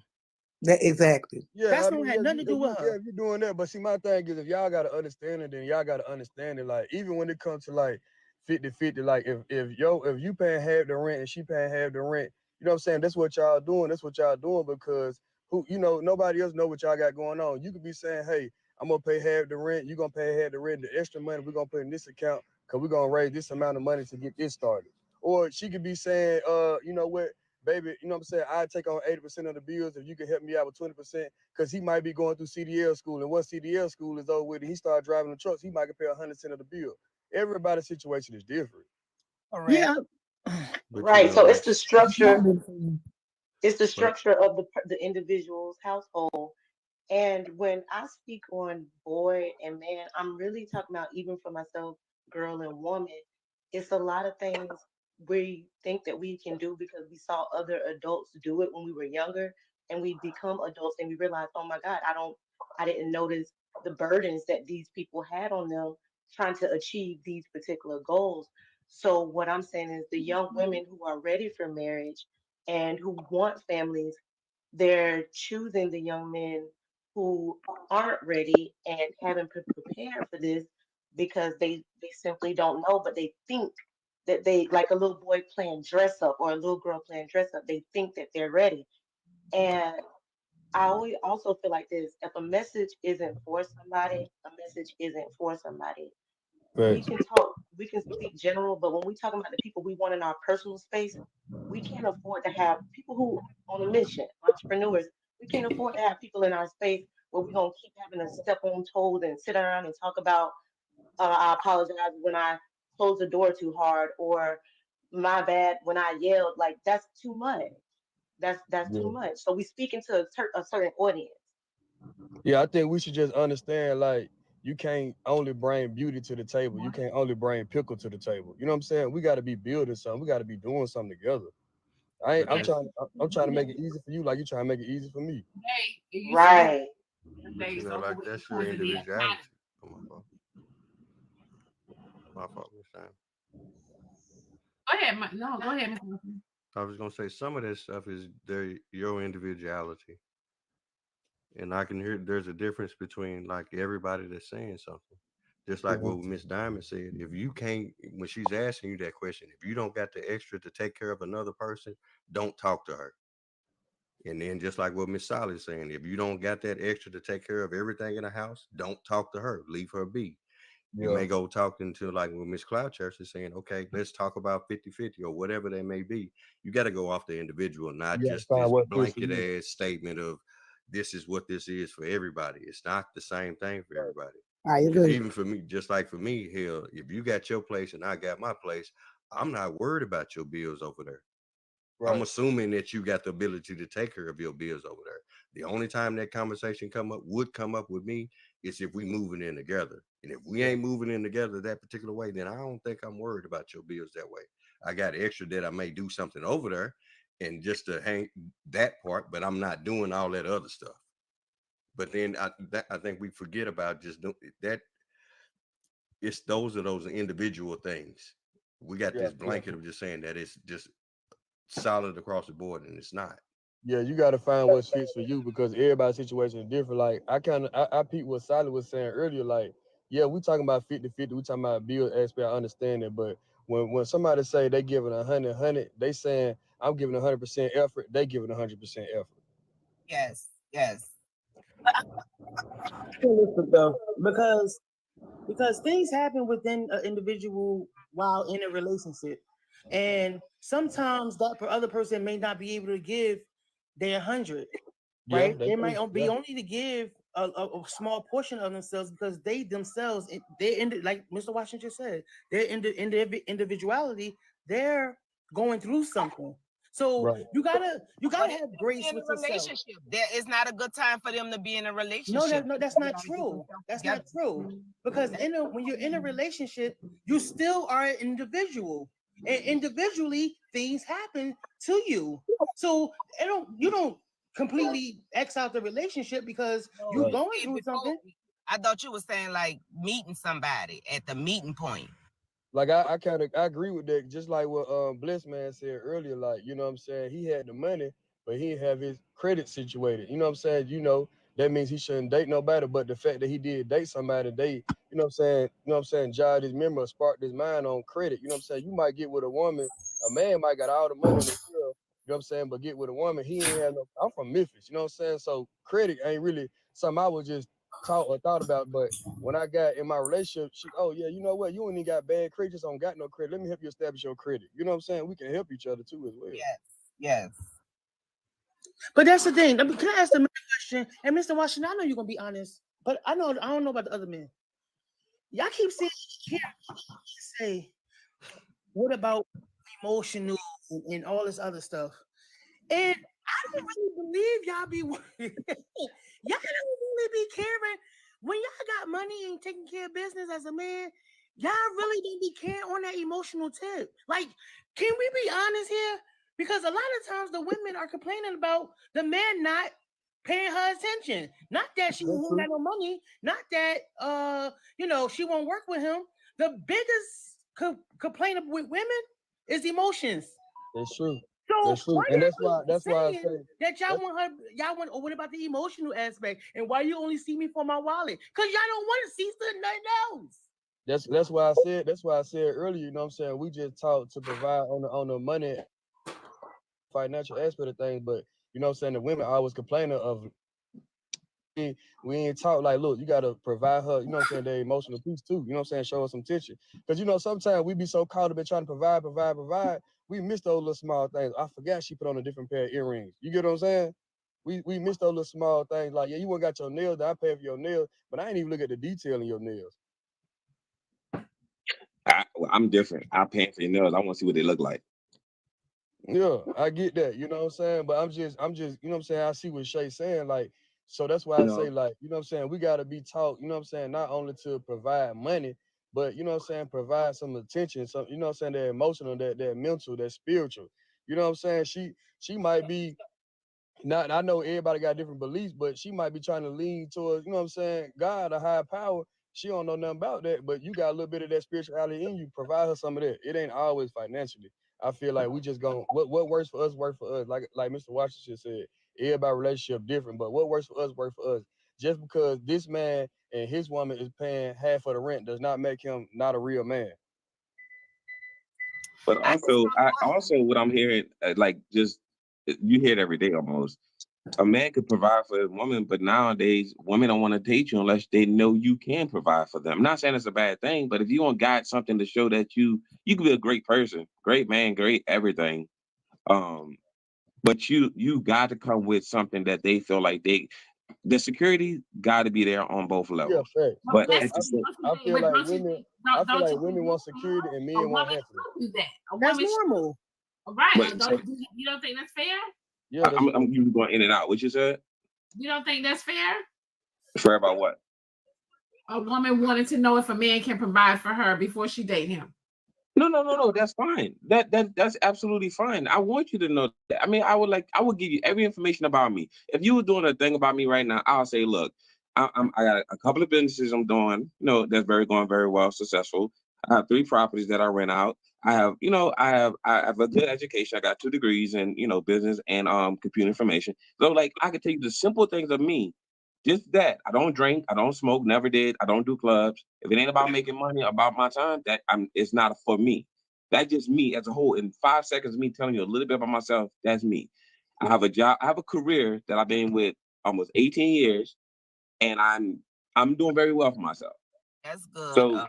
That exactly. Yeah, That's I mean, had nothing to do with her. Yeah, if you're doing that, but see, my thing is, if y'all got to understand it, then y'all got to understand it. Like, even when it comes to like 50-50, like if you paying half the rent and she paying half the rent, you know what I'm saying? That's what y'all doing. That's what y'all doing because nobody else know what y'all got going on. You could be saying, hey, I'm gonna pay half the rent. You gonna pay half the rent. The extra money we're gonna put in this account because we're gonna raise this amount of money to get this started. Or she could be saying, you know what? Baby, you know what I'm saying? I take on 80% of the bills if you can help me out with 20%, because he might be going through CDL school. And once CDL school is over with and he start driving the trucks, he might can pay 100% of the bill. Everybody's situation is different. Yeah. Right. So it's the structure. It's the structure of the individual's household. And when I speak on boy and man, I'm really talking about even for myself, girl and woman. It's a lot of things we think that we can do because we saw other adults do it when we were younger, and we become adults and we realize, oh my God, I didn't notice the burdens that these people had on them trying to achieve these particular goals. So what I'm saying is the young women who are ready for marriage and who want families, they're choosing the young men who aren't ready and haven't prepared for this because they simply don't know, but they think that they, like a little boy playing dress up or a little girl playing dress up, they think that they're ready. And I always also feel like this: if a message isn't for somebody, a message isn't for somebody. We can talk, we can speak general, but when we talk about the people we want in our personal space, we can't afford to have people who on a mission, entrepreneurs. We can't afford to have people in our space where we're gonna keep having to step on toes and sit around and talk about. I apologize when I closed the door too hard, or my bad when I yelled. Like that's too much. That's too much. So we speak into a certain audience. Yeah, I think we should just understand, like, you can't only bring beauty to the table. You can't only bring pickle to the table. You know what I'm saying? We got to be building something. We got to be doing something together. I'm trying to make it easy for you, like you trying to make it easy for me. Right. You know, like that's your individuality. Oh, my fault. My fault this time. Go ahead. No, go ahead, Mr. I was gonna say some of that stuff is your individuality. And I can hear there's a difference between like everybody that's saying something. Just like what Miss Diamond said, if you can't, when she's asking you that question, if you don't got the extra to take care of another person, don't talk to her. And then just like what Miss Solid is saying, if you don't got that extra to take care of everything in the house, don't talk to her. Leave her be. You may go talking to like what Miss Cloud Church is saying, okay, let's talk about 50-50 or whatever they may be. You got to go off the individual, not just this blanket ass statement of this is what this is for everybody. It's not the same thing for everybody. I agree. Even for me, just like for me, hell, if you got your place and I got my place, I'm not worried about your bills over there. Right. I'm assuming that you got the ability to take care of your bills over there. The only time that conversation would come up with me is if we moving in together. And if we ain't moving in together that particular way, then I don't think I'm worried about your bills that way. I got extra that I may do something over there and just to hang that part, but I'm not doing all that other stuff. But then I think we forget about just that. It's those individual things. We got this blanket of just saying that it's just solid across the board, and it's not. Yeah, you got to find what fits for you because everybody's situation is different. Like I peeped what Sally was saying earlier. Like, yeah, we talking about 50-50. We talking about bill aspect. I understand it, but when somebody say they giving 100, they saying I'm giving 100% effort. They giving 100% effort. Yes, yes. Realistic though, because things happen within an individual while in a relationship, and sometimes that other person may not be able to give their 100, right? They might be only to give a small portion of themselves because they themselves, like Mr. Washington just said, their individuality, they're going through something. So you gotta have grace with yourself. Relationship. There is not a good time for them to be in a relationship. No, that's not true. That's not true. Because when you're in a relationship, you still are an individual, and individually things happen to you. So you don't completely X out the relationship because you're going through something. I thought you were saying like meeting somebody at the meeting point. Like I agree with that. Just like what Bliss Man said earlier, like, you know what I'm saying, he had the money, but he didn't have his credit situated. You know what I'm saying? You know, that means he shouldn't date nobody. But the fact that he did date somebody, you know what I'm saying, jogged his memory, sparked his mind on credit. You know what I'm saying? You might get with a woman, a man might got all the money in the world, you know what I'm saying, but get with a woman, he ain't have no. I'm from Memphis, you know what I'm saying? So credit ain't really something I was just taught or thought about, but when I got in my relationship, oh yeah, you know what? You ain't got bad credit, just don't got no credit. Let me help you establish your credit. You know what I'm saying? We can help each other too as well. Yes. But that's the thing. Can I ask the question? And Mr. Washington, I know you're gonna be honest, but I don't know about the other men. Y'all keep say, what about emotional and all this other stuff? And I don't really believe y'all be worried. Y'all don't really be caring when y'all got money and taking care of business as a man. Y'all really don't be caring on that emotional tip. Like, can we be honest here? Because a lot of times the women are complaining about the man not paying her attention. Not that she won't got no money. Not that she won't work with him. The biggest complaint with women is emotions. That's true. So that's true. And that's why I say that y'all want. Oh, what about the emotional aspect? And why you only see me for my wallet? Because y'all don't want to see nothing else. That's why I said earlier, you know what I'm saying? We just taught to provide on the money financial aspect of things, but you know what I'm saying, the women always complaining of we ain't taught like, look, you gotta provide her, you know what I'm saying, the emotional piece too. You know what I'm saying? Show her some attention. Because you know, sometimes we be so caught up in trying to provide, we miss those little small things. I forgot she put on a different pair of earrings. You get what I'm saying? We miss those little small things. Like, yeah, you won't got your nails, I pay for your nails, but I ain't even look at the detail in your nails. I'm different. I pay for your nails. I want to see what they look like. Yeah, I get that, you know what I'm saying? But I'm just, you know what I'm saying? I see what Shay's saying, like, so that's why I say, like, you know what I'm saying? We gotta be taught, you know what I'm saying, not only to provide money, but you know what I'm saying, provide some attention, some, you know what I'm saying, that emotional, that mental, that spiritual. You know what I'm saying? She might be not, I know everybody got different beliefs, but she might be trying to lean towards, you know what I'm saying, God, a higher power. She don't know nothing about that, but you got a little bit of that spirituality in you. Provide her some of that. It ain't always financially. I feel like we just going what works for us work for us. Like Mr. Washington said, everybody relationship different, but what works for us work for us. Just because this man and his woman is paying half of the rent does not make him not a real man. But also, what I'm hearing, like, just you hear it every day almost. A man could provide for a woman, but nowadays women don't want to date you unless they know you can provide for them. I'm not saying it's a bad thing, but if you don't got something to show that you can be a great person, great man, great everything, but you got to come with something that they feel like the security got to be there on both levels. Yeah, fact. But Fact. at the same, I feel like women want security and men want happiness. do that. That's normal. Right. Wait, You don't think that's fair? Yeah, I'm you going in and out. What you said? You don't think that's fair? Fair about what? A woman wanting to know if a man can provide for her before she date him. No. That's fine. That's absolutely fine. I want you to know that. I mean, I would give you every information about me. If you were doing a thing about me right now, I'll say, look, I got a couple of businesses I'm doing, that's going very well, successful. I have 3 properties that I rent out. I have a good education. I got 2 degrees in, business and computer information. So I could tell you the simple things of me. Just that. I don't drink, I don't smoke, never did. I don't do clubs. If it ain't about making money, about my time, it's not for me. That's just me as a whole. In 5 seconds of me telling you a little bit about myself, that's me. I have a job, I have a career that I've been with almost 18 years, and I'm doing very well for myself. That's good. So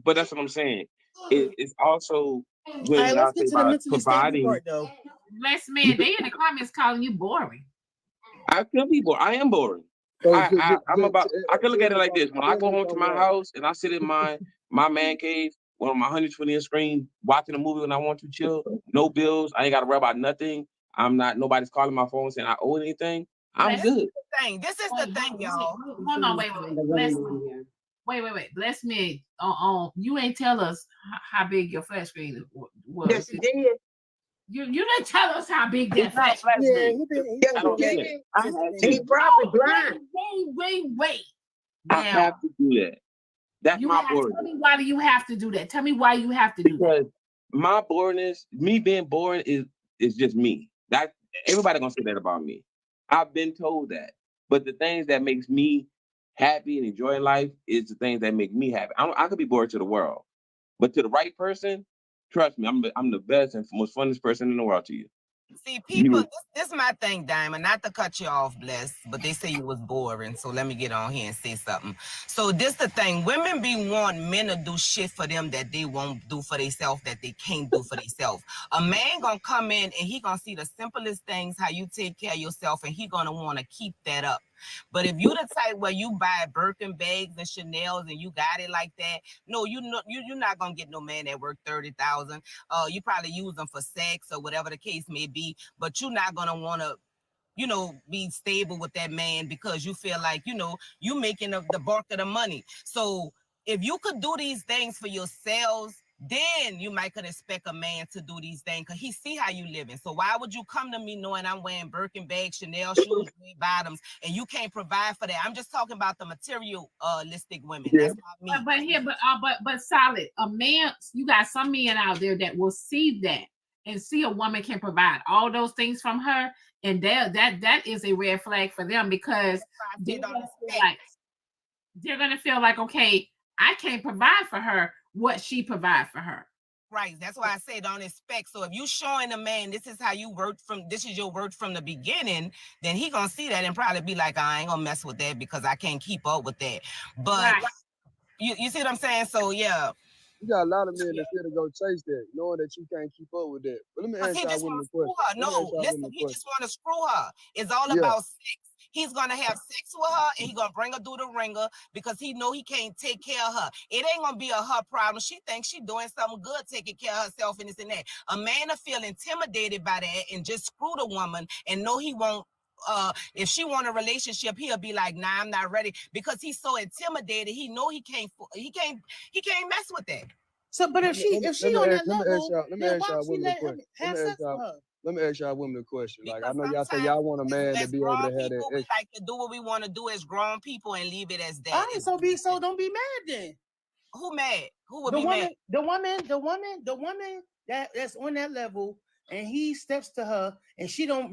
but that's what I'm saying. It's also when All right, y'all let's get say to the about mentally stable providing. part, though. Bless man, they in the comments calling you boring. I feel people. I am boring. I can look at it like this. When I go home to my house and I sit in my man cave on my 120-inch screen watching a movie when I want to chill, no bills, I ain't got to worry about nothing. Nobody's calling my phone saying I owe anything. I'm good. This is the thing, y'all. Hold on, wait. Bless me. Wait. Bless me. You ain't tell us how big your flat screen was. Yes, you did. You didn't tell us how big that flat screen was. Yes, you did. He probably blind. Wait. I have to do that. That's my boredom. Tell me why do you have to do that? Tell me why you have to do that. Because my boredness, me being boring is just me. That everybody gonna say that about me. I've been told that. But the things that makes me happy and enjoy life is the things that make me happy. I could be bored to the world, but to the right person, trust me, I'm the best and most funnest person in the world to you. See, people, this is my thing, Diamond, not to cut you off, Bless, but they say you was boring, so let me get on here and say something. So this the thing, women be wanting men to do shit for them that they won't do for themselves, that they can't do for themselves. A man gonna come in and he gonna see the simplest things, how you take care of yourself, and he gonna want to keep that up. But if you the type where you buy Birkin bags and Chanel's and you got it like that, no, you're not gonna get no man that work 30,000. You probably use them for sex or whatever the case may be, but you're not gonna want to be stable with that man because you feel like, you making the bulk of the money. So if you could do these things for yourselves, then you might could expect a man to do these things because he see how you living. So why would you come to me knowing I'm wearing Birkin bags, Chanel shoes, Louis bottoms, and you can't provide for that? I'm just talking about the materialistic women. Yeah. That's not me. But solid. A man, you got some men out there that will see that and see a woman can provide all those things from her, and that is a red flag for them because they're gonna feel like, okay, I can't provide for her what she provide for her. Right. That's why I say don't expect. So if you showing a man this is how you work this is your work from the beginning, then he gonna see that and probably be like, I ain't gonna mess with that because I can't keep up with that. But you see what I'm saying? So yeah. You got a lot of men that still go chase that, knowing that you can't keep up with that. But let me ask y'all women a question. No, listen, he just want to screw her. It's all about sex. He's gonna have sex with her and he's gonna bring her through the ringer because he know he can't take care of her. It ain't gonna be her problem. She thinks she doing something good, taking care of herself and this and that. A man will feel intimidated by that and just screw the woman and know he won't. If she want a relationship, he'll be like, nah, I'm not ready because he's so intimidated. He know he can't mess with that. So, but if she on that level, then why don't she let him have sex with her? Let me ask y'all women a question. Like, I know y'all say y'all want a man to be able to have that. We like to do what we want to do as grown people and leave it as that. All right, so don't be mad then. Who mad? Who would be mad? The woman that's on that level, and he steps to her, and she don't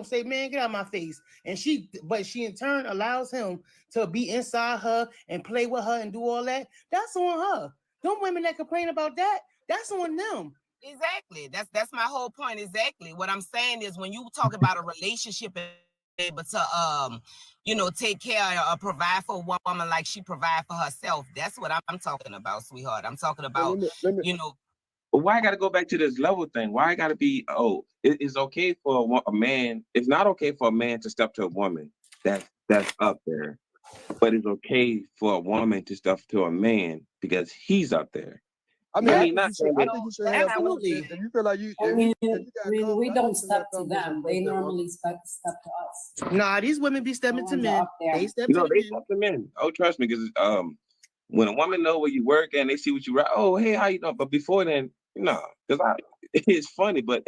say, man, get out of my face. And she in turn allows him to be inside her and play with her and do all that. That's on her. Them women that complain about that, that's on them. Exactly. That's my whole point. Exactly. What I'm saying is when you talk about a relationship and able to take care or provide for one woman like she provide for herself, that's what I'm talking about, sweetheart. I'm talking about But why I got to go back to this level thing? Why I got to be it's okay for a man. It's not okay for a man to step to a woman that's up there. But it's okay for a woman to stuff to a man because he's up there. I mean, I I mean, think not you should. saying I that. think you should have. Absolutely. If you feel like you, I if mean, you, if you got confidence, we I don't think you should have step to confidence them. approach They that woman. normally step to us. Nah, these women be The stepping to ones are men. up there. They step You to know, the they men. step to men. Oh, trust me, because when a woman know where you work and they see what you write, oh, hey, how you doing? But before then, no, because it's funny, but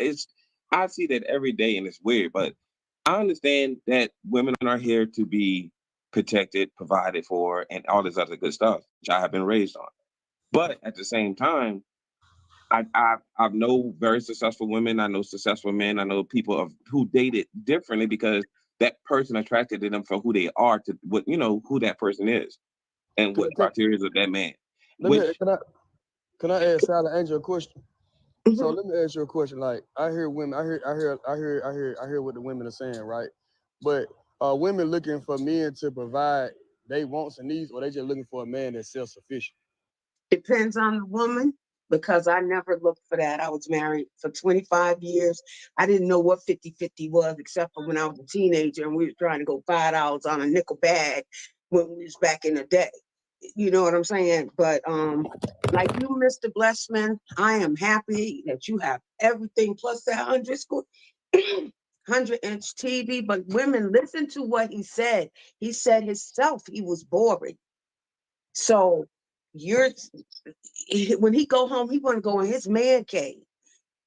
I see that every day and it's weird. But I understand that women are here to be protected, provided for, and all this other good stuff, which I have been raised on. But at the same time, I know very successful women. I know successful men. I know people who dated differently because that person attracted to them for who they are to what who that person is and what criteria of that man. Let me. Which Can I ask Sally Angel a question? Mm-hmm. So let me ask you a question. Like I hear women, I hear what the women are saying, right? But are women looking for men to provide their wants and needs, or they just looking for a man that's self-sufficient? Depends on the woman, because I never looked for that. I was married for 25 years. I didn't know what 50-50 was, except for when I was a teenager and we were trying to go $5 on a nickel bag when we was back in the day. You know what I'm saying? But like you, Mr. Blessman, I am happy that you have everything plus that 100-inch TV. But women, listen to what he said. He said himself he was boring. So when he go home, he want to go in his man cave.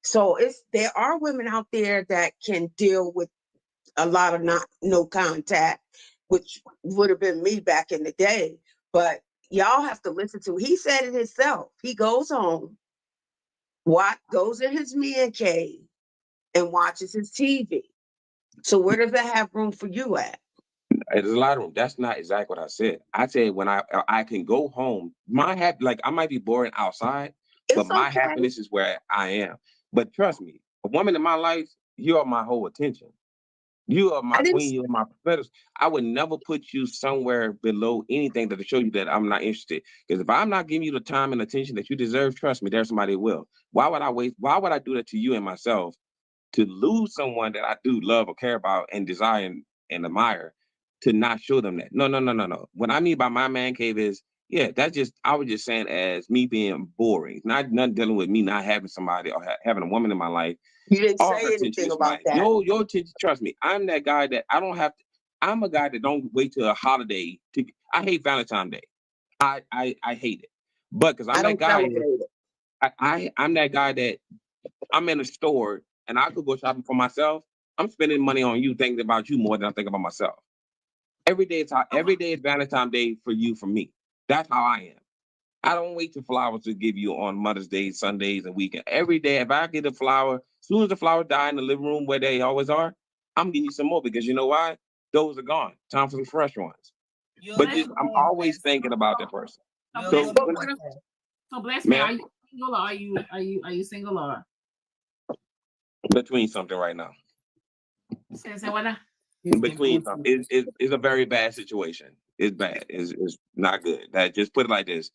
So there are women out there that can deal with a lot of no contact, which would have been me back in the day. But y'all have to listen to. He said it himself. He goes home, goes in his man cave, and watches his TV. So where does that have room for you at? there's a lot of room. That's not exactly what I said. I said when I can go home, like I might be boring outside, but It's my okay. happiness is where I am. But trust me, a woman in my life, you are my whole attention. You are my queen. You are my professor. I would never put you somewhere below anything that to show you that I'm not interested. Because if I'm not giving you the time and attention that you deserve, trust me, there's somebody who will. Why would I waste? Why would I do that to you and myself to lose someone that I do love or care about and desire and admire to not show them that? No, no, no, no, no. What I mean by my man cave is, yeah, that's just, I was just saying as me being boring, not dealing with me not having somebody or having a woman in my life. You didn't All say her attention anything is about mine. that. Your attention, trust me, I'm that guy that I don't have to, I'm a guy that don't wait till a holiday to, I hate Valentine's Day. I hate it. But because I'm I that don't guy, celebrate it. I'm that guy that I'm in a store and I could go shopping for myself. I'm spending money on you, thinking about you more than I think about myself. Every day is Valentine's Day for you, for me. That's how I am. I don't wait till flowers to give you on Mother's Day, Sundays, and weekend. Every day, if I get a flower, as soon as the flowers die in the living room where they always are, I'm getting you some more because you know why? Those are gone. Time for some fresh ones. But I'm always thinking about that person. So Bless me. man, Are you single or are you single or between something right now. say what now? Between something. It's a very bad situation. It's bad. It's not good. That just put it like this.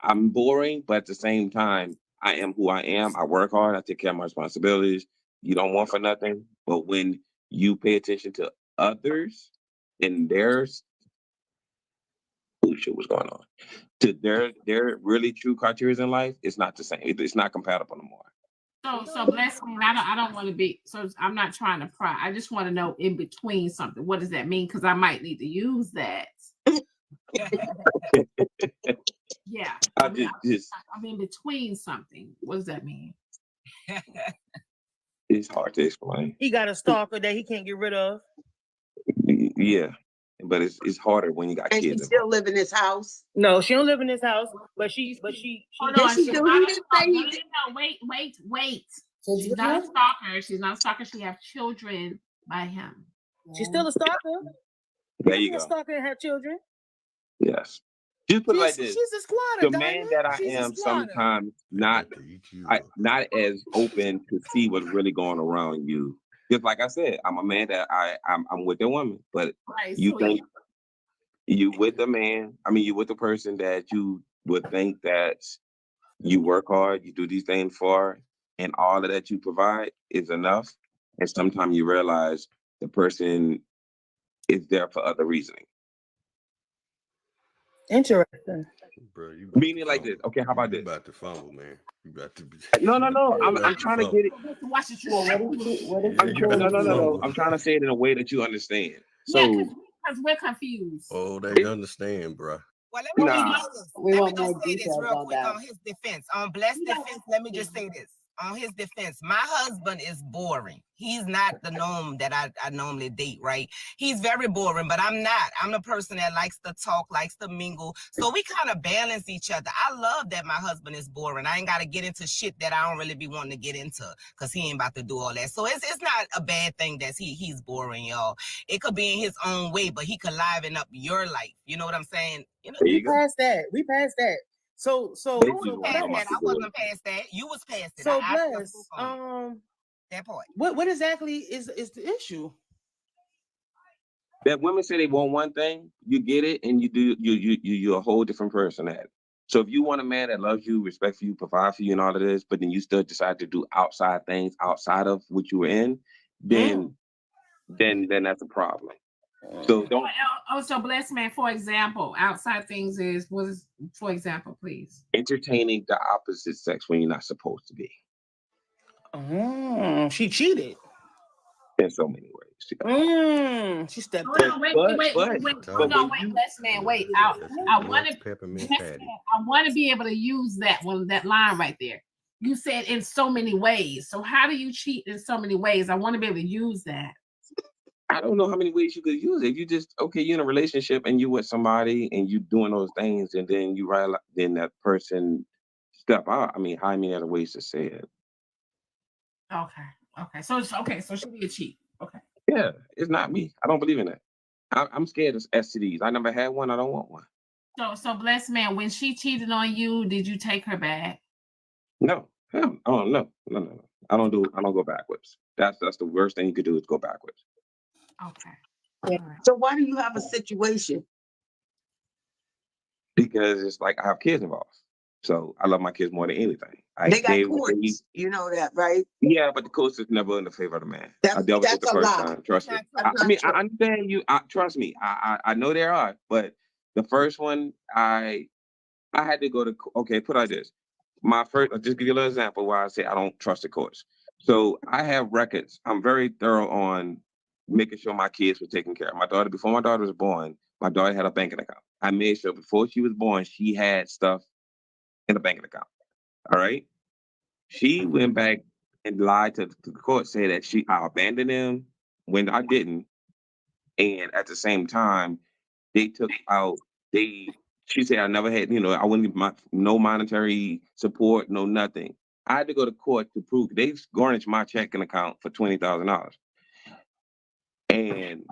I'm boring, but at the same time, I am who I am. I work hard. I take care of my responsibilities. You don't want for nothing. But when you pay attention to others and theirs, oh shit, what's going on? To their really true criteria in life, it's not the same. It's not compatible no more. So bless me. I don't want to be. So I'm not trying to pry. I just want to know in between something. What does that mean? Because I might need to use that. Yeah. I'm in between something. What does that mean? It's hard to explain. He got a stalker that he can't get rid of. Yeah, but it's harder when you got And kids. she still live in his house? No, she don't live in his house, but she Hold Yes, on. she She's do. not He a didn't stalker. say No, he no, did. no, wait. She's not a stalker. She's not a stalker. She has children by him. She's still a stalker. There you A go. stalker and have children. Yes. Just put it like this. She's a squatter. The man Diamond. that I She's am sometimes not as open to see what's really going around you. Just like I said, I'm a man that I'm with a woman, but you think you with a man, you with a person that you would think that you work hard, you do these things for, and all of that you provide is enough. And sometimes you realize the person is there for other reasoning. Interesting. Bro, you Meaning like this. Okay, how about you this? about to fumble, man. You about to be. No. You about I'm to trying to fumble. get it. Watch it. Well, what is Yeah, he you about to saying? No. fumble. I'm trying to say it in a way that you understand. Yeah, So because we're confused. Oh, they understand, bro. Well, let me nah, just say this. We Let me want just more say this details real on quick that. on his defense. On Blessed defense, let me just say this. On his defense, my husband is boring. He's not the norm that I normally date, right? He's very boring, but I'm not. I'm the person that likes to talk, likes to mingle. So we kind of balance each other. I love that my husband is boring. I ain't got to get into shit that I don't really be wanting to get into because he ain't about to do all that. So it's not a bad thing that he's boring, y'all. It could be in his own way, but he could liven up your life. You know what I'm saying? You know, there We you go. passed that. We passed that. So you was People past know that. about to I do it. wasn't past that. You was past it. so I still Bless, spoke on it. That part. what exactly is the issue? That women say they want one thing, you get it, and you're a whole different person at it. So if you want a man that loves you, respects you, provide for you, and all of this, but then you still decide to do outside things outside of what you were in, then that's a problem. So don't So Blessed man, for example, outside things for example, please. entertaining the opposite sex when you're not supposed to be. Oh, she cheated. In so many ways. She stepped Hold up. on, wait. But Hold on, when wait, you Blessed man, wait. I want to peppermint patty. I want to be able to use that line right there. You said in so many ways. So how do you cheat in so many ways? I want to be able to use that. I don't know how many ways you could use it. If you just you're in a relationship and you with somebody and you doing those things, and then you realize then that person step out. I mean, how many other ways to say it? Okay. So she be a cheat. Okay. Yeah, it's not me. I don't believe in that. I'm scared of STDs. I never had one. I don't want one. So Blessed man, when she cheated on you, did you take her back? No. Oh no. I don't go backwards. That's the worst thing you could do is go backwards. Okay. Yeah. So why do you have a situation? Because it's like I have kids involved. So I love my kids more than anything. They got courts. You know that, right? Yeah, but the courts is never in the favor of the man. I dealt with it the That's a first lie. time. Trust me. I understand you. Trust me. I know there are, but the first one, I had to go to. Okay, put it like this. My first, I'll just give you a little example why I say I don't trust the courts. So I have records. I'm very thorough on making sure my kids were taken care of. Before my daughter was born, my daughter had a banking account. I made sure before she was born, she had stuff in a banking account. All right. She went back and lied to the court, said that I abandoned them when I didn't. And at the same time, they took out, she said I never had, I wouldn't give no monetary support, no nothing. I had to go to court to prove they garnished my checking account for $20,000. And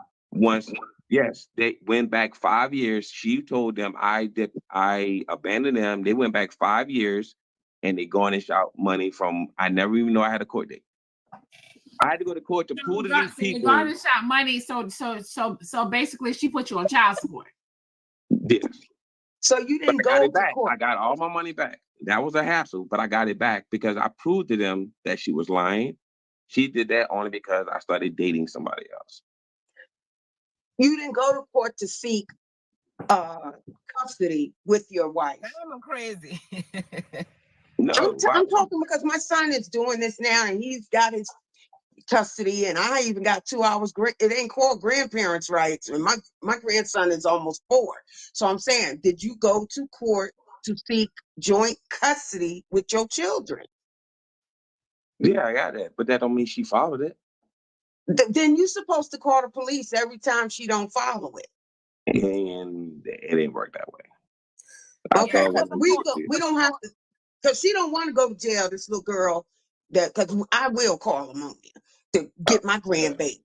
yes, they went back 5 years. She told them I abandoned them. They went back 5 years and they garnished out money from, I never even know I had a court date. I had to go to court to prove to these people. You garnish out money, so basically she put you on child support. Yes. So you didn't go go to court. I got all my money back. That was a hassle, but I got it back because I proved to them that she was lying. She did that only because I started dating somebody else. You didn't go to court to seek custody with your wife. I'm crazy. No, I'm talking because my son is doing this now, and he's got his custody, and I even got 2 hours. It ain't called grandparents' rights, and my grandson is almost 4. So I'm saying, did you go to court to seek joint custody with your children? Yeah, I got that, but that don't mean she followed it. Then you're supposed to call the police every time she don't follow it. And it didn't work that way. Okay, because we don't have to, because she don't want to go to jail. This little girl, because I will call them on you to get my grandbaby.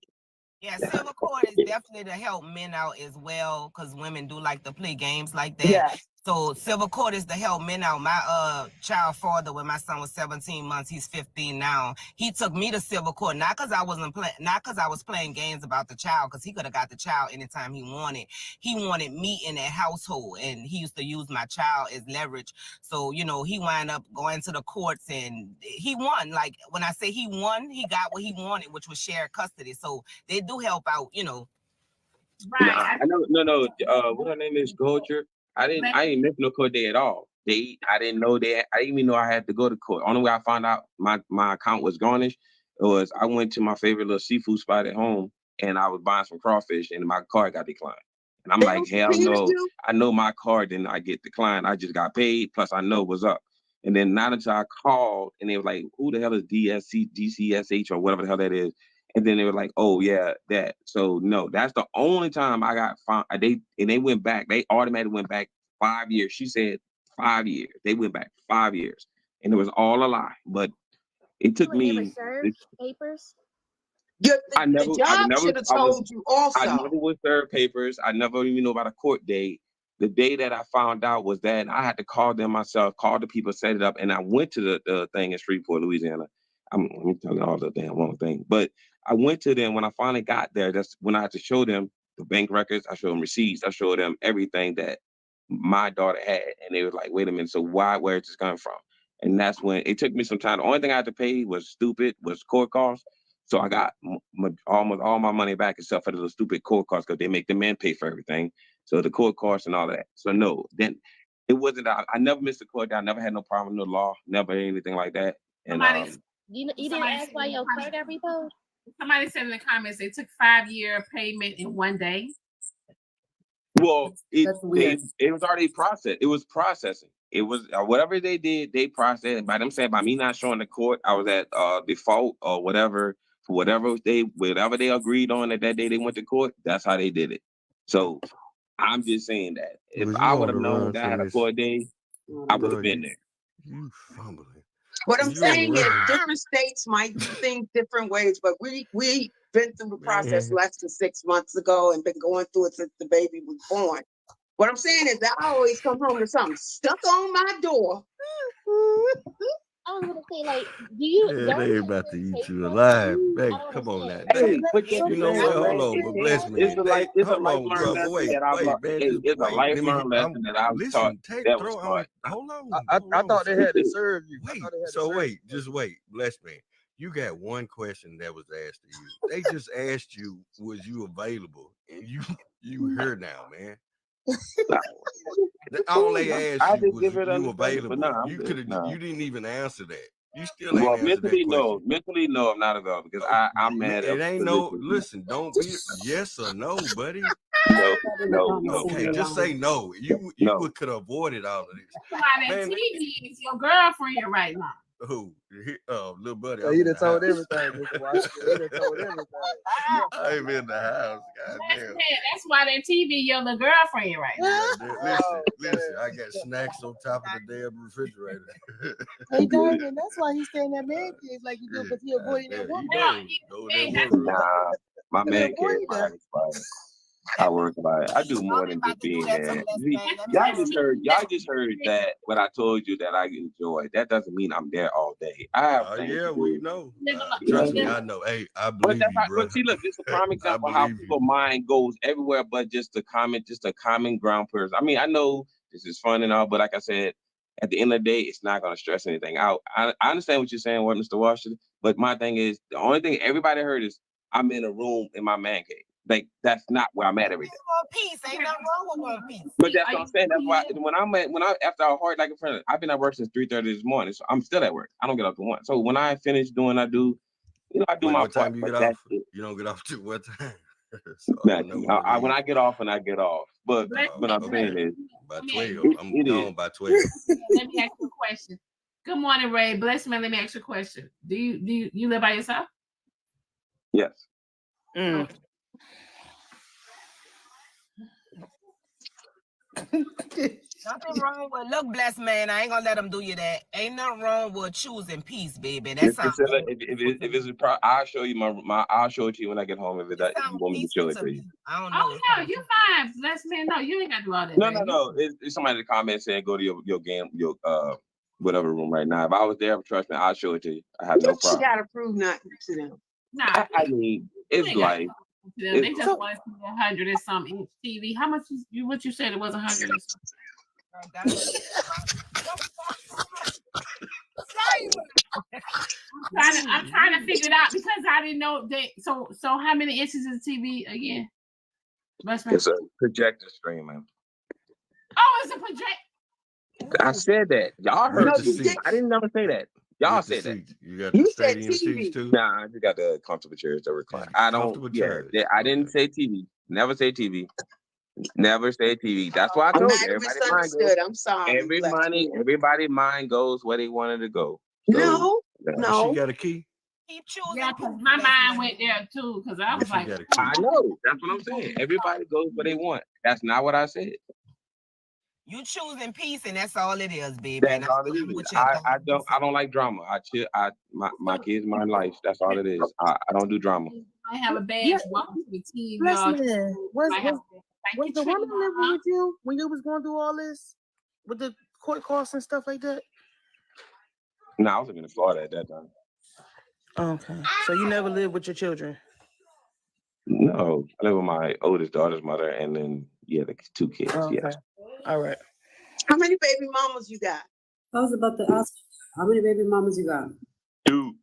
Yeah, civil court is definitely to help men out as well, because women do like to play games like that. Yeah. So civil court is to help men out. My child father, when my son was 17 months, he's 15 now. He took me to civil court, not because I was playing games about the child, because he could have got the child anytime he wanted. He wanted me in that household, and he used to use my child as leverage. So, he wound up going to the courts, and he won. Like, when I say he won, he got what he wanted, which was shared custody. So they do help out, Right. Nah, I know, no. What her name is, Goldger. I ain't miss no court day at all. I didn't know that. I didn't even know I had to go to court. Only way I found out my account was garnished was I went to my favorite little seafood spot at home, and I was buying some crawfish, and my card got declined. And I'm They like, don't hell confuse no. you? I know my card didn't I get declined. I just got paid, plus I know what's up. And then not until I called, and they were like, who the hell is DCSH or whatever the hell that is? And then they were like, oh yeah, that. So no, that's the only time I got found. They went back. They automatically went back 5 years. She said 5 years. They went back 5 years. And it was all a lie. But it took You ain't never me served papers? I never, The job should have told you I also. never was served papers. I never even know about a court date. The day that I found out was that I had to call them myself, call the people, set it up, and I went to the thing in Shreveport, Louisiana. I'm telling all the damn wrong thing, but I went to them when I finally got there. That's when I had to show them the bank records. I showed them receipts. I showed them everything that my daughter had, and they were like, "Wait a minute, so where is this coming from?" And that's when it took me some time. The only thing I had to pay was court costs. So I got almost all my money back except for the stupid court costs because they make the men pay for everything. So the court costs and all that. So no, then it wasn't. I never missed a court. I never had no problem with the law. Never anything like that. And You didn't ask why your car got repoed? Somebody said in the comments they took 5-year payment in one day. well, it was already processed. It was processing. It was whatever they did, they processed it. By them saying by me not showing the court, I was at default or whatever. For whatever they agreed on that day they went to court, that's how they did it. So I'm just saying that if Was you I would on have the known run that I from had a this? court day, I would have Bro, been there. You fumbling. What I'm You on the saying is run. different states might do things different ways, but we been through the process Man. less than 6 months ago and been going through it since the baby was born. What I'm saying is I always come home to something stuck on my door. I was gonna say, like, do you Yeah, don't they you about to eat take you those alive. things? I Hey, don't come on now. understand. Hey, but that's You the know thing, what? man. Hold on, but bless me. It's a Hold on, lifelong bro. But lesson wait, that I've wait, man. It's Just a wait. Let me. lifelong lesson that I was taught. Listen. That was taught. Hold on. I thought they had to It- serve you. Wait. I thought they had to So serve wait. Just wait. Bless me. You got one question that was asked to you. They just asked you, was you available? And you here now, man. All they asked I you did was give it you understanding, but available. nah, I'm You good. could have. Nah. You didn't even answer that. You still ain't Well, answered that question. mentally, no, I'm not available because I'm mad at It ain't no. position. Listen, don't be yes or no, buddy. No. Okay, just say no. You could have avoided all of this. Somebody Man, TV is your girlfriend right now. who? Little buddy. So I'm he in done the told house. everything, Mr. Washington. He done told everything. I'm in the house. That's why that TV your little girlfriend right now. Listen. I got snacks on top of the damn refrigerator. Hey, Diamond, that's why he's staying in that man cave like you do, because he avoiding that woman. Go that woman. Nah, my man avoid cave her. might expire. I work about it. I do more than just being there. Y'all just heard that what I told you that I enjoy. That doesn't mean I'm there all day. I have things to We do. know. You know Trust me, what I I mean? know. Hey, I But believe that's you, how, brother. but see, look, this is a prime I example of how believe you. people's mind goes everywhere, but just a common ground person. I mean, I know this is fun and all, but like I said, at the end of the day, it's not going to stress anything out. I understand what you're saying, Mr. Washington, but my thing is the only thing everybody heard is I'm in a room in my man cave. Like that's not where I'm at every day. One piece, ain't nothing wrong with one piece. But that's what I'm saying. That's why after a hard like a friend, I've been at work since 3:30 this morning, so I'm still at work. I don't get up to 1. So when I finish doing, I do my Wait, part. what time you But get that's off? it. You don't get off till what time? So Nothing. When I get off, I get off. But what I'm saying is, by 12. I'm it gone is. by 12. Let me ask you a question. Good morning, Ray. Bless me. Let me ask you a question. Do you live by yourself? Yes. Nothing wrong with look, blessed man. I ain't gonna let them do you that. Ain't nothing wrong with choosing peace, baby. That sounds If it's a problem, I'll show you I'll show it to you when I get home. If you want me to show it to you. I don't know. Oh no, you fine. Bless me. No, you ain't got to do all that. No. It's somebody in the comments saying go to your game, your whatever room right now. If I was there, trust me, I'll show it to you. I have no She problem. gotta prove nothing to them. Nah, I mean, it's life. They just want to see 100 and some inch TV. How much is you? What you said it was 100 and something. I'm trying to figure it out because I didn't know that. So how many inches is the TV again? It's a projector streaming. Oh, it's a projector. I said that. Y'all With heard the me. I seats. didn't never say that. Y'all With the said that. seats. You got the stadium seats too? Nah, I just got the comfortable chairs that recline. I don't. Comfortable Yeah, chairs. I didn't say TV. Never say TV. Never say TV. That's why I I told might you. have Everybody mind goes. misunderstood. I'm sorry, Everybody mind goes where they wanted to go. So, No, yeah. no. She got a key. Keep choosing. Yeah, because my mind went there too. Because I was like, I know. That's what I'm saying. Everybody goes where they want. That's not what I said. You choosing peace, and that's all it is, baby. That's all it is. I don't like drama. My kids, my life. That's all it is. I don't do drama. I have a bad welcome to the TV. Listen, was Thank the you, woman Trina. living with you when you was going through all this with the court costs and stuff like that? No, I was living in Florida at that time. Okay, so you never lived with your children? No, I live with my oldest daughter's mother, and then the 2 kids. Okay, Yeah. all right. How many baby mamas you got? I was about to ask, how many baby mamas you got? 2.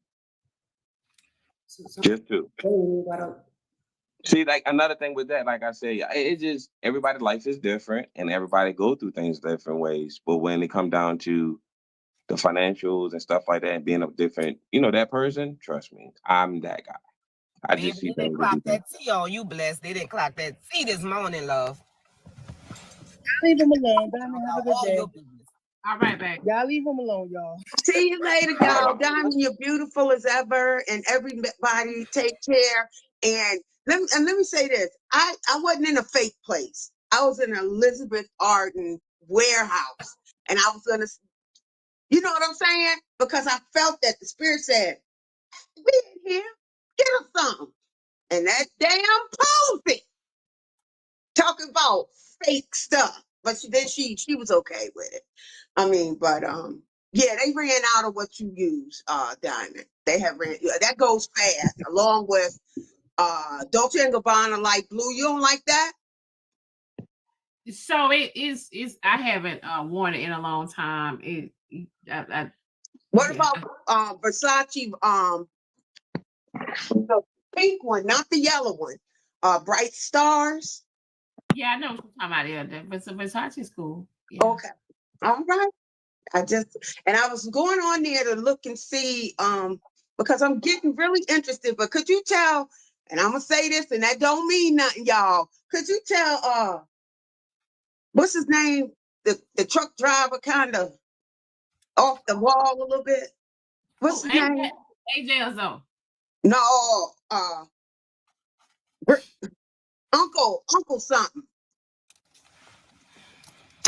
Just 2. See, like another thing with that, like I say, it just everybody's life is different, and everybody go through things different ways. But when it come down to the financials and stuff like that, and being a different, that person, trust me, I'm that guy. I Baby, just see they things. didn't clock that T on you, blessed. They didn't clock that T this morning, love. Leave him alone. Diamond, have a good day. All right, babe. Y'all leave him alone, y'all. See you later, y'all. Diamond, you're beautiful as ever, and everybody take care. And let me say this: I wasn't in a fake place. I was in an Elizabeth Arden warehouse, and I was gonna, you know what I'm saying? Because I felt that the spirit said, "We in here, get us something." And that damn Posey talking about fake stuff, but she was okay with it. I mean, but yeah, they ran out of what you use, Diamond. They have ran that goes fast, along with Dolce & Gabbana light blue. You don't like that? So it is. I haven't worn it in a long time. What about Versace? The pink one, not the yellow one. Bright Stars. Yeah, I know what you're talking about. Yeah, but Versace's cool. Yeah. Okay, all right. I was going on there to look and see, because I'm getting really interested. But could you tell? And I'm gonna say this, and that don't mean nothing, y'all. Could you tell? What's his name? The truck driver, kind of off the wall a little bit. What's his name? AJ Ozone. No, Uncle something.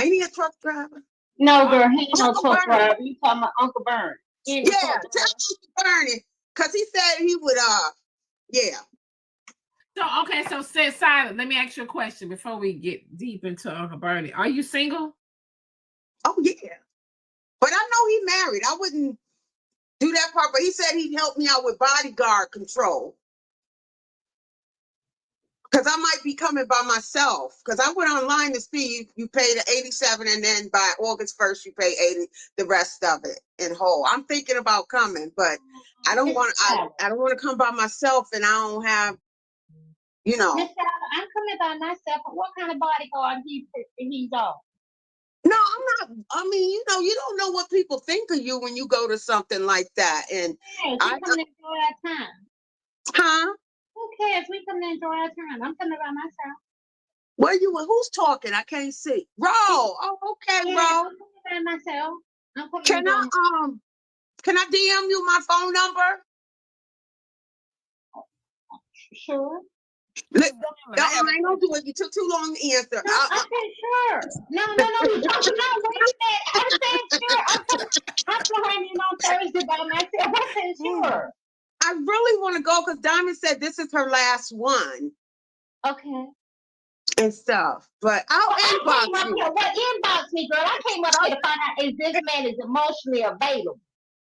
Ain't he a truck driver? No, girl, he ain't no truck driver. You talking about Uncle Bernie? Yeah, tell Uncle Bernie, because he said he would. Yeah. So sit silent. Let me ask you a question before we get deep into Uncle Bernie. Are you single? Oh yeah, but I know he married. I wouldn't do that part. But he said he'd help me out with bodyguard control. Because I might be coming by myself. Because I went online to see you pay the $87, and then by August 1st you pay $80, the rest of it in whole. I'm thinking about coming, but I don't want. I don't want to come by myself, and I don't have. Miss Allen, I'm coming by myself. What kind of bodyguard he's on? No, I'm not. I mean, you don't know what people think of you when you go to something like that. And we come to enjoy our time. Huh? Who cares? We come to enjoy our time. I'm coming by myself. Where you? Who's talking? I can't see. Ro. Oh, okay, yeah, Ro. I'm coming by myself. Can I DM you my phone number? Sure. I ain't gonna do it. You took too long to answer. No, I said sure. No. No, wait a minute. I said sure. I'm flying in on Thursday by myself. I said sure. I really want to go because Diamond said this is her last one. Okay. And stuff. But I'll inbox you. Inbox me, girl. I came up here to find out if this man is emotionally available.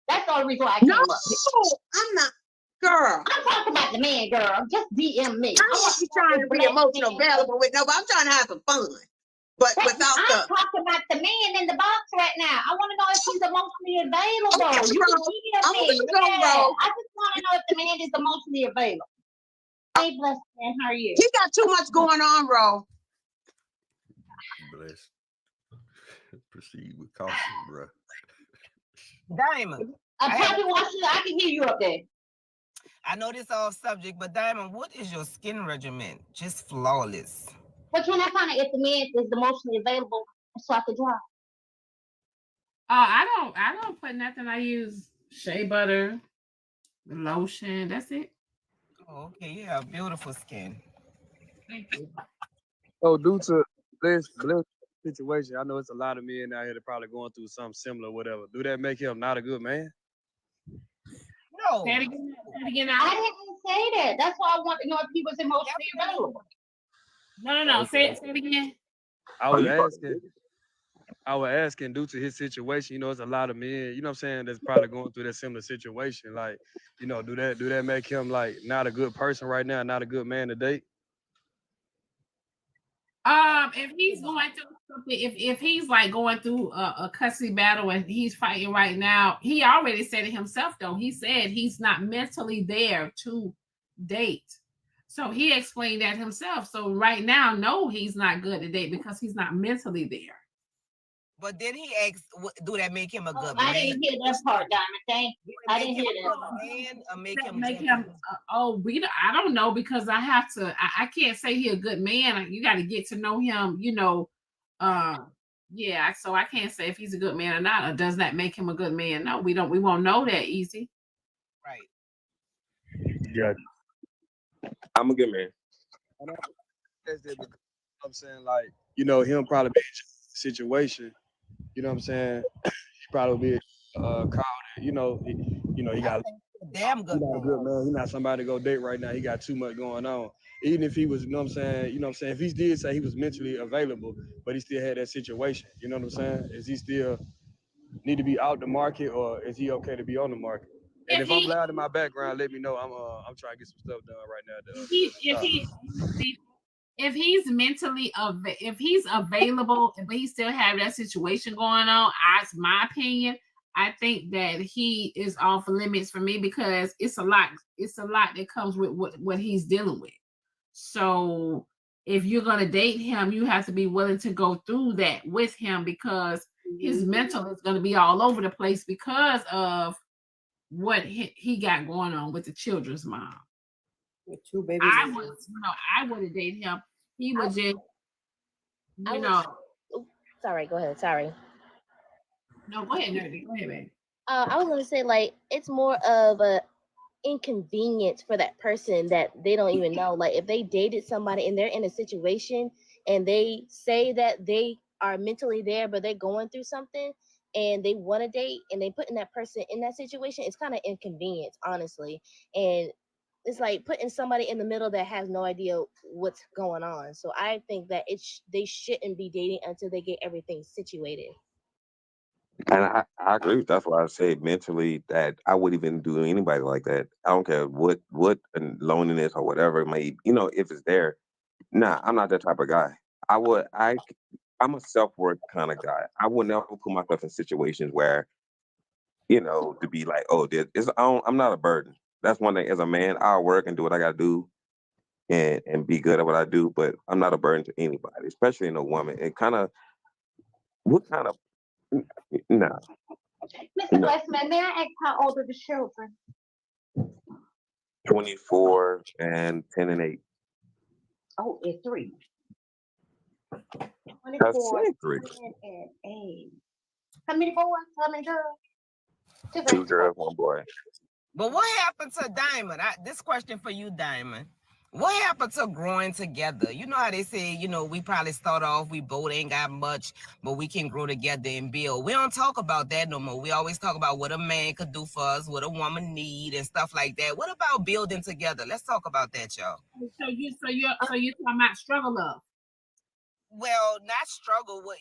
That's the only reason why I came up here. No, I'm not. Girl. I'm talking about the man, girl. Just DM me. I want you trying to be emotional available with nobody. I'm trying to have some fun. But without I'm talking about the man in the box right now. I want to know if he's emotionally available. You can DM me. I just want to know if the man is emotionally available. Hey, blessed man, how are you? He got too much going on, bro. Bless. Proceed with caution, bro. Diamond. I'm happy watching. I can hear you up there. I know this off subject, but Diamond, what is your skin regimen? Just flawless. But when I find out if the man is emotionally available, so I can drive. I don't put nothing. I use shea butter, lotion. That's it. Oh, okay, you have beautiful skin. Thank you. So due to this situation, I know it's a lot of men out here that probably going through something similar, whatever. Do that make him not a good man? No. Say it again. Say it again. I didn't say that. That's why I want to know if he was emotionally available. No. Okay. Say it again. I was asking due to his situation, you know, it's a lot of men, you know what I'm saying, that's probably going through that similar situation. Like, you know, do that make him like not a good person right now, not a good man to date? If he's going through something, if he's like going through a custody battle and he's fighting right now, he already said it himself though. He said he's not mentally there to date. So he explained that himself. So right now, no, he's not good to date because he's not mentally there. But then he asked, do that make him a good I man? didn't hear that part, Diamond. Thank you. I didn't hear that. Man, or make him I don't know because I have to. I can't say he's a good man. You got to get to know him. You know, yeah. So I can't say if he's a good man or not. Or does that make him a good man? No, we don't. We won't know that easy. Right. Yeah. I'm a good man. I'm saying, like, you know, him probably be in a situation, you know what I'm saying? He probably be called, you know, he got damn good. He's not a good man. He's not somebody to go date right now. He got too much going on. Even if he was, you know what I'm saying, if he did say he was mentally available, but he still had that situation, you know what I'm saying? Is he still need to be out the market, or is he okay to be on the market? And if I'm loud in my background, let me know. I'm trying to get some stuff done right now. If he's mentally if he's available, but he still have that situation going on, as my opinion, I think that he is off limits for me because it's a lot that comes with what he's dealing with. So if you're gonna date him, you have to be willing to go through that with him because his mental is gonna be all over the place because of what he got going on with the children's mom. With two babies. I wouldn't date him. He would just, Sorry, go ahead. Sorry. No, go ahead, Nerdy. Go ahead, baby. I was gonna say, like, it's more of a inconvenience for that person that they don't even know. Like, if they dated somebody and they're in a situation and they say that they are mentally there, but they're going through something and they want to date and they putting that person in that situation, it's kind of inconvenience, honestly. And it's like putting somebody in the middle that has no idea what's going on. So I think that they shouldn't be dating until they get everything situated. And I agree. That's why I say mentally that I wouldn't even do anybody like that. I don't care what and loneliness or whatever it may, if it's there. Nah, I'm not that type of guy. I'm a self-worth kind of guy. I would never put myself in situations where, to be like, oh, I'm not a burden. That's one thing. As a man, I'll work and do what I gotta do and be good at what I do, but I'm not a burden to anybody, especially in a woman. And what kind of no. Mr. Blessman, may I ask how old are the children? 24 and 10 and 8. Oh, it's 3. I 24, said 3. 10, and 8. How many boys? How many girls? 2 girls, 1 boy. But what happened to Diamond? This question for you, Diamond. What happened to growing together? You know how they say, we probably start off, we both ain't got much, but we can grow together and build. We don't talk about that no more. We always talk about what a man could do for us, what a woman need, and stuff like that. What about building together? Let's talk about that, y'all. So you're talking about struggle love. well, not struggle with,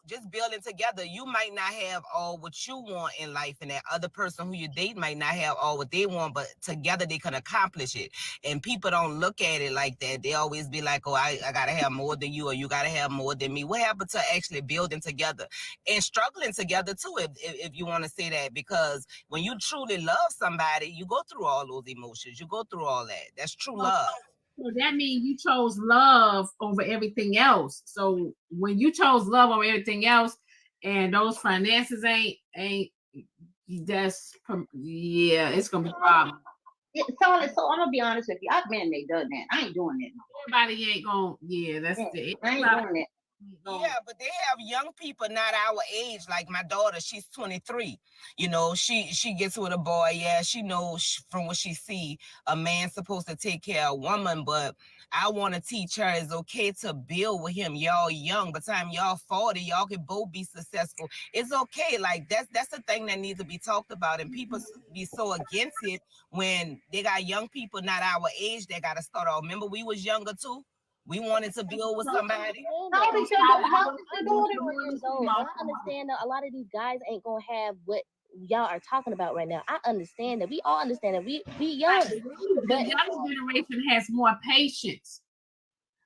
just building together. You might not have all what you want in life, and that other person who you date might not have all what they want, but together they can accomplish it. And people don't look at it like that. They always be like, oh, I gotta have more than you, or you gotta have more than me. What happened to actually building together and struggling together too, if you want to say that? Because when you truly love somebody, you go through all those emotions, you go through all that. That's true love. So that means you chose love over everything else. So when you chose love over everything else, and those finances ain't that's it's gonna be a problem. So I'm gonna be honest with you. I've been there, done that. I ain't doing that. Everybody ain't gonna. That's I the. ain't doing it. Yeah, but they have young people not our age. Like my daughter, she's 23. She gets with a boy. Yeah, she knows from what she see, a man's supposed to take care of a woman. But I want to teach her it's okay to build with him. Y'all young. By the time y'all 40, y'all can both be successful. It's okay. Like that's the thing that needs to be talked about. And people be so against it when they got young people not our age that got to start off. Remember, we was younger too. We wanted to build with somebody. I'm 24 years old, and I understand that a lot of these guys ain't gonna have what y'all are talking about right now. I understand that. We all understand that. We young. The younger generation has more patience.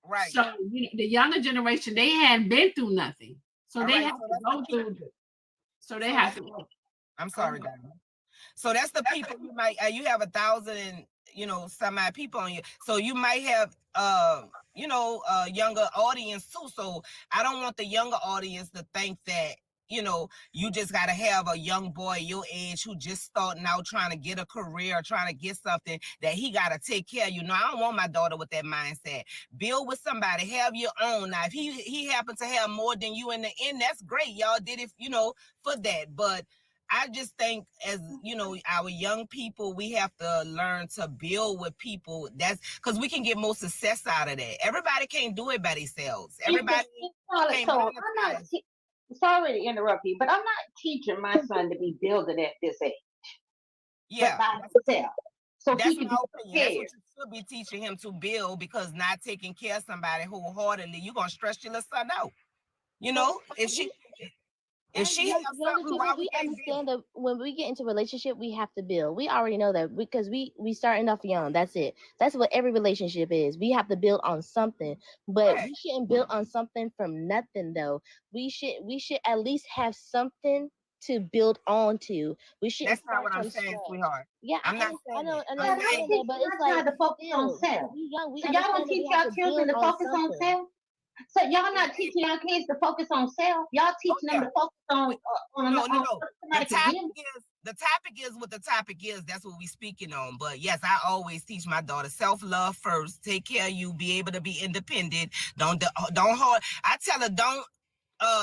Right. So the younger generation, they hadn't been through nothing. So they have to go through it. So they have to. I'm sorry, Diamond. So that's the people you might you have 1,000 some odd people on you. So you might have younger audience too. So I don't want the younger audience to think that you just got to have a young boy your age who just starting out trying to get a career, trying to get something that he got to take care of. I don't want my daughter with that mindset. Build with somebody, have your own. Now, if he happens to have more than you in the end, that's great. Y'all did it, for that. But I just think as, our young people, we have to learn to build with people. That's because we can get more success out of that. Everybody can't do it by themselves. Everybody can't. So I'm not, sorry to interrupt you, but I'm not teaching my son to be building at this age. Yeah. By himself. So that's he my opinion. That's what you should be teaching him to build, because not taking care of somebody wholeheartedly, you're going to stress your little son out. If she has something, why we understand that when we get into a relationship, we have to build. We already know that because we starting off young. That's it. That's what every relationship is. We have to build on something, but we shouldn't build on something from nothing though. We should at least have something to build on to. We shouldn't. That's not what I'm saying, sweetheart. Yeah, I'm not I know, y'all teach that, but it's like to focus on self. We young. We So y'all don't teach y'all children to focus on self. So y'all not teaching y'all kids to focus on self. Y'all teaching them to focus on no. The topic is what the topic is. That's what we speaking on. But yes, I always teach my daughter self-love first. Take care of you. Be able to be independent. Don't hold. I tell her don't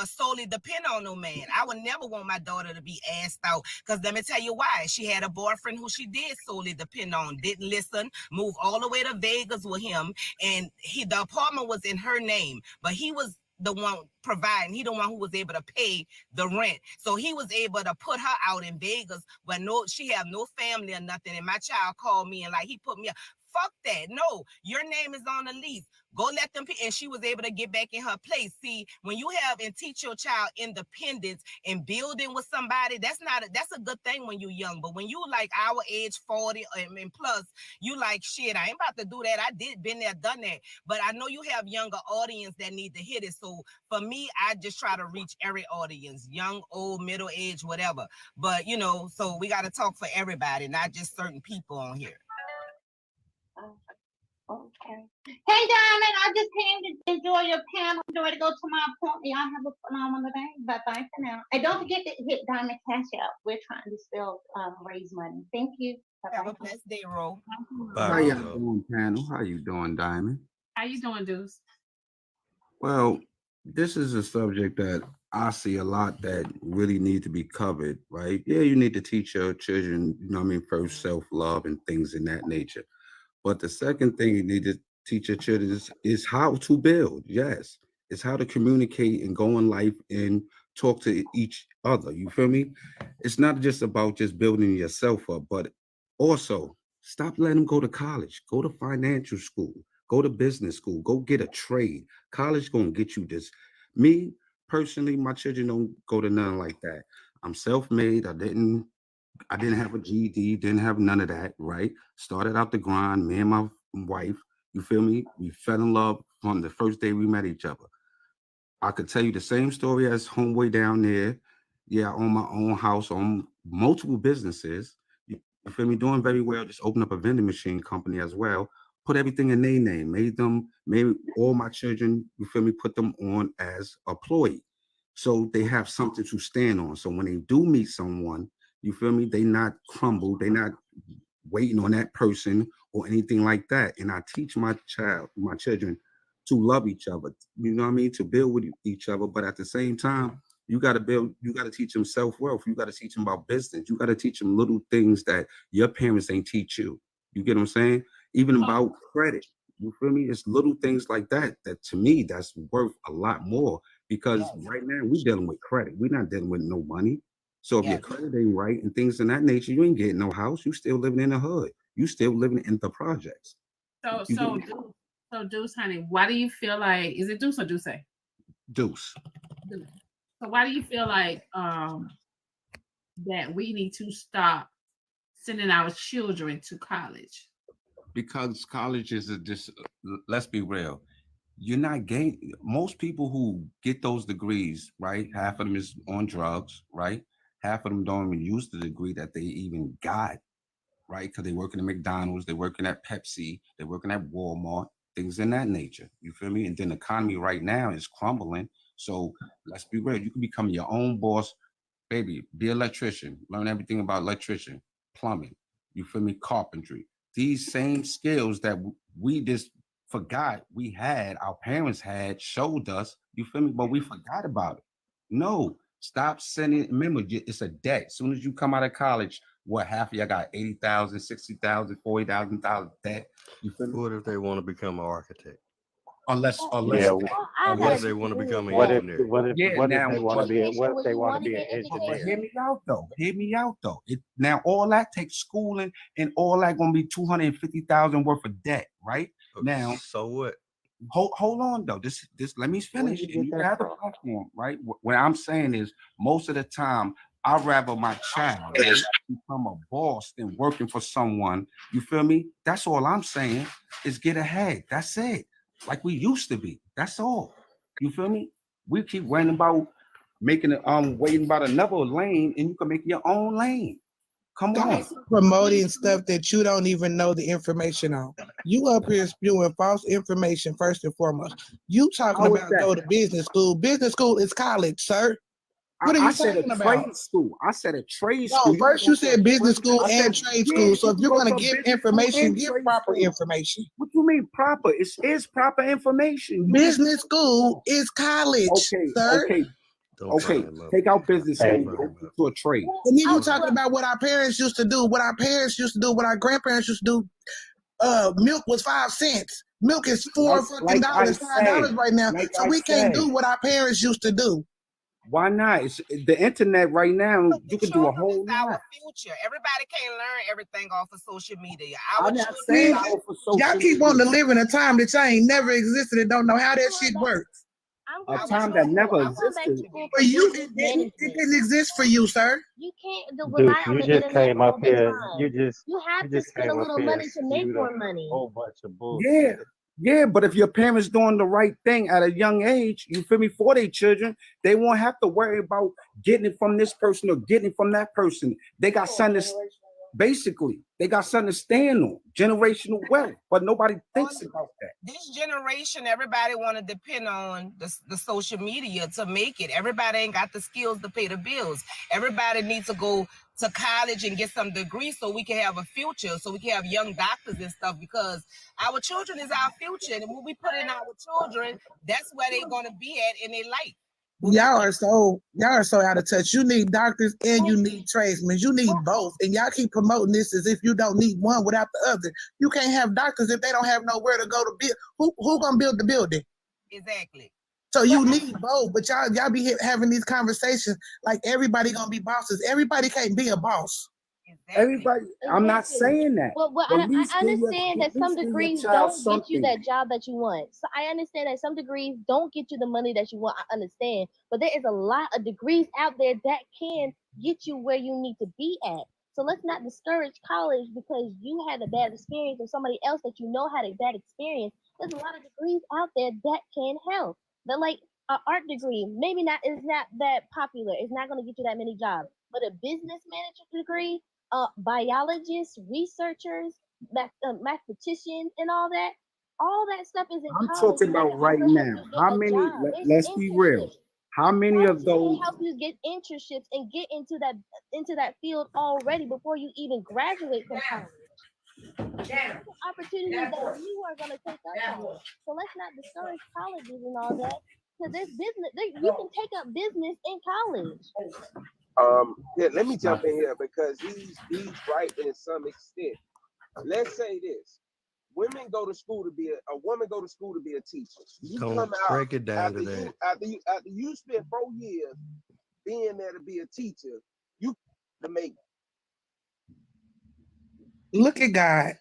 solely depend on no man. I would never want my daughter to be asked out, because let me tell you why. She had a boyfriend who she did solely depend on, didn't listen, moved all the way to Vegas with him, and the apartment was in her name, but he was the one providing. He the one who was able to pay the rent. So he was able to put her out in Vegas where she have no family or nothing. And my child called me and he put me up. Fuck that. No, your name is on the lease. Go let them pay. And she was able to get back in her place. See, when you have and teach your child independence and building with somebody, that's a good thing when you're young. But when you like our age, 40 and plus, you like, shit, I ain't about to do that. I been there, done that. But I know you have younger audience that need to hit it. So for me, I just try to reach every audience, young, old, middle age, whatever. But so we got to talk for everybody, not just certain people on here. Okay. Hey, Diamond, I just came to enjoy your panel. I'm ready to go to my appointment. Y'all have a phenomenal day. Bye-bye for now. And don't forget to hit Diamond Cash Out. We're trying to still raise money. Thank you. Bye-bye. Have a blessed day, Ro. How y'all doing, panel? How you doing, Diamond? How you doing, Deuce? Well, this is a subject that I see a lot that really need to be covered, right? Yeah, you need to teach your children, first self-love and things in that nature. But the second thing you need to teach your children is how to build. Yes, it's how to communicate and go in life and talk to each other. You feel me? It's not just about just building yourself up, but also stop letting them go to college, go to financial school, Go to business school. Go get a trade. College gonna get you this. Me personally, my children don't go to nothing like that. I'm self-made. I didn't have a GED, didn't have none of that, right? Started out the grind, me and my wife, you feel me? We fell in love from the first day we met each other. I could tell you the same story as homeboy down there. Yeah, I own my own house, own multiple businesses. You feel me? Doing very well. Just open up a vending machine company as well. Put everything in their name. Made all my children, you feel me, put them on as employee. So they have something to stand on. So when they do meet someone, you feel me, they not crumble. They not waiting on that person or anything like that. And I teach my children to love each other, you know what I mean, to build with each other. But at the same time, you got to teach them self-worth. You got to teach them about business. You got to teach them little things that your parents ain't teach you. You get what I'm saying? Even about credit. You feel me? It's little things like that to me, that's worth a lot more, because right now we're dealing with credit. We're not dealing with no money. So if your credit ain't right and things in that nature, you ain't getting no house. You still living in the hood. You still living in the projects. So Deuce, honey, why do you feel like, is it Deuce or Deuce? Deuce. So why do you feel like that we need to stop sending our children to college? Because college is let's be real. You're not gaining. Most people who get those degrees, right? Half of them is on drugs, right? Half of them don't even use the degree that they even got, right? Because they working at McDonald's, they're working at Pepsi, they're working at Walmart, things in that nature. You feel me? And then the economy right now is crumbling. So let's be real. You can become your own boss, baby. Be an electrician. Learn everything about electrician, plumbing. You feel me? Carpentry. These same skills that we just forgot we had, our parents had, showed us. You feel me? But we forgot about it. No, stop sending. Remember, it's a debt. As soon as you come out of college, what, half of y'all got $80,000, $60,000, $40,000 debt? You feel me? What if they want to become an architect? Unless they want to become an what engineer. if they want to be an engineer? Hear me out though. Now all that takes schooling, and all that gonna be $250,000 worth of debt, right? Now, so what? Hold on though. This let me finish. And you have the platform, right? What I'm saying is, most of the time, I'd rather my child become a boss than working for someone. You feel me? That's all I'm saying, is get ahead. That's it. Like we used to be. That's all. You feel me? We keep worrying about making it waiting about another lane, and you can make your own lane. Come on. Promoting stuff that you don't even know the information on. You up here spewing false information first and foremost. You talking about go to business school. Business school is college, sir. What are you talking about? Trade school. I said a trade school. No, first you said business school and trade school. So if you're going to give information, give proper information. What do you mean proper? It is proper information. Business school is college, sir. Okay. Take out business school. Go to a trade. And then you talking about what our parents used to do, what our grandparents used to do. Milk was 5 cents. Milk is $4 $5 right now. So we can't do what our parents used to do. Why not? It's the internet right now. You can do a whole lot. Our future. Everybody can't learn everything off of social media. Y'all keep wanting to live in a time that y'all ain't never existed and don't know how that shit works. A time that never existed. For you, it didn't exist for you, sir. You can't Dude, you just came up here. You have to spend a little money to make more money. Whole bunch of bullshit. Yeah, but if your parents doing the right thing at a young age, you feel me, for their children, they won't have to worry about getting it from this person or getting it from that person. They got something to, basically, they got something to stand on, generational wealth, but nobody thinks about that. This generation, everybody want to depend on the social media to make it. Everybody ain't got the skills to pay the bills. Everybody needs to go to college and get some degree so we can have a future, so we can have young doctors and stuff, because our children is our future. And when we put in our children, that's where they're going to be at in their life. Y'all are so out of touch. You need doctors and you need tradesmen. You need both. And y'all keep promoting this as if you don't need one without the other. You can't have doctors if they don't have nowhere to go to build. Who gonna build the building? Exactly. So you need both, but y'all be having these conversations like everybody gonna be bosses. Everybody can't be a boss. Everybody, I'm not saying that. Well, But I at least give your- understand at that some least give your degrees child don't get you something. that job that you want. So I understand that some degrees don't get you the money that you want. I understand. But there is a lot of degrees out there that can get you where you need to be at. So let's not discourage college because you had a bad experience or somebody else that you know had a bad experience. There's a lot of degrees out there that can help. But like an art degree, maybe not is not that popular. It's not going to get you that many jobs. But a business manager degree, biologists, researchers, mathematicians, and all that stuff is in I'm college. talking about right now. How many? Let's be real. How many of those? Help you get internships and get into that field already before you even graduate from college. That's an opportunity that you are going to take up on. So let's not discourage colleges and all that because there's business. You can take up business in college. Yeah, let me jump in here because he's right in some extent. Let's say this: women go to school to be a woman go to school to be a teacher. You Don't come out break it down to that. after you spend 4 years being there to be a teacher, you to make. Look at God.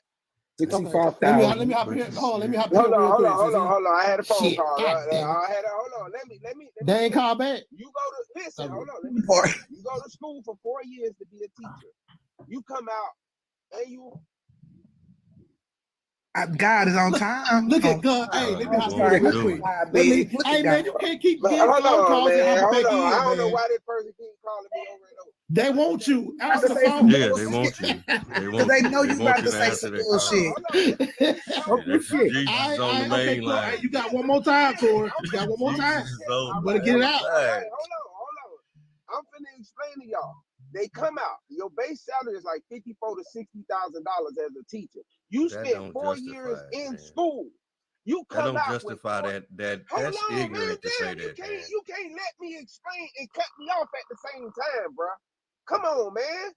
65,000. Let me hop in here. Hold on, let me hop in Hold here real quick. on. I had a phone Shit, call. goddamn. Hold on. Let me. They ain't call back. You go to listen. Hold on. You go to school for 4 years to be a teacher. You come out and you. God is on time. Look at God. Hey, let me hop in here real quick. Hey, man, you can't keep getting Hold phone on, calls and man. hopping Hold back on. in, I don't know man. why this person keep calling me over and over. They want you. Answer the phone. Yeah, they want you. They want They you. know They you want about you to to say answer some that call. bullshit. That's Jesus on the main Okay, cool. line. Hey, you got one more time, Corey. You got one more time. Jesus is on You the better get it main out. line. Hold on. I'm finna explain to y'all. They come out. Your base salary is like $54,000 to $60,000 as a teacher. You That spent don't 4 justify years it, in man. school. You That come don't out with justify that. Hold That's on, man. ignorant to say Damn, that, man. you can't let me explain and cut me off at the same time, bro. Come on, man.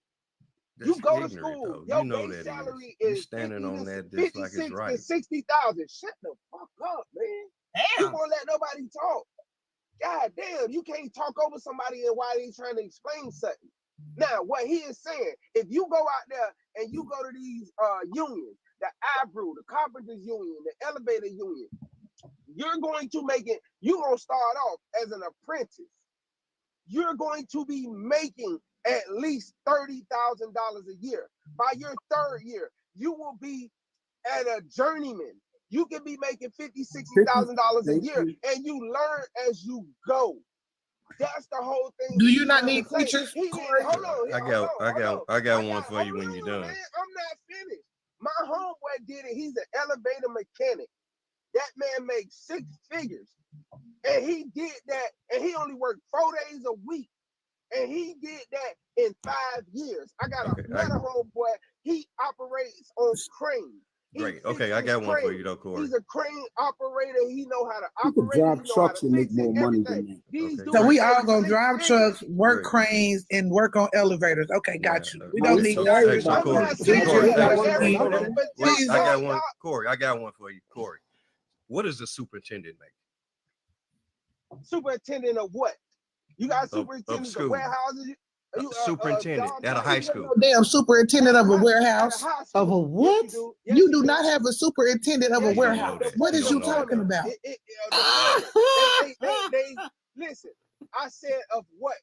That's You go to ignorant, school. though. Your You know base that salary is. You is standing 50 on to that just like it's 56 right. to 60,000. Shut the fuck up, man. You won't let nobody talk. God damn, you can't talk over somebody and while they trying to explain something. Now, what he is saying, if you go out there and you go to these unions, the IBRU, the Carpenters Union, the Elevator Union, you're going to you're going to start off as an apprentice. You're going to be making at least $30,000 a year. By your third year, you will be at a journeyman. You can be making $50,000, $60,000 a year, and you learn as you go. That's the whole thing. Do you not need teachers? I got one for you when you're done. Man, I'm not finished. My homeboy did it. He's an elevator mechanic. That man makes 6 figures. And he did that, and he only worked 4 days a week. And he did that in 5 years. I got another homeboy. He operates on cranes. Great. Okay, I got one for you though, Corey. He's a crane operator. He know how to You could operate. drive trucks and make more money than that. So we all gonna drive trucks, work cranes, and work on elevators. Okay, got you. We don't need nurses. So Corey, Teachers, wait, I got one. Corey, I got one for you. Corey, what does the superintendent make? Superintendent of what? You got superintendents of warehouses. Superintendent at a high school. Damn superintendent of a warehouse. Of a what? You do not have a superintendent of a warehouse. What is you talking about? Listen, I said of what?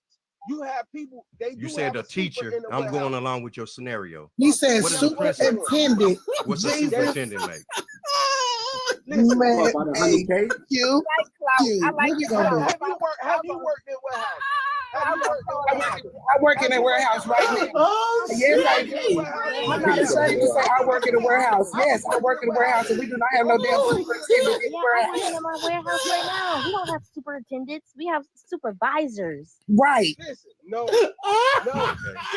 You have people. You said a teacher. I'm going along with your scenario. He said superintendent. What's the superintendent make? Listen, man, hey, you. Have you worked in warehouse? I work in a warehouse right now. Oh, yes, I do. I'm not ashamed to say I work in a warehouse. Yes, I work in a warehouse, and we do not have no damn superintendent in the I'm working in my warehouse right now. We don't have superintendents. We have supervisors. Right. Listen, no. Okay,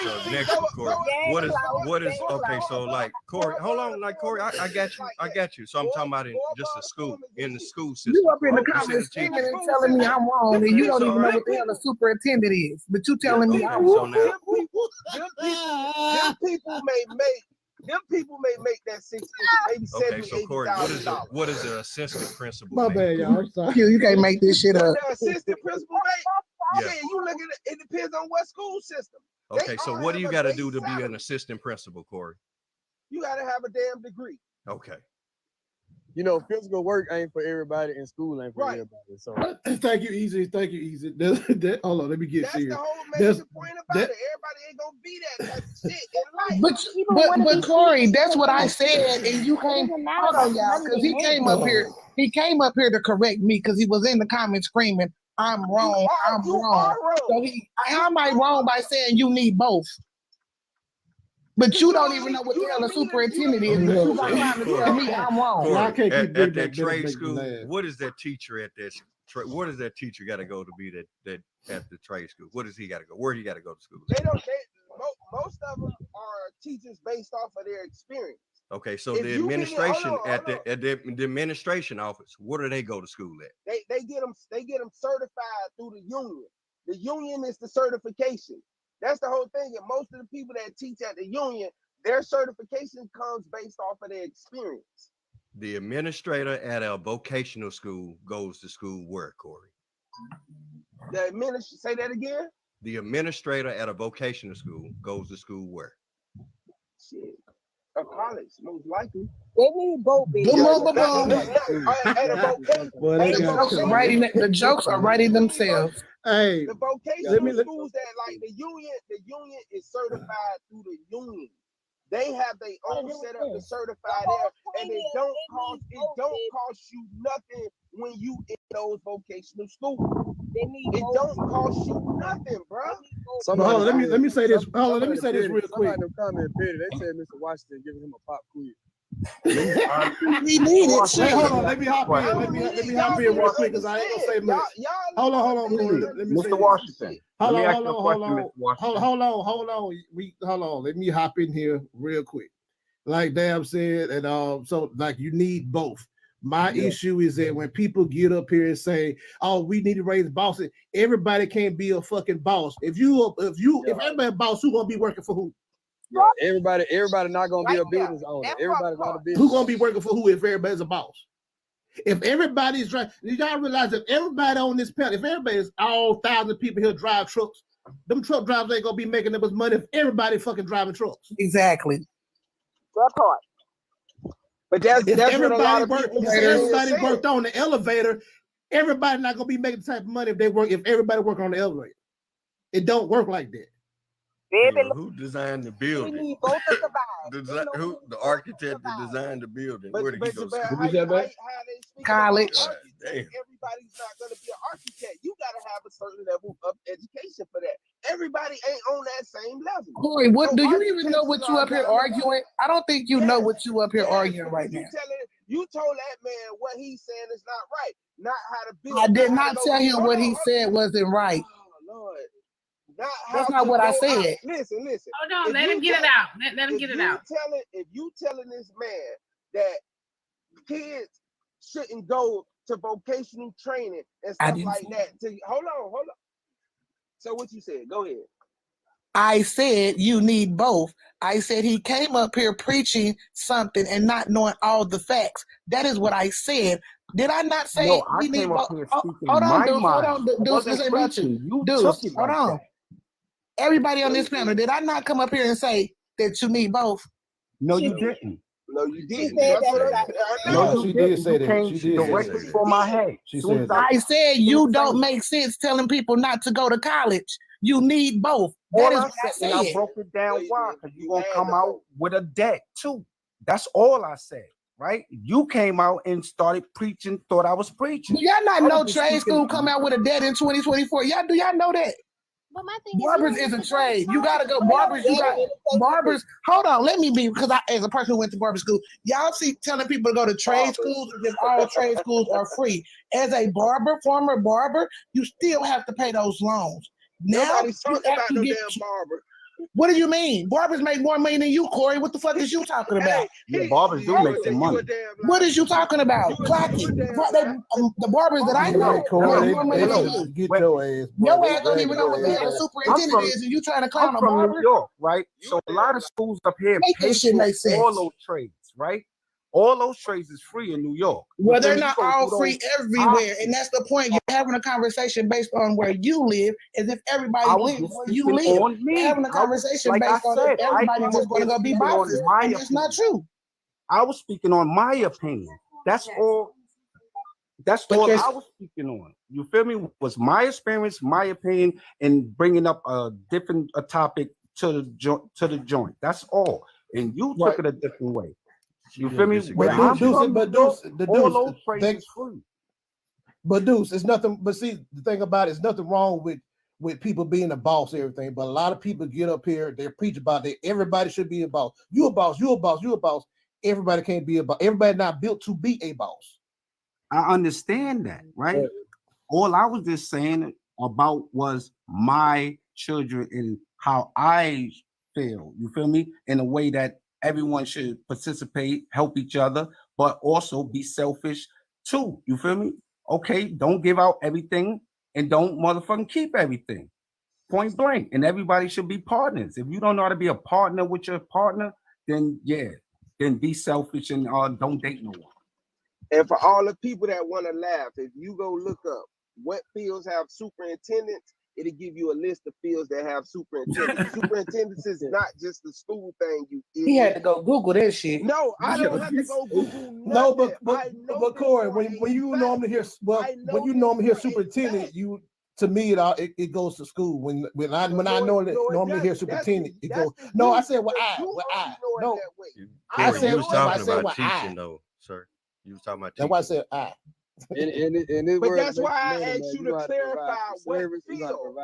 so next one, Corey. What is okay? So like Corey, hold on, like Corey, I got you. So I'm talking about in just a school, in the school system. You up in the You said comments teacher. screaming and telling me I'm wrong, and you don't even know what the hell a superintendent is. But you telling me I'm wrong. Them people may make that 6 figures, maybe Okay, 70, so Corey, what is the assistant principal? My bad, y'all. I'm sorry. You can't make this shit up. The assistant principal make Yeah, you look at it. It depends on what school system. Okay, so what do you got to do to be an assistant principal, Corey? You got to have a damn degree. Okay. You know, physical work ain't for everybody, and school ain't for everybody. So Thank you, Easy. Thank you, Easy. Hold on, let me get serious. That's the whole major point about it. Everybody ain't gonna be that type of shit in life. But Corey, that's what I said, and you came. Hold on, y'all, because he came up here. He came up here to correct me because he was in the comments screaming, "I'm wrong. I'm wrong." So how am I wrong by saying you need both? But you don't even know what the hell a superintendent is. But you trying to tell me I'm wrong. Corey, at that trade school, what is that teacher at that? What does that teacher got to go to be that at the trade school? What does he got to go? Where he got to go to school? They don't. Most of them are teachers based off of their experience. Okay, so the administration at the administration office, where do they go to school at? They get them certified through the union. The union is the certification. That's the whole thing. And most of the people that teach at the union, their certification comes based off of their experience. The administrator at a vocational school goes to school where, Corey? Say that again? The administrator at a vocational school goes to school where? Shit. A college, most likely. They need both, baby. The jokes are writing themselves. Hey, the vocational schools that like the union is certified through the union. They have their own setup to certify there, and it don't cost you nothing when you in those vocational schools. It don't cost you nothing, bro. Hold on, let me say this. Hold on, let me say this real quick. Somebody comment petty. They said Mr. Washington giving him a pop quiz. He needed Hey, hold on, let me hop in. Let me hop in real quick because I ain't gonna say much. Hold on, Corey. Let me Mr. Washington. Hold Let me on, ask you a question, Mr. Washington. Hold on. Let me hop in here real quick. Like Dab said, and so like you need both. My issue is that when people get up here and say, "Oh, we need to raise bosses," everybody can't be a fucking boss. If everybody a boss, who gonna be working for who? Yeah, everybody not gonna be a business owner. Everybody's not a business. Who gonna be working for who if everybody's a boss? If everybody's driving, y'all realize that everybody on this panel, if everybody's all 1,000 people here drive trucks, them truck drivers ain't gonna be making that much money if everybody fucking driving trucks. Exactly. That part. But that's what a lot of people if everybody worked on the elevator, everybody not gonna be making the type of money if everybody work on the elevator. It don't work like that. Who designed the building? We need both to survive. Who the architect that designed the building? Where did he go to school? College. Everybody's not going to be an architect. You got to have a certain level of education for that. Everybody ain't on that same level. Corey, what do you even know what you up here arguing? I don't think you know what you up here arguing right now. You told that man what he's saying is not right. Not how to build. I did not tell him what he said wasn't right. Oh, Lord. That's not what I said. Listen. Hold on, let him get it out. Let him get it out. If you telling this man that kids shouldn't go to vocational training and stuff like that, hold on. So what you said? Go ahead. I said you need both. I said he came up here preaching something and not knowing all the facts. That is what I said. Did I not say we need both? Hold on, dudes. This ain't about you. Dudes, hold on. Everybody on this panel, did I not come up here and say that you need both? No, you didn't. No, you didn't. No, she did say that. She did directly for my head. She said I said you don't make sense telling people not to go to college. You need both. That is what I said. I broke it down why, because you're going to come out with a debt too. That's all I said, right? You came out and started preaching, thought I was preaching. Do y'all not know trade school come out with a debt in 2024? Do y'all know that? But my thing barbers is a trade. You gotta go barbers. Barbers. Hold on, let me be, because I, as a person who went to barber school, y'all see telling people to go to trade schools because all trade schools are free. As a former barber, you still have to pay those loans. Now nobody's talking about no damn barber. What do you mean? Barbers make more money than you, Corey. What the fuck is you talking about? Yeah, barbers do make some money. What is you talking about? Clocky. The barbers that I know make more money than you. Get your ass. Your ass don't even know what the hell a superintendent is, and you trying to clown a barber? New York, right? So a lot of schools up here pay for all those trades, right? All those trades is free in New York. Well, they're not all free everywhere, and that's the point. You're having a conversation based on where you live, as if everybody lives where you live. You're having a conversation based on if everybody's just going to go be bosses, and that's not true. I was speaking on my opinion. That's all. That's all I was speaking on. You feel me? Was my experience, my opinion, and bringing up a different topic to the joint. That's all. And you took it a different way. You feel me? But Deuce, it's nothing. But see, the thing about it is nothing wrong with people being a boss, everything. But a lot of people get up here, they preach about that everybody should be a boss. You a boss. You a boss. You a boss. Everybody can't be a boss. Everybody not built to be a boss. I understand that, right? All I was just saying about was my children and how I feel. You feel me? In a way that everyone should participate, help each other, but also be selfish too. You feel me? Okay, don't give out everything and don't motherfucking keep everything. Point blank. And everybody should be partners. If you don't know how to be a partner with your partner, then then be selfish and don't date no one. And for all the people that want to laugh, if you go look up what fields have superintendents, it'll give you a list of fields that have superintendents. Superintendents is not just the school thing. He had to go Google that shit. No, I don't have to go Google nothing. No, but Corey, when you normally hear superintendent, to me it goes to school. When I normally hear superintendent, it goes. No, I said I. No, I said you was talking about teaching though, sir. You was talking about teaching. That's why I said I. But that's why I asked you to clarify what field.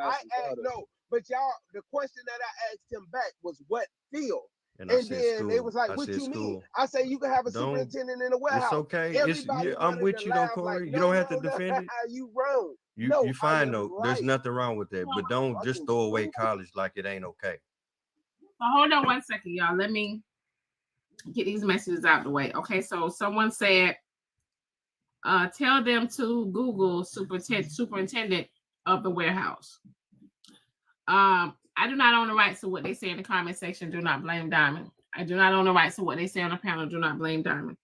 But y'all, the question that I asked him back was what field. And then school. it was like, what you mean? I say you can have a superintendent in a warehouse. It's okay. I'm with you though, Corey. You don't have to defend it. You wrong. You fine though. There's nothing wrong with that. But don't just throw away college like it ain't okay. So hold on one second, y'all. Let me get these messages out the way. Okay, so someone said, tell them to Google superintendent of the warehouse. I do not own the rights to what they say in the comment section. Do not blame Diamond. I do not own the rights to what they say on the panel. Do not blame Diamond.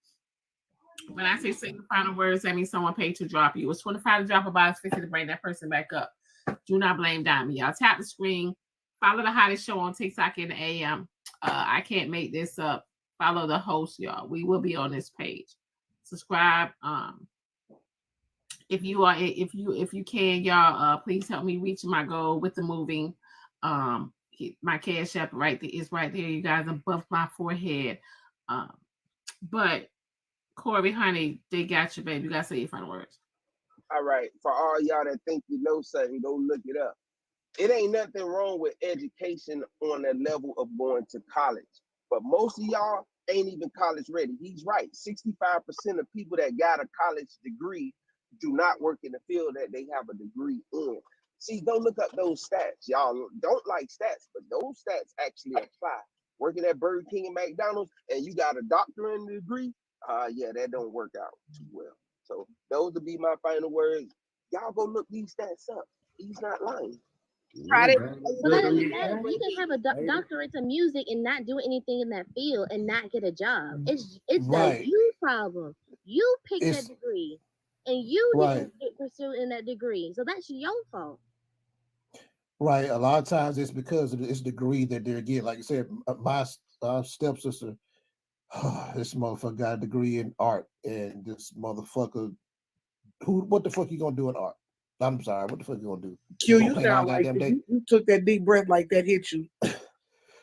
When I say the final words, that means someone paid to drop you. It's $25 to drop a box, $50 to bring that person back up. Do not blame Diamond. Y'all tap the screen. Follow the hottest show on TikTok in the AM. I can't make this up. Follow the host, y'all. We will be on this page. Subscribe. If you can, y'all, please help me reach my goal with the moving. My Cash App is right there, you guys, above my forehead. But Corey, honey, they got you, baby. You gotta say your final words. All right, for all y'all that think you know something, go look it up. It ain't nothing wrong with education on the level of going to college, but most of y'all ain't even college ready. He's right. 65% of people that got a college degree do not work in the field that they have a degree in. See, go look up those stats. Y'all don't like stats, but those stats actually apply. Working at Burger King and McDonald's, and you got a doctorate in the degree, that don't work out too well. So those would be my final words. Y'all go look these stats up. He's not lying. But you can have a doctorate in music and not do anything in that field and not get a job. It's right. a you problem. You picked that degree, and you didn't pursue in that degree, so that's your fault. Right. A lot of times it's because of this degree that they're getting. Like you said, my stepsister, this motherfucker got a degree in art, and this motherfucker, what the fuck you gonna do in art? I'm sorry, what the fuck you gonna do? Q, you sound like you took that deep breath like that hit you.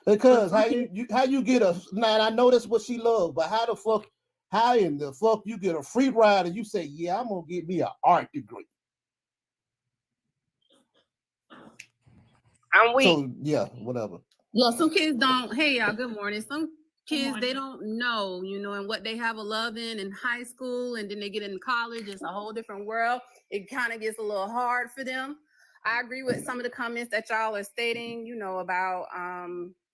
Because how you get a now? I know that's what she loves, but how in the fuck you get a free ride and you say, yeah, I'm gonna get me an art degree? I'm weak. So yeah, whatever. Yeah, some kids don't. Hey, y'all. Good morning. Some kids they don't know, and what they have a love in high school, and then they get into college. It's a whole different world. It kind of gets a little hard for them. I agree with some of the comments that y'all are stating. About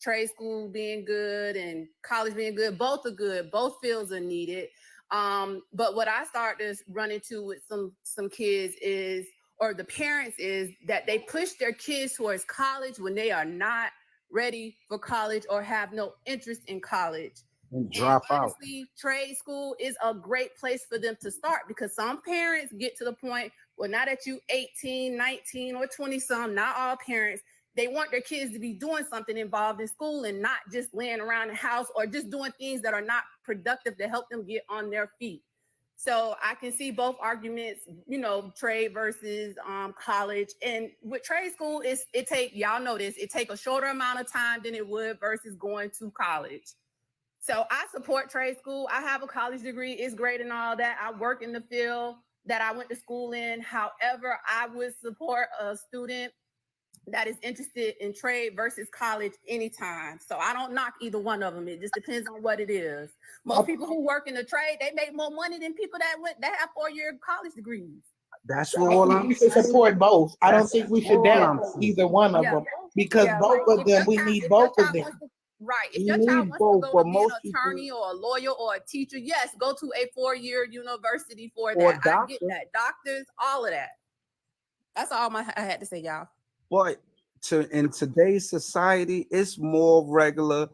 trade school being good and college being good. Both are good. Both fields are needed. But what I start to run into with some kids is, or the parents is, that they push their kids towards college when they are not ready for college or have no interest in college. and drop out. Honestly, trade school is a great place for them to start because some parents get to the point where now that you 18, 19, or 20 some, not all parents, they want their kids to be doing something involved in school and not just laying around the house or just doing things that are not productive to help them get on their feet. So I can see both arguments, you know, trade versus college. And with trade school, y'all know this, it take a shorter amount of time than it would versus going to college. So I support trade school. I have a college degree. It's great and all that. I work in the field that I went to school in. However, I would support a student that is interested in trade versus college anytime. So I don't knock either one of them. It just depends on what it is. Most people who work in the trade, they make more money than people that have 4-year college degrees. That's all I'm We should support both. I don't think we should down either one of them because both of them, we need both of them. Right. If your child wants to go to be an attorney or a lawyer or a teacher, yes, go to a 4-year university for that. I get that. Doctors, all of that. That's all I had to say, y'all. But in today's society, it's more regular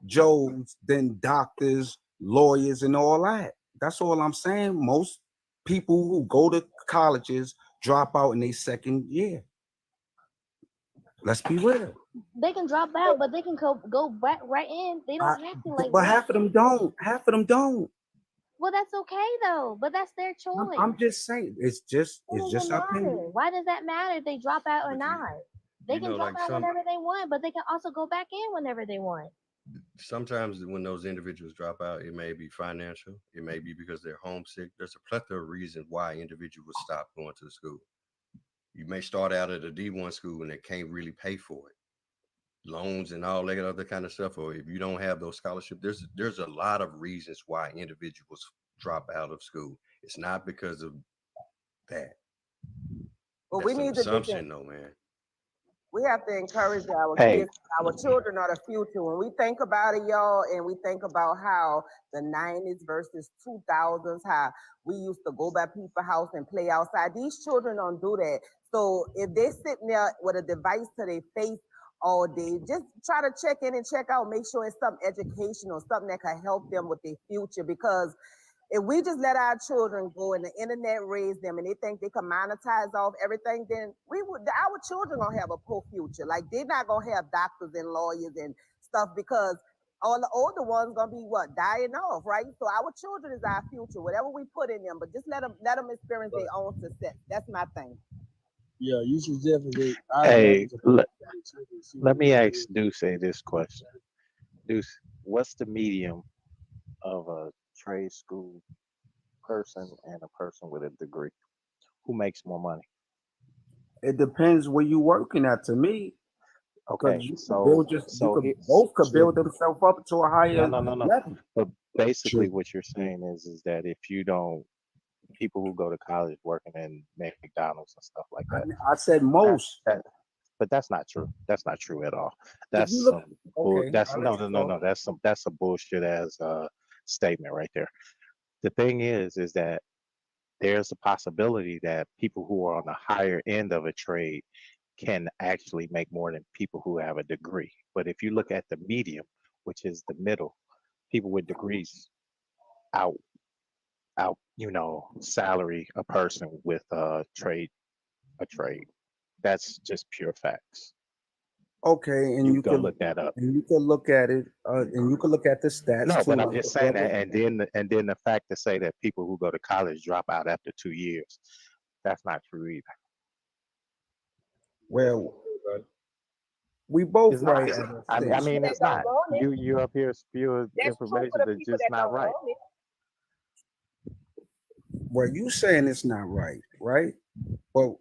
Joes than doctors, lawyers, and all that. That's all I'm saying. Most people who go to colleges drop out in their second year. Let's be real. They can drop out, but they can go back right in. They don't have to like. But half of them don't. Half of them don't. Well, that's okay though. But that's their choice. I'm just saying. It's just opinion. Why does that matter if they drop out or not? They can drop out whenever they want, but they can also go back in whenever they want. Sometimes when those individuals drop out, it may be financial. It may be because they're homesick. There's a plethora of reasons why individuals stop going to the school. You may start out at a D1 school and they can't really pay for it. Loans and all that other kind of stuff. Or if you don't have those scholarships, there's a lot of reasons why individuals drop out of school. It's not because of that. Well, That's we an need assumption, though, man. We have to encourage our kids. Our children are the future. When we think about it, y'all, and we think about how the 90s versus 2000s, how we used to go by people's house and play outside. These children don't do that. So if they're sitting there with a device to their face all day, just try to check in and check out, make sure it's something educational, something that can help them with their future. Because if we just let our children go and the internet raise them and they think they can monetize off everything, then our children gonna have a poor future. Like they're not gonna have doctors and lawyers and stuff because all the older ones gonna be dying off, right? So our children is our future, whatever we put in them, but just let them experience their own success. That's my thing. Yeah, you should definitely. Hey, let me ask Deuce this question. Deuce, what's the medium of a trade school person and a person with a degree? Who makes more money? It depends where you're working at. To me, okay, both could build themselves up to a higher level. But basically, what you're saying is that if you don't, people who go to college working in McDonald's and stuff like that. I said most. But that's not true. That's not true at all. That's no. That's a bullshit as statement right there. The thing is that there's a possibility that people who are on the higher end of a trade can actually make more than people who have a degree. But if you look at the medium, which is the middle, people with degrees out, salary a person with a trade. That's just pure facts. Okay, and you can look that up. And you can look at it, and you can look at the stats. No, too. but I'm just saying that, and then the fact to say that people who go to college drop out after 2 years, that's not true either. Well, we both It's right. not. I mean, it's not. You up here spewing information that's just not right. Well, you saying it's not right, right? But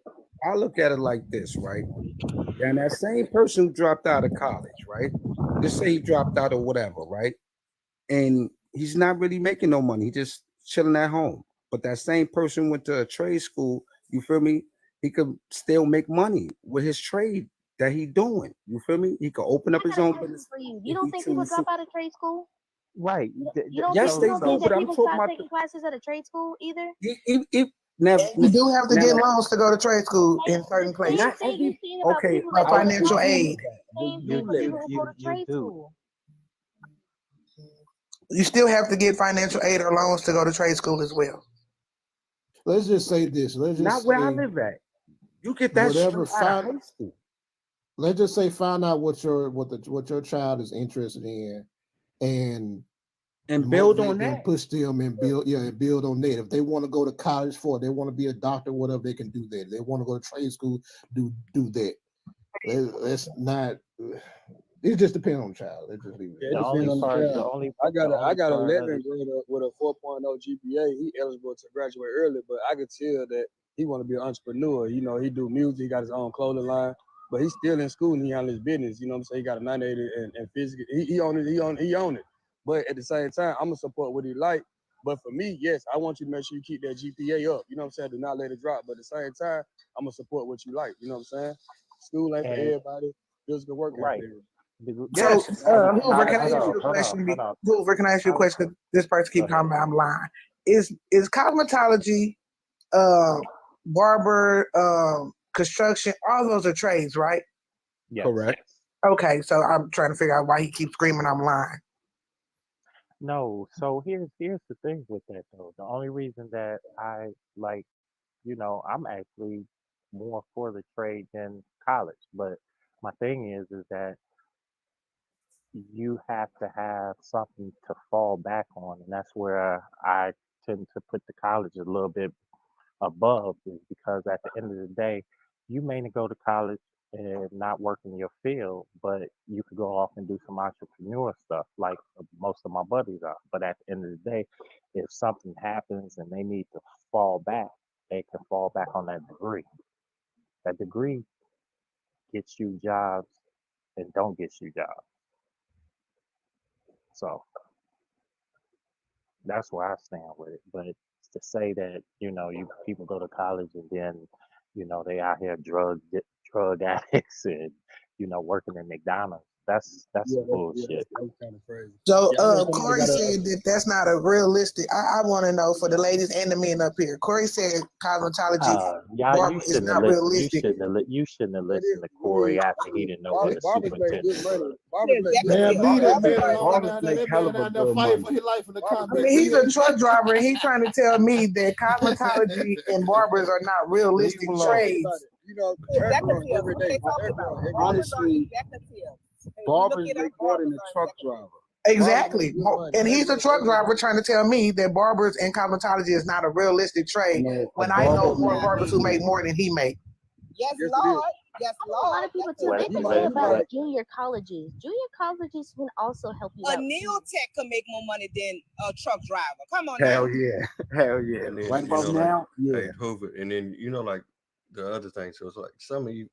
I look at it like this, right? And that same person who dropped out of college, right? Just say he dropped out or whatever, right? And he's not really making no money. He just chilling at home. But that same person went to a trade school, you feel me? He could still make money with his trade that he doing. You feel me? He could open up his own business. For you. You don't think people drop out of trade school? Right. You don't Yes, think, they you don't do, think but that I'm people talking stop about taking classes at a trade school either? You do have to get loans to go to trade school in certain places. Okay, financial aid. You do. You still have to get financial aid or loans to go to trade school as well. Let's just say this. Let's just Not say where I live at. You get that whatever. straight out of high school. Let's just say find out what your child is interested in, and build on motivate them, that. push them, and build on that. If they want to go to college they want to be a doctor, whatever, they can do that. If they want to go to trade school, do that. Let's not. It just depends on the child. Let's just leave it. Yeah, it depends on the child. I got 11 grader with a 4.0 GPA. He eligible to graduate early, but I could tell that he want to be an entrepreneur. You know, he do music, he got his own clothing line, but he's still in school and he handles his business. You know what I'm saying? He got a 980 and physics. He own it. But at the same time, I'm gonna support what he like. But for me, yes, I want you to make sure you keep that GPA up. You know what I'm saying? Do not let it drop. But at the same time, I'm gonna support what you like. You know what I'm saying? School ain't for everybody. Physical work ain't for everybody. So, Hoover, can I ask you a question? Hoover, can I ask you a question? This person keep calling me. I'm lying. Is cosmetology, barber, construction, all those are trades, right? Yes. Correct. Okay, so I'm trying to figure out why he keeps screaming I'm lying. No, so here's the thing with that though. The only reason that I like, I'm actually more for the trade than college. But my thing is that you have to have something to fall back on, and that's where I tend to put the college a little bit above, is because at the end of the day, you may go to college and not work in your field, but you could go off and do some entrepreneur stuff like most of my buddies are. But at the end of the day, if something happens and they need to fall back, they can fall back on that degree. That degree gets you jobs and don't get you jobs. So that's where I stand with it. But to say that, you people go to college and then, they out here drug addicts and, working in McDonald's. That's some bullshit. That's kind of crazy. So Yeah, Corey said that that's not a realistic. I want to know for the ladies and the men up here. Corey said cosmetology barber is not realistic. You shouldn't have listened to Corey after he didn't know what a Barbers make good superintendent money. was. Barbers make hella good money. For his life in the comments. I mean, he's a truck driver and he's trying to tell me that cosmetology and barbers are not realistic trades. You know, every day. Honestly, barbers make more than a truck driver. Exactly. And he's a truck driver trying to tell me that barbers and cosmetology is not a realistic trade when I know more barbers who make more than he makes. Yes, Lord. Yes, A lot of people too. They forget about junior colleges. Junior colleges can also help you A out. nail tech can make more money than a truck driver. Come on Hell now. yeah. Hell yeah. And then, Right about now, yeah. Hey, Hoover, and then like the other thing. So it's like some of you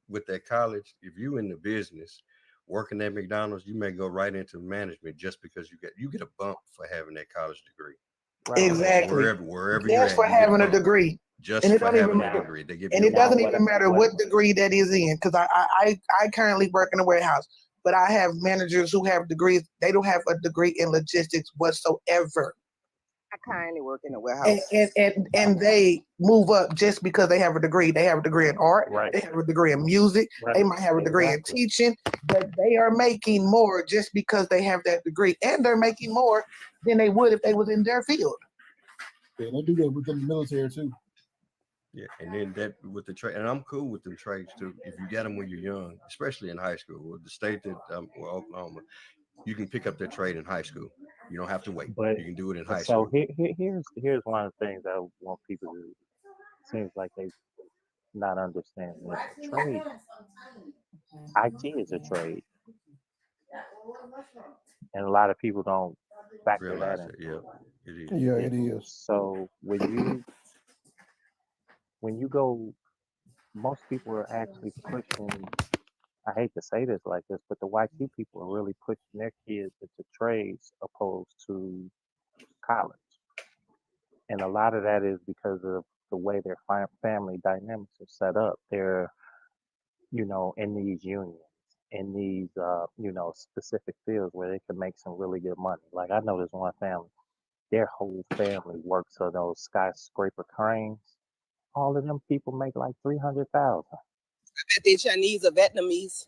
with that college, if you in the business working at McDonald's, you may go right into management just because you get a bump for having that college degree. Right. Exactly. Wherever you're at, for having a degree. Just and it for don't even having matter. a degree. They give and you it doesn't even matter what degree that is in, because I currently work in a warehouse, but I have managers who have degrees. They don't have a degree in logistics whatsoever. I currently work in a warehouse. And they move up just because they have a degree. They have a degree in art. Right. They have a degree in music. Right. They might have a degree in teaching, but they are making more just because they have that degree. And they're making more than they would if they was in their field. Yeah, they do that within the military too. Yeah, and then that with the trade, and I'm cool with them trades too. If you get them when you're young, especially in high school, or the state that Oklahoma, you can pick up that trade in high school. You don't have to wait. But you can do it in high so school. here's one of the things I want people to. Seems like they not understanding this trade. IT is a trade, and a lot of people don't factor Realize that in. Yeah, it is. Yeah, it is. So when you go, most people are actually pushing. I hate to say this like this, but the YT people are really pushing their kids into trades opposed to college. And a lot of that is because of the way their family dynamics are set up. They're, in these unions, in these, specific fields where they can make some really good money. Like I know this one family, their whole family works on those skyscraper cranes. All of them people make like 300,000. I bet they Chinese or Vietnamese.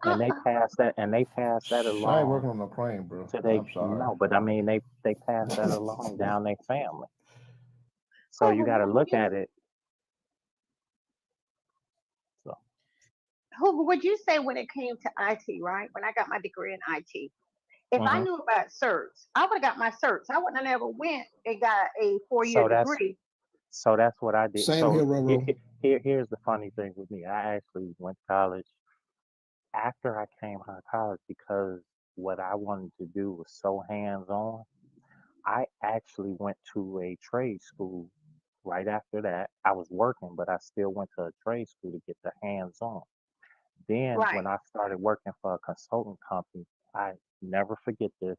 And they pass that, and they pass that I ain't along working on no crane, bro. to they I'm sorry. no, but I mean they pass that along down their family. So you got to look at it. So Who would you say when it came to IT, right? When I got my degree in IT, if I knew about certs, I would have got my certs. I wouldn't have never went and got a 4-year so degree. that's what I did. Same here, So Roro. here's the funny thing with me. I actually went to college after I came out of college because what I wanted to do was so hands-on. I actually went to a trade school right after that. I was working, but I still went to a trade school to get the hands-on. Then when Right. I started working for a consulting company, I never forget this.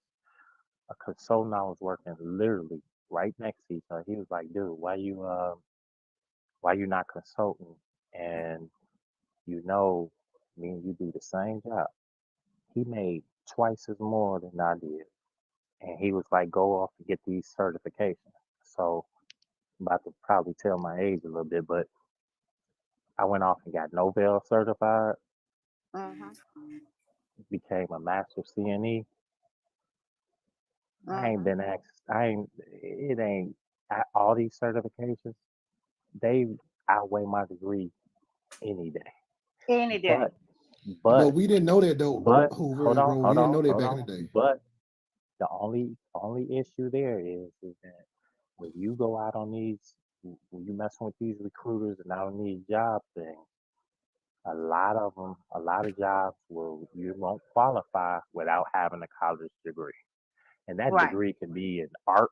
A consultant I was working literally right next to each other. He was like, "Dude, why you not consulting? And you know, me and you do the same job." He made twice as more than I did, and he was like, "Go off and get these certifications." So I'm about to probably tell my age a little bit, but I went off and got Novell certified, became a master CNE. I ain't been asked. I ain't. It ain't. All these certifications, they outweigh my degree any day. Any day. But But we didn't know that though, but Hoover hold and on, bro. We hold didn't know on, that hold back in the on. day. But the only issue there is that when you go out on these, when you messing with these recruiters and out on these job things, a lot of them, a lot of jobs will you won't qualify without having a college degree, and that Right. degree can be in art,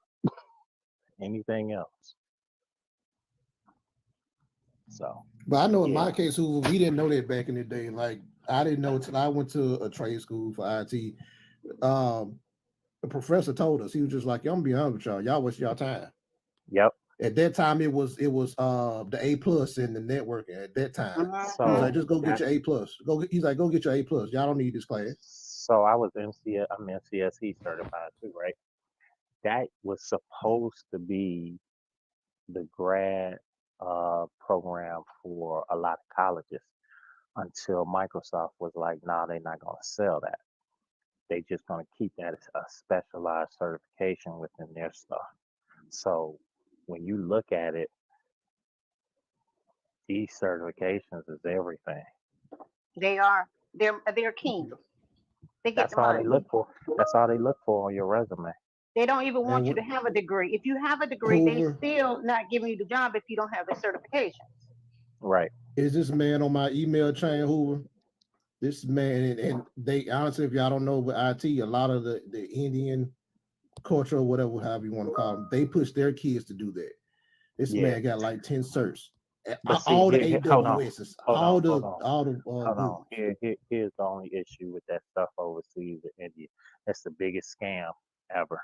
anything else. So But I know in yeah, my case, Hoover, we didn't know that back in the day. Like I didn't know until I went to a trade school for IT. The professor told us, he was just like, "I'm gonna be honest with y'all, y'all waste y'all time." yep. At that time, it was the A plus in the networking. At that time, he was like, So "Just go get that your A plus. He's like, "Go get your A plus. Y'all don't need this class." so I was I'm NCSE certified too, right? That was supposed to be the grad program for a lot of colleges until Microsoft was like, nah, they're not going to sell that. They just going to keep that as a specialized certification within their stuff. So when you look at it, these certifications is everything. They are. They're kings. They get That's the all they money. look for. That's all they look for on your resume. They don't even want you And to have a degree. If you have a degree, they Hoover, still not giving you the job if you don't have the certification. Right. is this man on my email chain, Hoover? This man, and they honestly, if y'all don't know, with IT, a lot of the Indian culture or whatever, however you want to call them, they push their kids to do that. This Yeah. man got like 10 certs, But see, all the hold on, AWSs, hold all on, the hold on, all the hold on. groups. Here's the only issue with that stuff overseas in India. That's the biggest scam ever.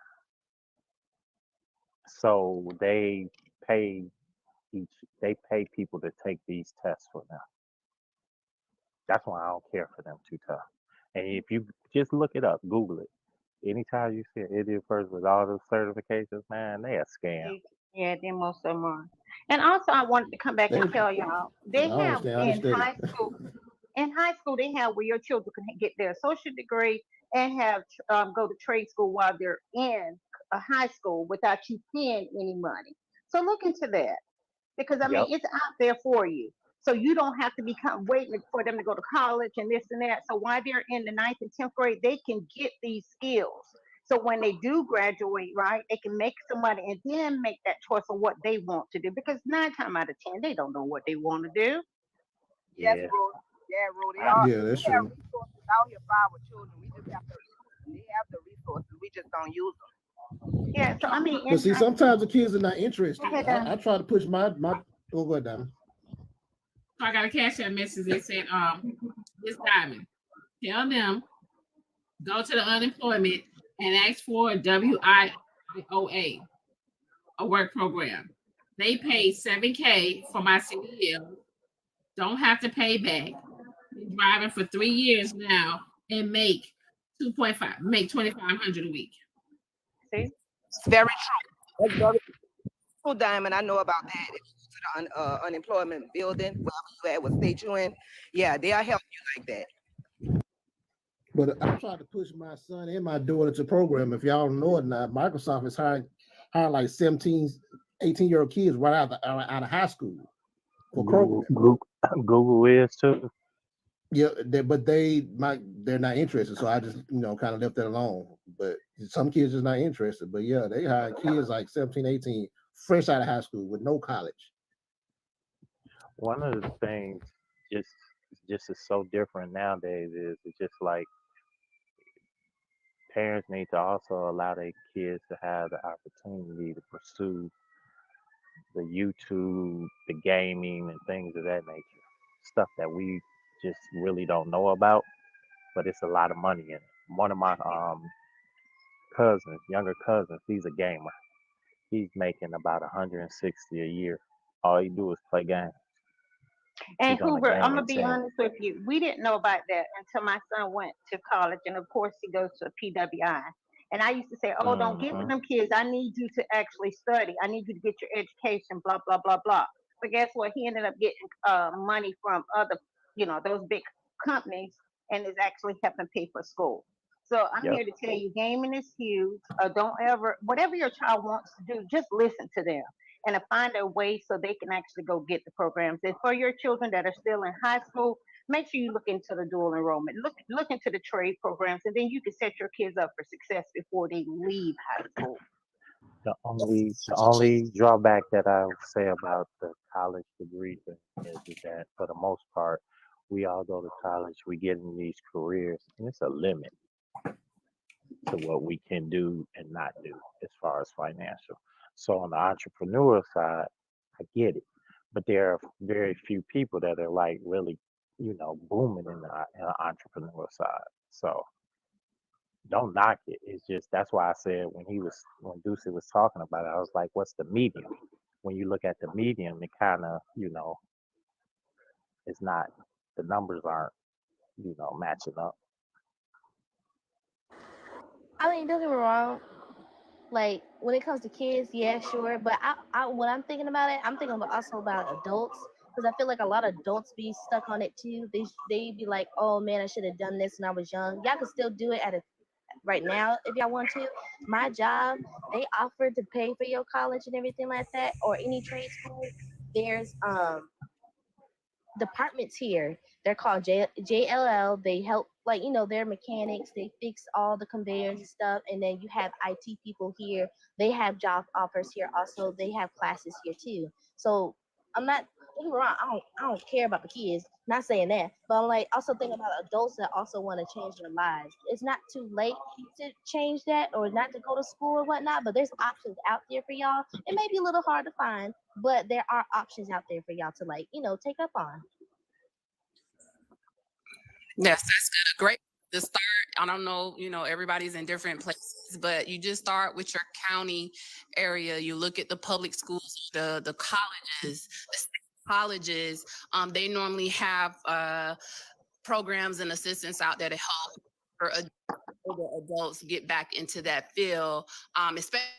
So pay they pay people to take these tests for them. That's why I don't care for them too tough. And if you just look it up, Google it. Anytime you see an Indian person with all those certifications, man, they a scam. Yeah, then most of them are. And also, I wanted to come back They, and tell y'all they I don't have understand how they in study. high school. In high school, they have where your children can get their associate degree and have go to trade school while they're in a high school without you paying any money. So look into that because I mean Yep. it's out there for you. So you don't have to become waiting for them to go to college and this and that. So while they're in the ninth and 10th grade, they can get these skills. So when they do graduate, right, they can make some money and then make that choice of what they want to do. Because 9 times out of 10, they don't know what they want to do. Yes, Yeah. bro. Yeah, bro. Yeah, that's They have true. resources out here for our children. We just have to use them. They have the resources. We just don't use them. Yeah. So I mean, But see, sometimes the kids are not interested. ahead, I try to push my oh, go ahead, Diamond. So I got a cash app message. They said, this Diamond, tell them go to the unemployment and ask for a WIOA, a work program. They paid $7K for my CDL. Don't have to pay back. Been driving for 3 years now and make 2.5, make 2,500 a week. See, Very true. That's very true, Diamond. I know about that. If you go to the unemployment building, wherever you at, what state you in, yeah, they'll help you like that. But I'm trying to push my son and my daughter to program. If y'all don't know it now, Microsoft is hiring like 17, 18-year-old kids right out of high school for programming. Google is too. Yeah, but they're not interested. So I just kind of left that alone. But some kids just not interested. But yeah, they hire kids like 17, 18, fresh out of high school with no college. One of the things just is so different nowadays is it's just like parents need to also allow their kids to have the opportunity to pursue the YouTube, the gaming, and things of that nature. Stuff that we just really don't know about, but it's a lot of money in it. One of my cousins, younger cousins, he's a gamer. He's making about 160 a year. All he do is play games. And He's on a Hoover, I'm gonna gaming be team. honest with you. We didn't know about that until my son went to college, and of course he goes to a PWI. And I used to say, "Oh, don't get with Mm-hmm. them kids. I need you to actually study. I need you to get your education." Blah blah blah blah. But guess what? He ended up getting money from other, those big companies, and is actually helping pay for school. So I'm Yep. here to tell you, gaming is huge. Don't ever, whatever your child wants to do, just listen to them and to find a way so they can actually go get the programs. And for your children that are still in high school, make sure you look into the dual enrollment. Look into the trade programs, and then you can set your kids up for success before they leave high school. The only drawback that I would say about the college degree thing is that for the most part, we all go to college, we get in these careers, and it's a limit to what we can do and not do as far as financial. So on the entrepreneur side, I get it, but there are very few people that are like really, booming in the entrepreneur side. So don't knock it. It's just that's why I said when Ducey was talking about it, I was like, what's the medium? When you look at the medium, it kind of, it's not the numbers aren't, matching up. I mean, don't get me wrong. Like when it comes to kids, yeah, sure. But when I'm thinking about it, I'm thinking also about adults because I feel like a lot of adults be stuck on it too. They be like, oh man, I should have done this when I was young. Y'all can still do it right now if y'all want to. My job, they offer to pay for your college and everything like that, or any trade school. There's departments here. They're called JLL. They help, like, they're mechanics. They fix all the conveyors and stuff. And then you have IT people here. They have job offers here. Also, they have classes here too. So I'm not, don't get me wrong, I don't care about the kids. Not saying that, but I'm like also thinking about adults that also want to change their lives. It's not too late to change that or not to go to school or whatnot, but there's options out there for y'all. It may be a little hard to find, but there are options out there for y'all to take up on. Yes, that's good. A great to start. I don't know, everybody's in different places, but you just start with your county area. You look at the public schools, the colleges, the state colleges. They normally have programs and assistance out there to help for older adults get back into that field, especially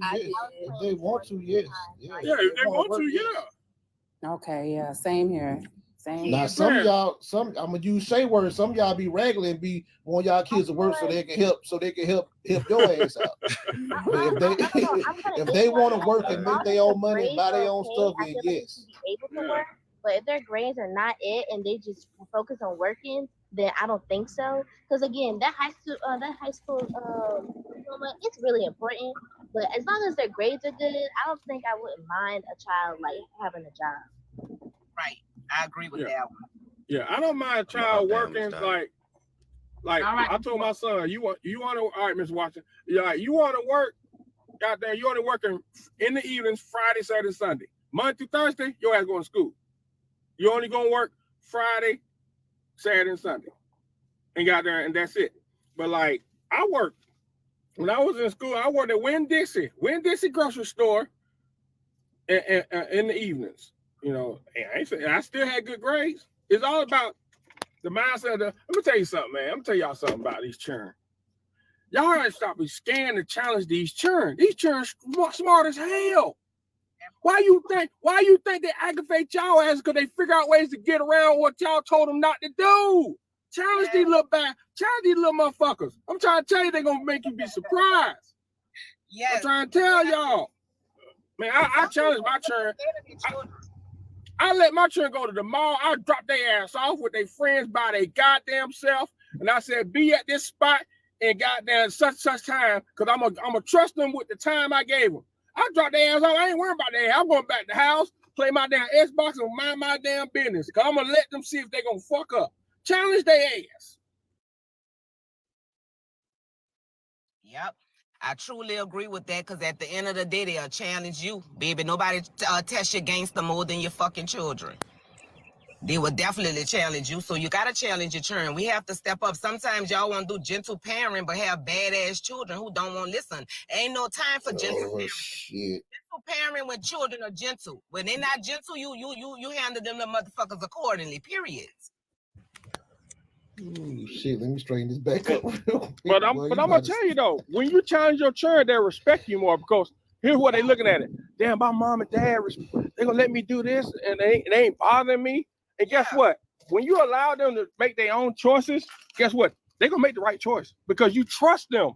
to, yes. If they want to, yes. Yeah, if they want to, yeah. Okay, yeah, same here. Same. Now, some of y'all, I'm gonna use say words. Some of y'all be regular and be want y'all kids to work so they can help your ass out. But if they want to work and make their own money and buy their own stuff, then yes. Able to work, but if their grades are not it and they just focus on working, then I don't think so. Because again, that high school diploma, it's really important. But as long as their grades are good, I don't think I wouldn't mind a child like having a job. Right, I agree with that one. Yeah, I don't mind a child working like All right. I told my son, you want to all right, Mr. Watson, yeah, you want to work, goddamn, you only working in the evenings, Friday, Saturday, Sunday. Monday through Thursday, your ass going to school. You only gonna work Friday, Saturday, and Sunday. And got there, and that's it. But like I worked when I was in school, I worked at Winn-Dixie grocery store in the evenings. You know, and I still had good grades. It's all about the mindset of let me tell you something, man. I'm gonna tell y'all something about these children. Y'all gotta stop be scared to challenge these children. These children smart as hell. Why you think they aggravate y'all ass because they figure out ways to get around what y'all told them not to do? Challenge these little motherfuckers. I'm trying to tell you they're gonna make you be surprised. I'm trying to tell y'all. Man, I challenge my children. I let my children go to the mall. I drop their ass off with their friends by their goddamn self. And I said, be at this spot and goddamn such time, because I'm gonna trust them with the time I gave them. I drop their ass off. I ain't worried about that. I'm going back to the house, play my damn Xbox, and mind my damn business. Because I'm going to let them see if they're going to fuck up. Challenge their ass. Yep. I truly agree with that, because at the end of the day, they'll challenge you, baby. Nobody tests your gangster more than your fucking children. They will definitely challenge you, so you got to challenge your children. We have to step up. Sometimes y'all want to do gentle parenting, but have badass children who don't want to listen. Ain't no time for gentle parenting. Shit. Gentle parenting when children are gentle. When they're not gentle, you handle them the motherfuckers accordingly, period. Ooh, shit, let me straighten this back up. But I'm gonna tell you though, when you challenge your children, they respect you more, because here's what they looking at it. Damn, my mom and dad, they gonna let me do this, and they ain't bothering me. And guess what? When you allow them to make their own choices, guess what? They're gonna make the right choice because you trust them.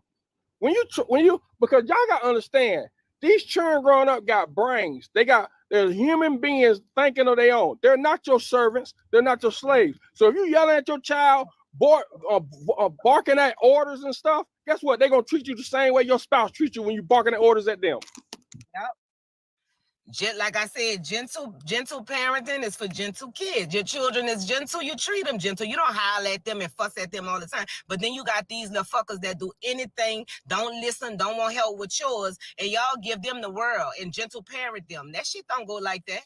Because y'all gotta understand, these children growing up got brains. They're human beings thinking of their own. They're not your servants. They're not your slaves. So if you yelling at your child, barking at orders and stuff, guess what? They're gonna treat you the same way your spouse treats you when you barking at orders at them. Yep. Like I said, gentle parenting is for gentle kids. Your children is gentle, you treat them gentle. You don't holler at them and fuss at them all the time. But then you got these little fuckers that do anything, don't listen, don't want help with chores, and y'all give them the world and gentle parent them. That shit don't go like that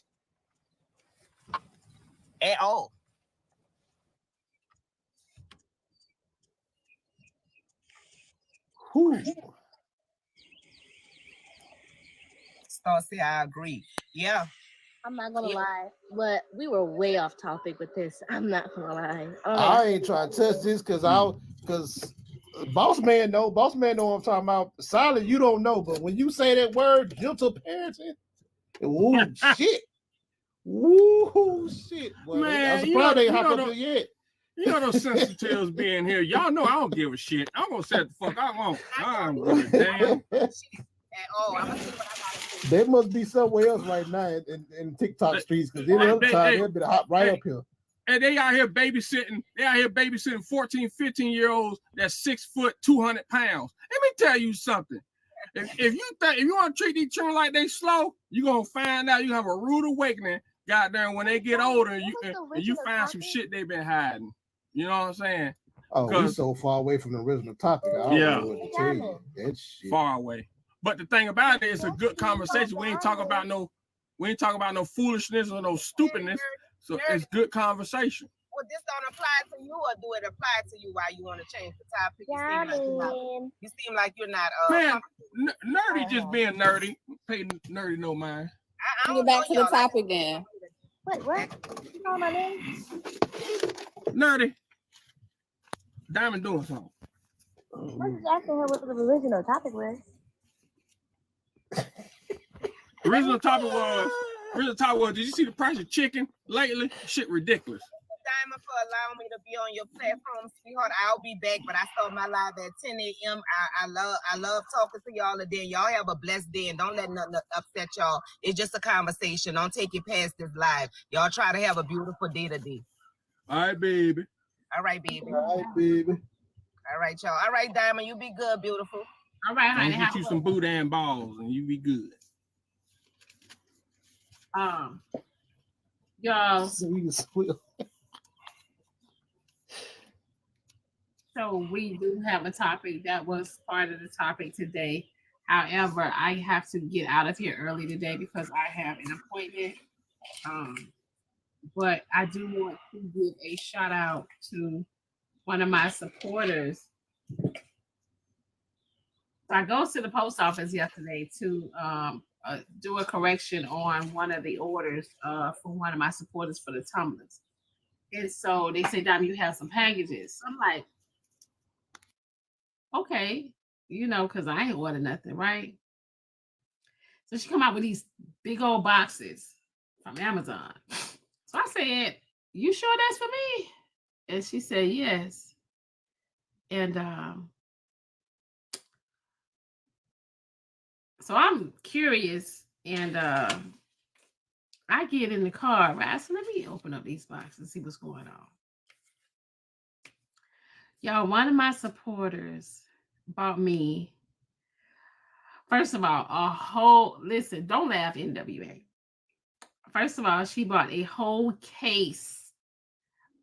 at all. Stacy, I agree. Yeah. I'm not gonna lie, but we were way off topic with this. I'm not gonna lie. I ain't trying to touch this because boss man know what I'm talking about. Silent, you don't know, but when you say that word, gentle parenting, ooh shit. Ooh shit. Boy, Man, I'm surprised they hop up here yet. You know those sensitives being here. Y'all know I don't give a shit. I'm gonna say the fuck I want. I'm gonna damn. They must be somewhere else right now in TikTok streets, because any other time they'll be hop right up here. And they out here babysitting. 14, 15-year-olds that's 6 foot, 200 pounds. Let me tell you something. If you want to treat these children like they slow, you're gonna find out you have a rude awakening, goddamn, when they get older and you find some shit they've been hiding. You know what I'm saying? Oh, we're so far away from the original topic. I don't know what to tell you. That shit. Far away. But the thing about it, it's a good conversation. We ain't talking about no foolishness or no stupidness. So it's good conversation. Well, this don't apply to you, or do it apply to you? Why you want to change the topic? You seem like you're not. Man, nerdy just being nerdy. Pay nerdy no mind. Get back to the topic then. Wait, what? You know my name? Nerdy. Diamond doing something. I was just asking her what the original topic was. The original topic was, did you see the price of chicken lately? Shit ridiculous. Diamond, for allowing me to be on your platform, sweetheart. I'll be back, but I start my live at 10 a.m. I love talking to y'all today. Y'all have a blessed day and don't let nothing upset y'all. It's just a conversation. Don't take it past this live. Y'all try to have a beautiful day today. All right, baby. All right, baby. All right, baby. All right, y'all. All right, Diamond, you be good, beautiful. All right, honey. Get you some boudin balls and you be good. Y'all. So we do have a topic that was part of the topic today. However, I have to get out of here early today because I have an appointment. But I do want to give a shout out to one of my supporters. I go to the post office yesterday to do a correction on one of the orders for one of my supporters for the tumblers. And so they said, Dom, you have some packages. I'm like, okay, because I ain't ordered nothing, right? So she come out with these big old boxes from Amazon. So I said, you sure that's for me? And she said, yes. And so I'm curious, and I get in the car, right? So let me open up these boxes and see what's going on. Y'all, one of my supporters bought me, first of all, listen, don't laugh, NWA. First of all, she bought a whole case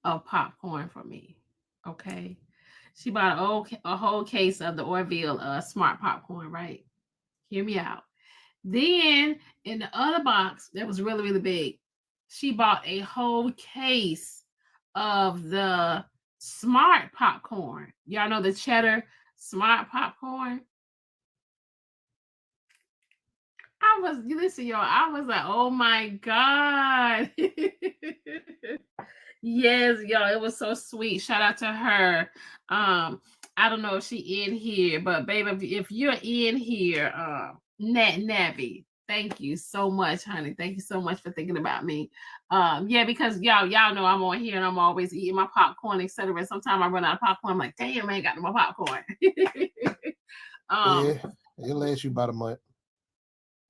of popcorn for me, okay? She bought a whole case of the Orville Smart Popcorn, right? Hear me out. Then in the other box that was really, really big, she bought a whole case of the Smart Popcorn. Y'all know the cheddar Smart Popcorn? I was like, oh my God. Yes, y'all, it was so sweet. Shout out to her. I don't know if she in here, but baby, if you're in here, Nabby, thank you so much, honey. Thank you so much for thinking about me. Yeah, because y'all know I'm on here and I'm always eating my popcorn, etc. Sometimes I run out of popcorn. I'm like, damn, I ain't got no more popcorn. Yeah, it lasts you about a month.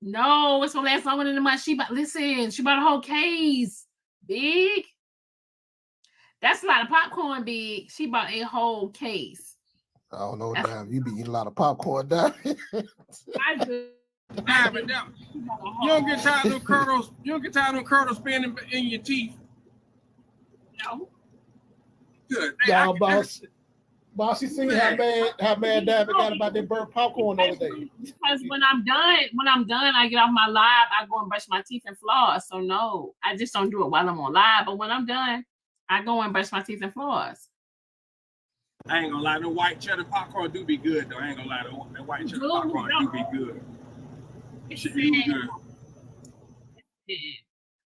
No, it's gonna last longer than a month. She bought a whole case. Big. That's a lot of popcorn, big. She bought a whole case. I don't know, damn. You be eating a lot of popcorn, damn. I do. You don't get tired of them kernels. You don't get tired of them kernels spinning in your teeth. No. Good. Y'all, boss, you seen how mad David got about that burnt popcorn the other day. Because when I'm done, I get off my live, I go and brush my teeth and floss. So no, I just don't do it while I'm on live. But when I'm done, I go and brush my teeth and floss. I ain't gonna lie, the white cheddar popcorn do be good though. I ain't gonna lie, the white cheddar popcorn do be good. It should be good.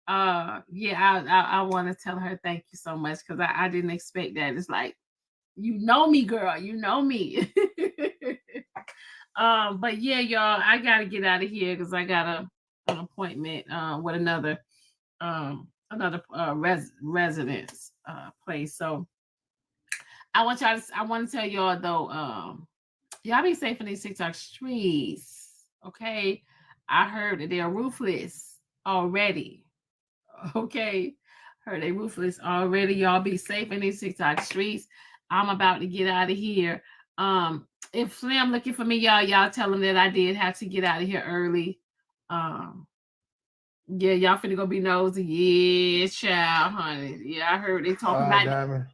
I want to tell her thank you so much because I didn't expect that. It's like, you know me, girl. You know me. But yeah, y'all, I gotta get out of here because I got an appointment with another residence place. So I want to tell y'all though, y'all be safe in these TikTok streets. Okay. I heard that they're ruthless already. Okay. Heard they ruthless already. Y'all be safe in these TikTok streets. I'm about to get out of here. If Slim looking for me, y'all tell him that I did have to get out of here early. Yeah, y'all finna go be nosy. Yeah, child, honey. Yeah, I heard they talking about Diamond.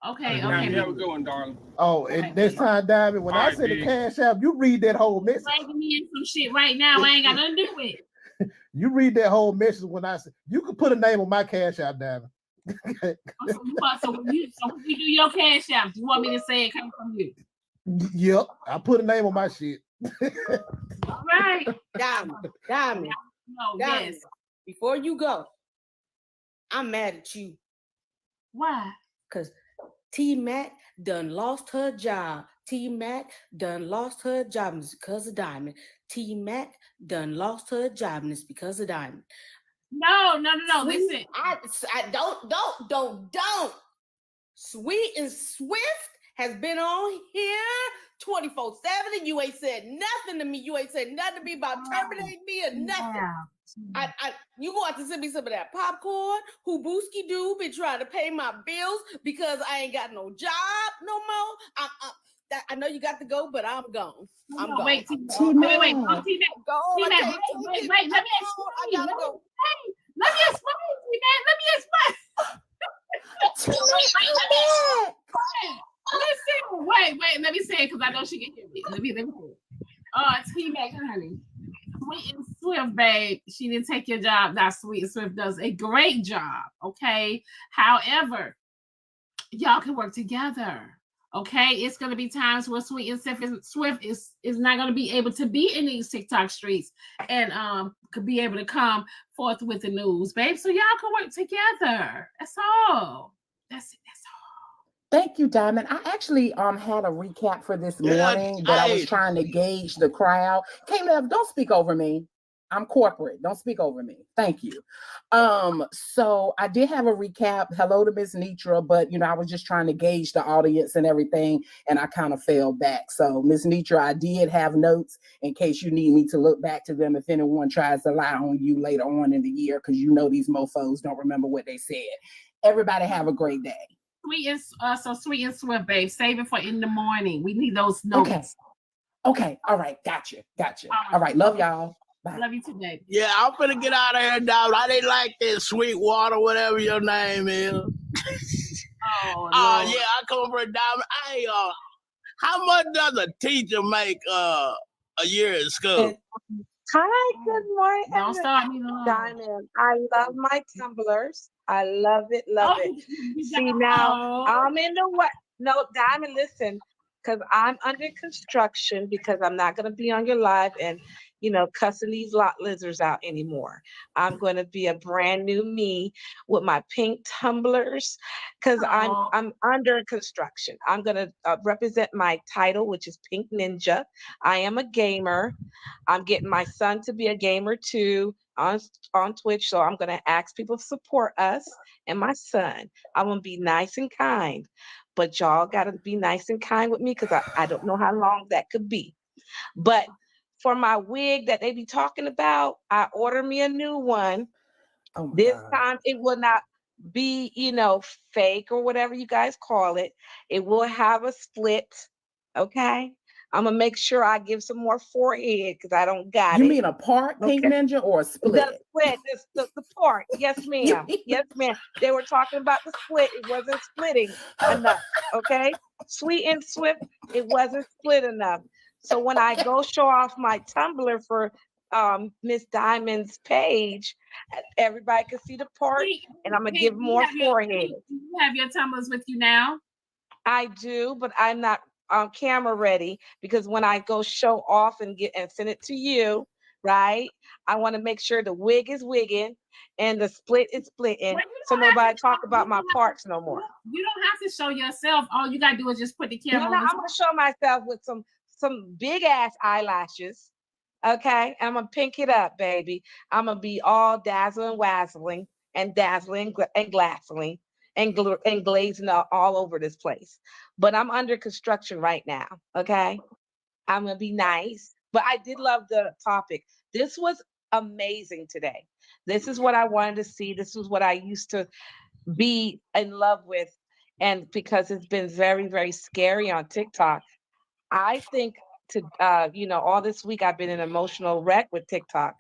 Okay. Have a good one, darling. Oh, and next time, Diamond, when I send the cash out, you read that whole message. Dragging me in some shit right now. I ain't got nothing to do with it. You read that whole message when I say you can put a name on my cash out, Diamond. So when you do your cash out, you want me to say it come from you? Yep, I put a name on my shit. All right. Diamond. No, Diamond, yes. Before you go, I'm mad at you. Why? Because T Mac done lost her job T-Mac done lost her job and it's because of Diamond. T-Mac done lost her job and it's because of Diamond. No. Sweet, Listen. I don't. Sweet and Swift has been on here 24/7 and you ain't said nothing to me. You ain't said nothing to me about terminating me or nothing. Yeah. You gonna have to send me some of that popcorn. Who Booski do been trying to pay my bills because I ain't got no job no more. I know you got to go, but I'm gone. I'm gone. Wait, Wait. T-Mac. Wait, let me explain. I gotta go. Let me explain, T-Mac. Let me explain. Listen, wait, let me say it because I know she can hear me. Let me say it. T-Mac, honey. Sweet and Swift, babe. She didn't take your job. Now Sweet and Swift does a great job. Okay. However, y'all can work together. Okay. It's gonna be times where Sweet and Swift is not gonna be able to be in these TikTok streets and could be able to come forth with the news, babe. So y'all can work together. That's all. That's it. That's all. Thank you, Diamond. I actually had a recap for this morning, but I was trying to gauge the crowd. Caleb, don't speak over me. I'm corporate. Don't speak over me. Thank you. So I did have a recap. Hello to Miss Nitra, but I was just trying to gauge the audience and everything, and I kind of fell back. So Miss Nitra, I did have notes in case you need me to look back to them if anyone tries to lie on you later on in the year, because these mofos don't remember what they said. Everybody have a great day. Sweet and Swift, babe. Save it for in the morning. We need those notes. Okay. All right. Gotcha. All right. Love y'all. Bye. Love you too, babe. Yeah, I'm finna get out of here, dog. I didn't like that Sweetwater, whatever your name is. Oh, yeah, I come from Diamond. Hey, how much does a teacher make a year in school? Hi, good morning. Don't start me, Diamond. I love my tumblers. I love it, love it. See, now I'm in the what? No, Diamond, listen, because I'm under construction because I'm not going to be on your live and, cussing these lot lizards out anymore. I'm going to be a brand new me with my pink tumblers because I'm under construction. I'm going to represent my title, which is Pink Ninja. I am a gamer. I'm getting my son to be a gamer too on Twitch. So I'm going to ask people to support us and my son. I'm going to be nice and kind, but y'all got to be nice and kind with me because I don't know how long that could be. But for my wig that they be talking about, I order me a new one. This time it will not be, fake or whatever you guys call it. It will have a split. Okay. I'm gonna make sure I give some more forehead because I don't got it. You mean a part, Pink Ninja, or a split? The split, the part. Yes, ma'am. Yes, ma'am. They were talking about the split. It wasn't splitting enough. Okay. Sweet and Swift, it wasn't split enough. So when I go show off my Tumblr for Miss Diamond's page, everybody can see the part, and I'm gonna give more forehead. You have your tumblers with you now? I do, but I'm not on camera ready because when I go show off and send it to you, right? I want to make sure the wig is wigging and the split is splitting, so nobody talk about my parts no more. You don't have to show yourself. All you gotta do is just put the camera on. I'm gonna show myself with some big ass eyelashes. Okay, I'm gonna pink it up, baby. I'm gonna be all dazzling, wazzling, and dazzling and glassling and glazing all over this place. But I'm under construction right now. Okay, I'm gonna be nice. But I did love the topic. This was amazing today. This is what I wanted to see. This was what I used to be in love with, and because it's been very, very scary on TikTok, I think all this week I've been an emotional wreck with TikTok.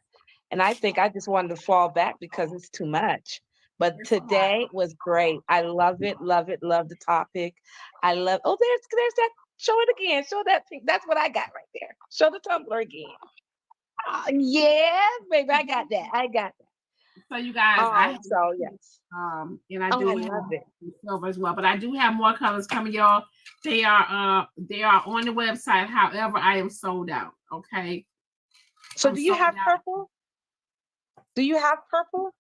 And I think I just wanted to fall back because it's too much. But today was great. I love it, love the topic. I love, there's that. Show it again. Show that pink. That's what I got right there. Show the Tumblr again. Yeah, baby, I got that. So you guys, yes. And I do love it silver as well, but I do have more colors coming, y'all. They are on the website. However, I am sold out. Okay. So do you have purple? Do you have purple?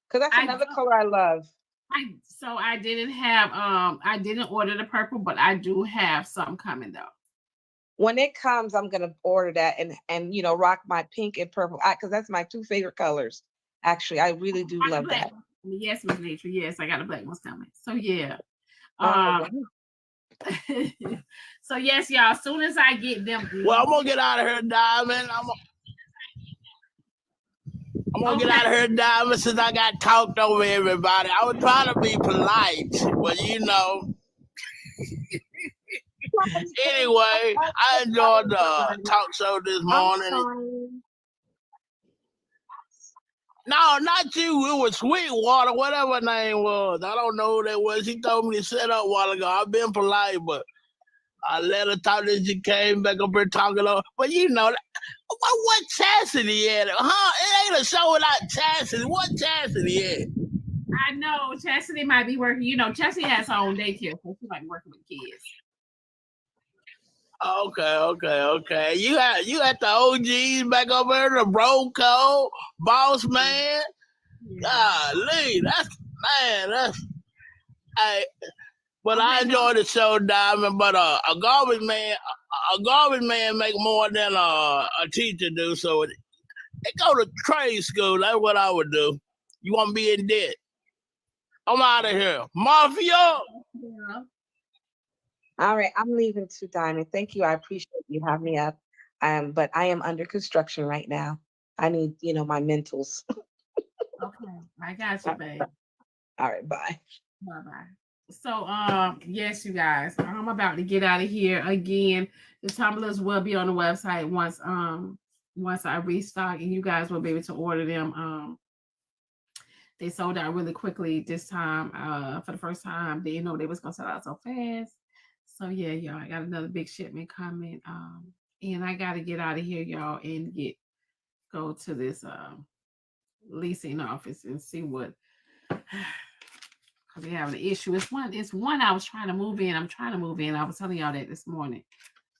Because that's another color I love. I didn't have I didn't order the purple, but I do have some coming though. When it comes, I'm gonna order that and you know rock my pink and purple because that's my two favorite colors. Actually, I really do love that. Yes, Miss Nature. Yes, I got a black one's coming. So yeah. Wow. So yes, y'all. As soon as I get them, well, I'm gonna get out of here, Diamond. I'm gonna get out of here, Diamond, since I got talked over everybody. I was trying to be polite, but you know. Anyway, I enjoyed the talk show this morning. No, not you. It was Sweetwater, whatever her name was. I don't know who that was. She told me to set up a while ago. I've been polite, but I let her talk and she came back up here talking. But you know, what Chastity at? Huh? It ain't a show without Chastity. What Chastity at? I know Chastity might be working. You know, Chastity has her own daycare, so she might be working with kids. Okay. You got the OGs back over there, the bro code, boss man. Golly, that's hey. But I enjoy the show, Diamond. But a garbage man make more than a teacher do. So they go to trade school. That's what I would do. You want to be in debt? I'm out of here, Mafia. Yeah. All right, I'm leaving too, Diamond. Thank you. I appreciate you having me up. But I am under construction right now. I need, you know, my mentals. Okay, I got you, babe. All right, bye. Bye. So, yes, you guys, I'm about to get out of here again. The tumblers will be on the website once I restock, and you guys will be able to order them. They sold out really quickly this time. For the first time, they didn't know they was gonna sell out so fast. So yeah, y'all, I got another big shipment coming. And I gotta get out of here, y'all, and go to this leasing office and see what because they have an issue. It's one I was trying to move in. I'm trying to move in. I was telling y'all that this morning.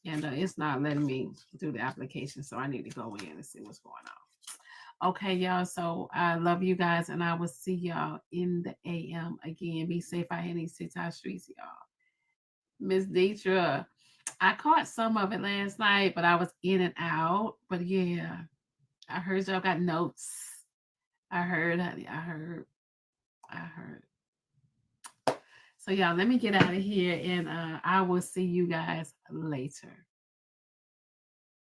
And it's not letting me do the application. So I need to go in and see what's going on. Okay, y'all. So I love you guys, and I will see y'all in the AM again. Be safe out here in these TikTok streets, y'all. Miss Deetra, I caught some of it last night, but I was in and out. But yeah, I heard y'all got notes. I heard. So y'all, let me get out of here, and I will see you guys later.